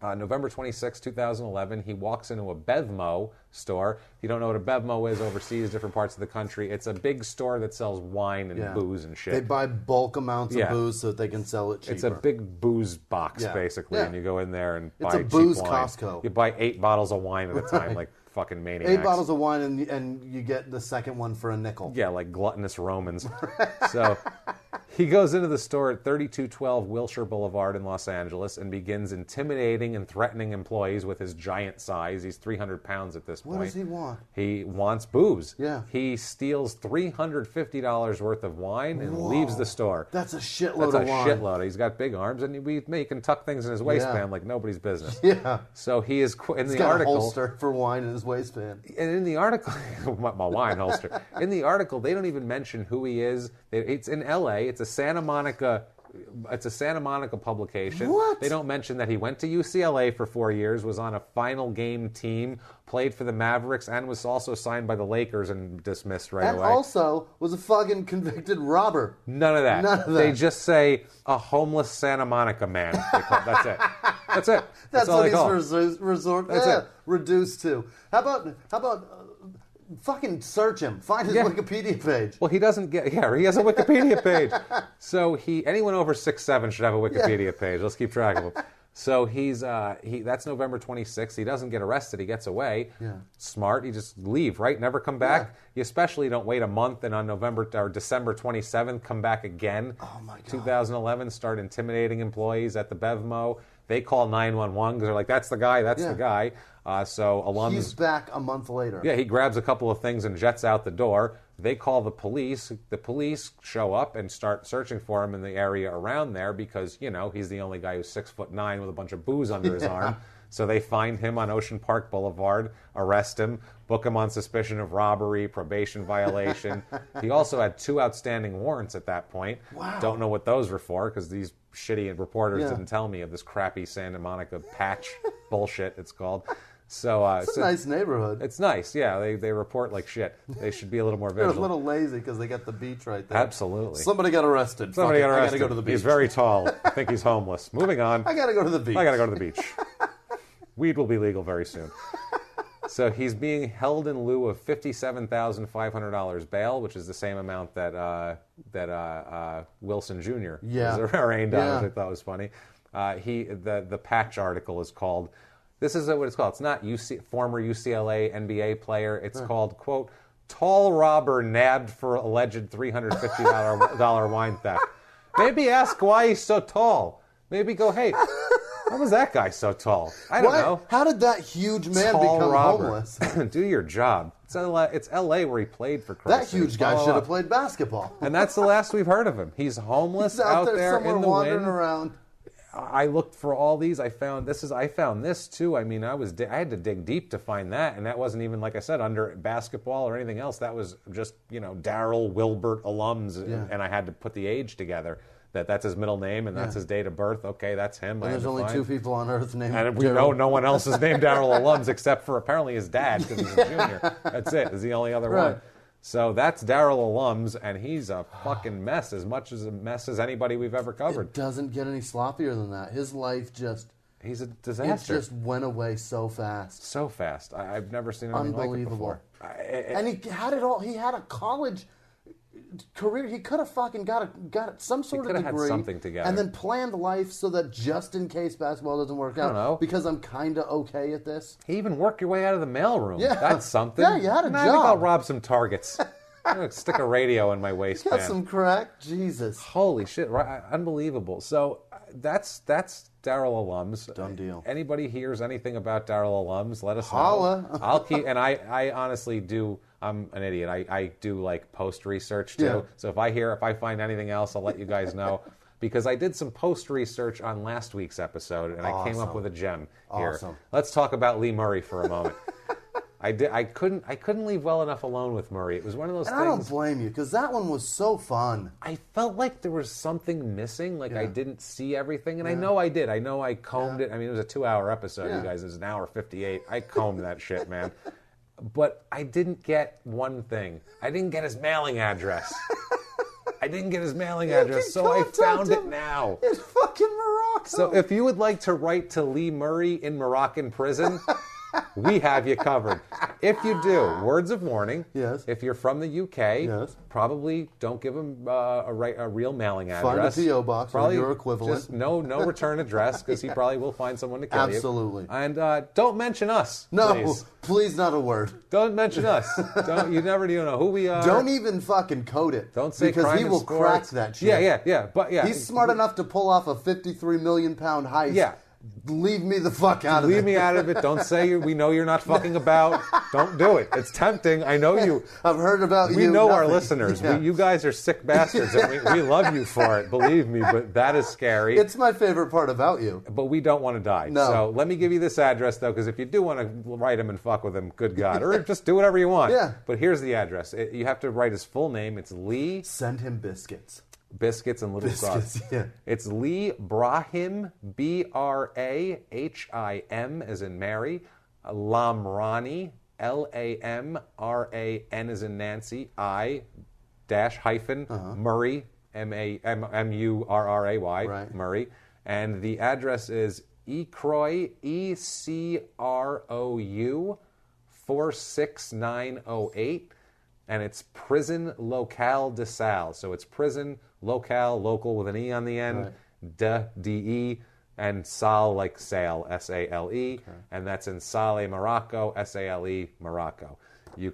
C: November 26, 2011, he walks into a Bevmo store. If you don't know what a Bevmo is overseas, different parts of the country, it's a big store that sells wine and booze and shit.
D: They buy bulk amounts of booze so that they can sell it cheaper.
C: It's a big booze box, basically, and you go in there and buy cheap
D: booze
C: wine.
D: Costco.
C: You buy 8 bottles of wine at a time, like fucking maniacs.
D: 8 bottles of wine, and you get the second one for a nickel.
C: Yeah, like gluttonous Romans. So he goes into the store at 3212 Wilshire Boulevard in Los Angeles and begins intimidating and threatening employees with his giant size. He's 300 pounds at this point.
D: What does he want?
C: He wants booze.
D: Yeah.
C: He steals $350 worth of wine and leaves the store.
D: That's a shitload of wine.
C: That's a shitload. He's got big arms, and he can tuck things in his waistband like nobody's business.
D: Yeah.
C: So he is in the
D: got
C: article.
D: A holster for wine in his waistband.
C: And in the article, my wine holster. In the article, they don't even mention who he is. It's in L.A. It's a Santa Monica publication.
D: What?
C: They don't mention that he went to UCLA for 4 years, was on a final game team, played for the Mavericks, and was also signed by the Lakers and dismissed right away.
D: And also was a fucking convicted robber.
C: None of that.
D: None of that.
C: They just say a homeless Santa Monica man. That's it. That's it.
D: That's
C: all
D: what
C: they call
D: he's
C: it.
D: Reduced to. How about fucking search him. Find his Wikipedia page.
C: Well, he doesn't get... Yeah, he has a Wikipedia page. So anyone over 6'7" should have a Wikipedia page. Let's keep track of him. So that's November 26th. He doesn't get arrested. He gets away.
D: Yeah.
C: Smart. You just leave, right? Never come back. Yeah. You especially don't wait a month and on December 27th, come back again.
D: Oh, my God.
C: 2011, start intimidating employees at the Bevmo. They call 911 because they're like, that's the guy, that's the guy. So Allums...
D: He's back a month later.
C: Yeah, he grabs a couple of things and jets out the door. They call the police. The police show up and start searching for him in the area around there because, he's the only guy who's 6'9" with a bunch of booze under his arm. So they find him on Ocean Park Boulevard, arrest him, book him on suspicion of robbery, probation violation. He also had 2 outstanding warrants at that point.
D: Wow.
C: Don't know what those were for because these shitty reporters didn't tell me of this crappy Santa Monica patch bullshit, it's called. So
D: it's a nice neighborhood.
C: It's nice, yeah. They report like shit. They should be a little more
D: They're
C: vigilant.
D: a little lazy because they got the beach right there.
C: Absolutely.
D: Somebody got arrested.
C: I
D: gotta go to the beach.
C: He's very tall. I think he's homeless. Moving on.
D: I gotta go to the beach.
C: I gotta go to the beach. Weed will be legal very soon. So he's being held in lieu of $57,500 bail, which is the same amount that Wilson Jr. was arraigned on, which I thought was funny. The Patch article is called. This is what it's called. It's not former UCLA NBA player. It's called, quote, tall robber nabbed for alleged $350 wine theft. Maybe ask why he's so tall. Maybe go, hey, how was that guy so tall? I don't know.
D: How did that huge man
C: Tall
D: become
C: robber.
D: homeless?
C: Do your job. It's L.A. where he played for Christ's
D: That huge
C: sake.
D: guy
C: Follow
D: should have
C: up.
D: played basketball.
C: And that's the last we've heard of him. He's homeless
D: He's out there somewhere
C: in the
D: wandering
C: wind.
D: around.
C: I looked for all these. I found this too. I mean, I had to dig deep to find that, and that wasn't even, like I said, under basketball or anything else. That was just, Darrell Wilbert Allums, and I had to put the age together. That's his middle name, and that's his date of birth. Okay, that's him.
D: And there's only 2 people on Earth named
C: and we know no one else is named Darrell Allums except for apparently his dad, because he's a junior. That's it. Is the only other one. So that's Darrell Allums, and he's a fucking mess, as much as a mess as anybody we've ever covered.
D: It doesn't get any sloppier than that. His life
C: he's a disaster.
D: It just went away so fast.
C: So fast. I've never seen anything like it before.
D: And he had it all. He had a college career. He could have fucking got some sort of degree.
C: Had something together.
D: And then planned life so that just in case basketball doesn't work out.
C: I don't know.
D: Because I'm kind of okay at this.
C: He even worked your way out of the mailroom.
D: Yeah.
C: That's something.
D: Yeah, you had a
C: I think I'll
D: job.
C: rob some Targets. I'm going to stick a radio in my waistband.
D: Got some crack? Jesus.
C: Holy shit. Right, unbelievable. So that's Darrell Allums.
D: Done deal.
C: Anybody hears anything about Darrell Allums, let us know.
D: Holla.
C: I'll keep, and I honestly do, I'm an idiot. I do like post research too.
D: Yeah.
C: So if I find anything else, I'll let you guys know. Because I did some post research on last week's episode, and I came up with a gem here.
D: Awesome.
C: Let's talk about Lee Murray for a moment. I couldn't leave well enough alone with Murray. It was one of those
D: And
C: things.
D: I don't blame you, because that one was so fun.
C: I felt like there was something missing, like I didn't see everything, and I know I did. I know I combed it. I mean, it was a 2-hour episode, you guys. It was an hour 58. I combed that shit, man. But I didn't get one thing. I didn't get his mailing address. So I found it now.
D: In fucking Morocco.
C: So if you would like to write to Lee Murray in Moroccan prison, we have you covered. If you do, words of warning.
D: Yes.
C: If you're from the UK,
D: yes,
C: probably don't give him a real mailing address.
D: Find a P.O. box
C: probably
D: or your equivalent.
C: Just no return address, because he probably will find someone to kill you.
D: Absolutely.
C: And don't mention us.
D: No, please not a word.
C: Don't mention us. You never do know who we are.
D: Don't even fucking code it.
C: Don't say
D: because
C: crime
D: he
C: in
D: will
C: sports.
D: crack that shit.
C: Yeah. But yeah,
D: he's smart enough to pull off a 53 million pound heist.
C: Yeah.
D: Leave me the fuck out of it.
C: Leave me out of it. Don't say we know you're not fucking about. Don't do it. It's tempting. I know you.
D: I've heard about you.
C: We know our
D: nothing.
C: listeners.
D: Yeah.
C: You guys are sick bastards, and we love you for it. Believe me, but that is scary.
D: It's my favorite part about you.
C: But we don't want to die.
D: No.
C: So let me give you this address, though, because if you do want to write him and fuck with him, good God. Or just do whatever you want.
D: Yeah.
C: But here's the address. You have to write his full name. It's Lee.
D: Send him biscuits.
C: Biscuits and little sauce.
D: Yeah.
C: It's Lee Brahim, Brahim, as in Mary, Lamrani, Lamran as in Nancy, Murray, Murray,
D: right.
C: Murray, and the address is Ecroy, ECROU 46908. And it's Prison Locale de Sal. So it's prison, locale, local with an E on the end, right. D-E, and Sal like Sale, S-A-L-E. Okay. And that's in Saleh, Morocco, S-A-L-E, Morocco. That's, you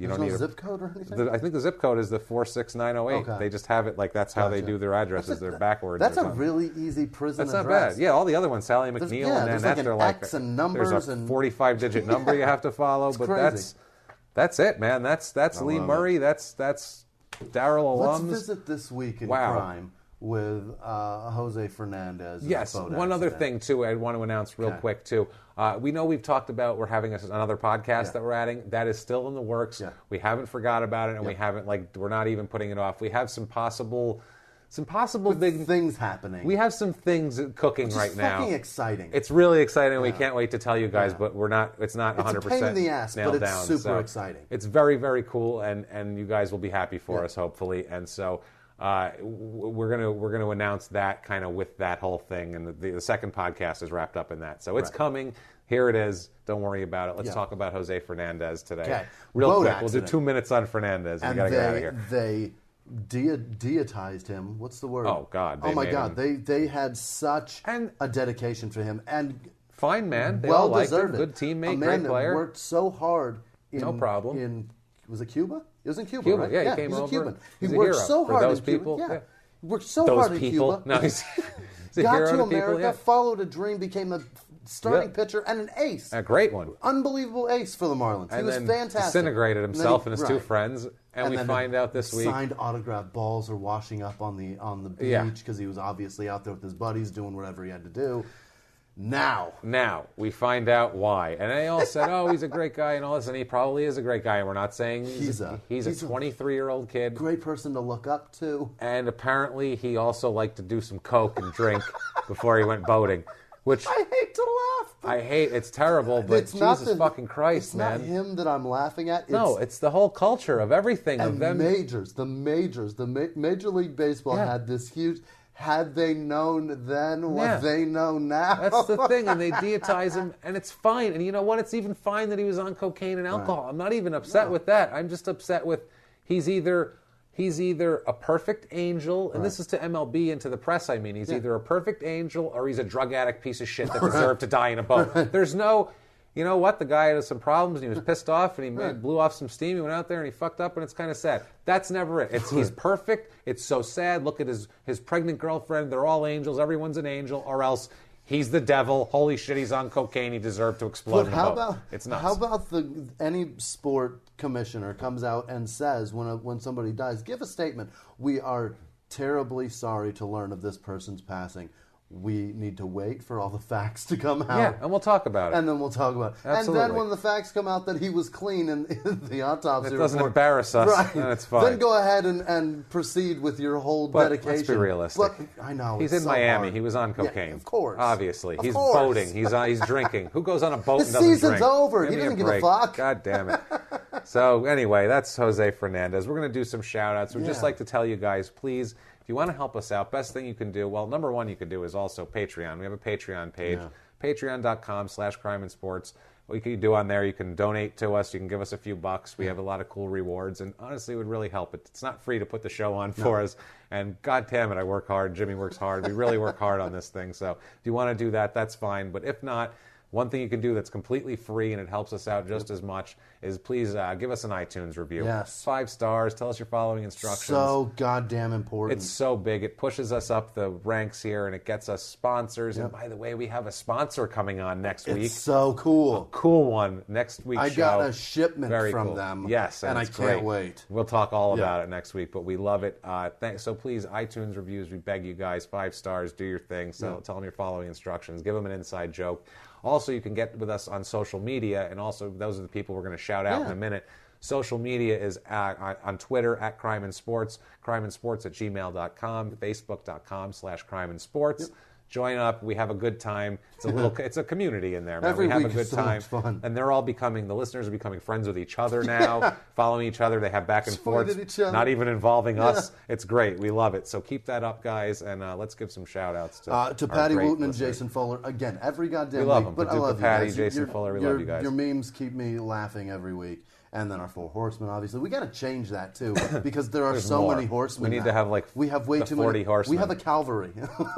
C: don't need a
D: zip code or anything?
C: I think the zip code is the 46908. Okay. They just have it, like that's how they do their addresses. They're backwards.
D: That's a really easy prison
C: address. That's
D: address.
C: not bad. Yeah, all the other ones, Sally McNeil, and then
D: like
C: after
D: X and numbers
C: there's a
D: and
C: 45-digit number you have to follow. But
D: crazy.
C: That's it, man. That's Lee Murray. That's Darrell Allums.
D: Let's visit this week in crime with Jose Fernandez.
C: Yes. One other thing too, I want to announce real quick too. We know we've talked about we're having another podcast that we're adding. That is still in the works. Yeah. We haven't forgot about it, and we haven't we're not even putting it off. We have some possible big
D: things happening.
C: We have some things cooking right now.
D: It's fucking exciting.
C: It's really exciting. We can't wait to tell you guys, but we're not. It's not 100%
D: It's a pain in the ass,
C: nailed
D: but it's
C: down.
D: super exciting.
C: It's very, very cool, and you guys will be happy for us, hopefully. And so we're gonna announce that kind of with that whole thing, and the second podcast is wrapped up in that. So it's coming. Here it is. Don't worry about it. Let's talk about Jose Fernandez today.
D: Okay.
C: Real
D: Boat
C: quick.
D: accident.
C: We'll do 2 minutes on Fernandez.
D: And
C: we gotta get out of here.
D: They deitized him. What's the word?
C: Oh God!
D: Oh my God! They had such a dedication for him, and
C: fine man. They
D: well
C: all liked him.
D: deserved it.
C: Good teammate,
D: a man
C: great player.
D: That worked so hard
C: No problem.
D: Was it Cuba? It was in Cuba,
C: Cuba,
D: right?
C: yeah, he came
D: he's
C: over.
D: a Cuban. He
C: He's a
D: worked
C: hero
D: so
C: for
D: hard
C: those
D: in Cuba.
C: people.
D: Yeah.
C: Yeah.
D: He worked so
C: Those
D: hard in
C: people.
D: Cuba.
C: No, he's a
D: got
C: hero
D: to
C: to
D: America,
C: people. Yeah.
D: followed a dream, became a starting pitcher and an ace.
C: A great one.
D: Unbelievable ace for the Marlins.
C: And
D: he was
C: then
D: fantastic.
C: disintegrated himself and his two friends. And we
D: then
C: find out this week.
D: Signed autograph balls are washing up on the beach because he was obviously out there with his buddies doing whatever he had to do. Now
C: we find out why. And they all said, oh, he's a great guy and all this, and he probably is a great guy. And we're not saying he's a 23-year-old kid.
D: Great person to look up to.
C: And apparently he also liked to do some coke and drink before he went boating. Which
D: I hate to laugh.
C: It's terrible, but
D: it's
C: Jesus fucking Christ, man.
D: It's not him that I'm laughing at.
C: It's the whole culture of everything.
D: And
C: of them.
D: the Major League Baseball had this huge... Had they known then what they know now?
C: That's the thing, and they deitize him, and it's fine. And you know what? It's even fine that he was on cocaine and alcohol. Right. I'm not even upset with that. I'm just upset with he's either a perfect angel, and this is to MLB and to the press, I mean. He's either a perfect angel or he's a drug addict piece of shit that deserved to die in a boat. There's no... You know what? The guy had some problems, and he was pissed off, and he blew off some steam. He went out there, and he fucked up, and it's kind of sad. That's never it. He's perfect. It's so sad. Look at his pregnant girlfriend. They're all angels. Everyone's an angel, or else he's the devil. Holy shit, he's on cocaine. He deserved to explode in the boat. It's nuts.
D: How about any sport commissioner comes out and says when somebody dies, give a statement. We are terribly sorry to learn of this person's passing. We need to wait for all the facts to come out.
C: Yeah, and we'll talk about it.
D: And then we'll talk about it.
C: Absolutely.
D: And then when the facts come out that he was clean in the autopsy report...
C: It doesn't embarrass us,
D: right,
C: then it's fine.
D: Then go ahead and proceed with your whole dedication.
C: Let's be realistic.
D: But, I know,
C: he's in
D: so
C: Miami.
D: hard.
C: He was on cocaine.
D: Yeah, of course.
C: Obviously. He's
D: course.
C: boating. He's drinking. Who goes on a boat and doesn't
D: drink? The season's
C: drink?
D: over. He doesn't give a fuck.
C: God damn it. So anyway, that's Jose Fernandez. We're going to do some shout-outs. We'd just like to tell you guys, please... If you want to help us out, best thing you can do, well, number one you can do is also Patreon. We have a Patreon page, patreon.com/crimeandsports. What you can do on there, you can donate to us, you can give us a few bucks. We have a lot of cool rewards, and honestly, it would really help. It's not free to put the show on for us, and God damn it, I work hard. Jimmie works hard. We really work hard on this thing, so if you want to do that, that's fine. But if not, one thing you can do that's completely free and it helps us out just as much is please give us an iTunes review.
D: Yes.
C: 5 stars. Tell us your following instructions.
D: So goddamn important.
C: It's so big. It pushes us up the ranks here and it gets us sponsors. And by the way, we have a sponsor coming on next week.
D: It's so cool.
C: A cool one next week's show.
D: I got a shipment from
C: cool.
D: them.
C: Yes,
D: and I can't wait.
C: We'll talk all about it next week, but we love it. So please, iTunes reviews, we beg you guys, 5 stars, do your thing. So tell them your following instructions. Give them an inside joke. Also, you can get with us on social media, and also those are the people we're going to shout out in a minute. Social media is on Twitter at Crime and Sports, crimeandsports@gmail.com, facebook.com/crimeandsports. Join up. We have a good time. It's a community in there, man.
D: Every
C: we have
D: week
C: a good
D: is so
C: time.
D: much fun.
C: And the listeners are becoming friends with each other now, following each other. They have back and forth,
D: each other.
C: not even involving us. It's great. We love it. So keep that up, guys, and let's give some shout-outs to
D: Patty
C: great
D: Wooten and
C: listeners.
D: Jason Fuller. Again, every goddamn
C: We love
D: week.
C: them.
D: But I love
C: Patty,
D: you guys.
C: Jason Fuller, we love you guys.
D: Your memes keep me laughing every week. And then our 4 horsemen, obviously. We got to change that, too, because there are so
C: more.
D: many horsemen.
C: We need to have,
D: we have way too
C: 40
D: many
C: horsemen.
D: We have a cavalry.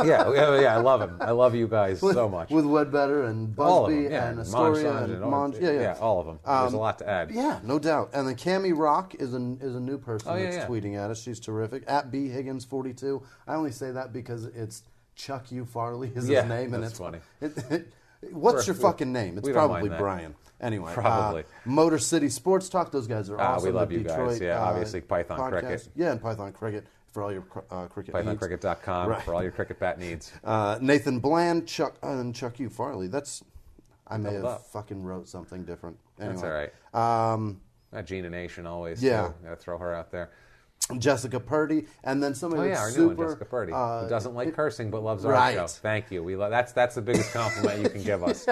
C: yeah, I love him. I love you guys so much.
D: With Wedbetter and Busby and Astoria and Monge.
C: Yeah, all of them. There's a lot to add.
D: Yeah, no doubt. And then Cammie Rock is a new person that's tweeting at us. She's terrific. At B Higgins42. I only say that because it's Chuck U. Farley is his name. And
C: that's funny.
D: What's your fucking name? It's probably Brian. Anyway,
C: probably.
D: Motor City Sports Talk. Those guys are awesome.
C: We love you
D: Detroit,
C: guys. Yeah, obviously Python
D: podcast.
C: Cricket.
D: Yeah, and Python Cricket for all your cricket needs.
C: PythonCricket.com for all your cricket bat needs.
D: Nathan Bland, Chuck U. Farley. I may have fucking wrote something different. Anyway.
C: That's all right. Gina Nation always.
D: Yeah.
C: Got to throw her out there.
D: Jessica Purdy, and then somebody that's
C: our
D: super,
C: new one, Jessica Purdy, who doesn't like cursing but loves our
D: right.
C: show. Thank you. That's the biggest compliment you can give us.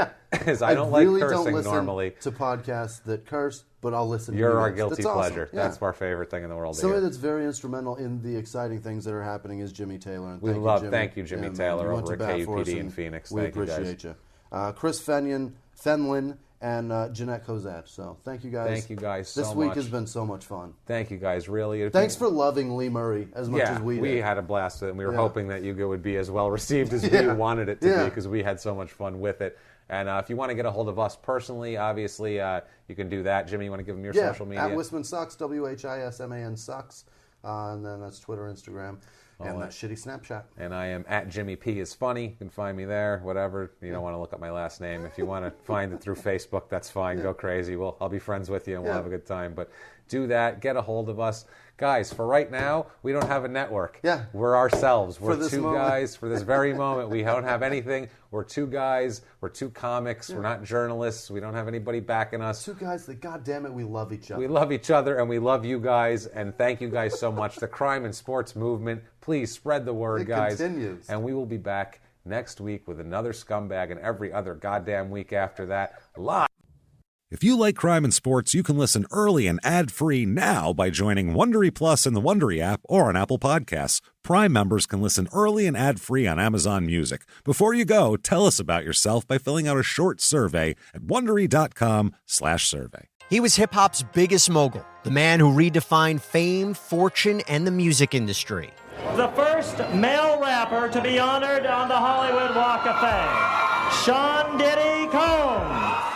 C: Is
D: I
C: don't
D: really
C: like cursing
D: don't listen
C: normally.
D: to podcasts that curse, but I'll listen.
C: You're
D: to
C: our
D: guys.
C: guilty
D: That's
C: pleasure.
D: Awesome. Yeah.
C: That's our favorite thing in the world.
D: Somebody that's very instrumental in the exciting things that are happening is Jimmie Taylor. And
C: thank you, Jimmie Taylor over at KUPD in Phoenix.
D: We appreciate you. Chris Fenlin and Jeanette Cozad. So thank you guys.
C: Thank you guys so much.
D: This week has been so much fun.
C: Thank you guys, really.
D: Thanks for loving Lee Murray as much as we did.
C: We had a blast with it, and we were hoping that Yugo would be as well received as we wanted it to be, because we had so much fun with it. And if you want to get a hold of us personally, obviously, you can do that. Jimmie, you want to give them your social media?
D: At Whisman Sucks, Whisman Sucks. And then that's Twitter, Instagram, and that shitty Snapchat.
C: And I am at Jimmie P is funny. You can find me there, whatever. You don't want to look up my last name. If you want to find it through Facebook, that's fine. Go crazy. I'll be friends with you, and we'll have a good time. But do that. Get a hold of us. Guys, for right now, we don't have a network.
D: Yeah.
C: We're ourselves. We're two
D: moment.
C: guys. For this very moment, we don't have anything. We're two guys. We're two comics. We're not journalists. We don't have anybody backing us.
D: Two guys that, goddamn it, we love each other.
C: We love each other, and we love you guys, and thank you guys so much. The crime and sports movement, please spread the word, guys.
D: It continues.
C: And we will be back next week with another scumbag, and every other goddamn week after that, live.
A: If you like crime and sports, you can listen early and ad-free now by joining Wondery Plus in the Wondery app or on Apple Podcasts. Prime members can listen early and ad-free on Amazon Music. Before you go, tell us about yourself by filling out a short survey at Wondery.com/survey.
E: He was hip-hop's biggest mogul, the man who redefined fame, fortune, and the music industry.
F: The first male rapper to be honored on the Hollywood Walk of Fame, Sean Diddy Combs.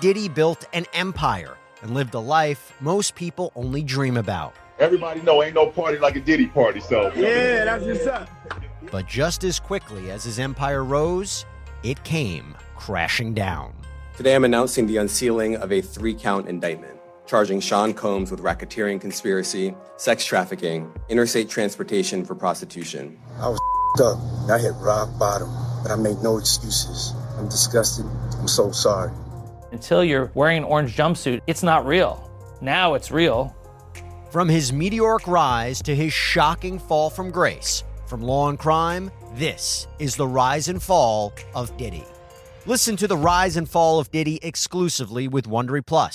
E: Diddy built an empire and lived a life most people only dream about.
G: Everybody know ain't no party like a Diddy party, so.
H: Yeah, that's what's up.
E: But just as quickly as his empire rose, it came crashing down.
I: Today I'm announcing the unsealing of a 3-count indictment, charging Sean Combs with racketeering conspiracy, sex trafficking, interstate transportation for prostitution.
H: I was up. I hit rock bottom, but I made no excuses. I'm disgusted. I'm so sorry.
J: Until you're wearing an orange jumpsuit, it's not real. Now it's real.
E: From his meteoric rise to his shocking fall from grace, from law and crime, this is the rise and fall of Diddy. Listen to the rise and fall of Diddy exclusively with Wondery Plus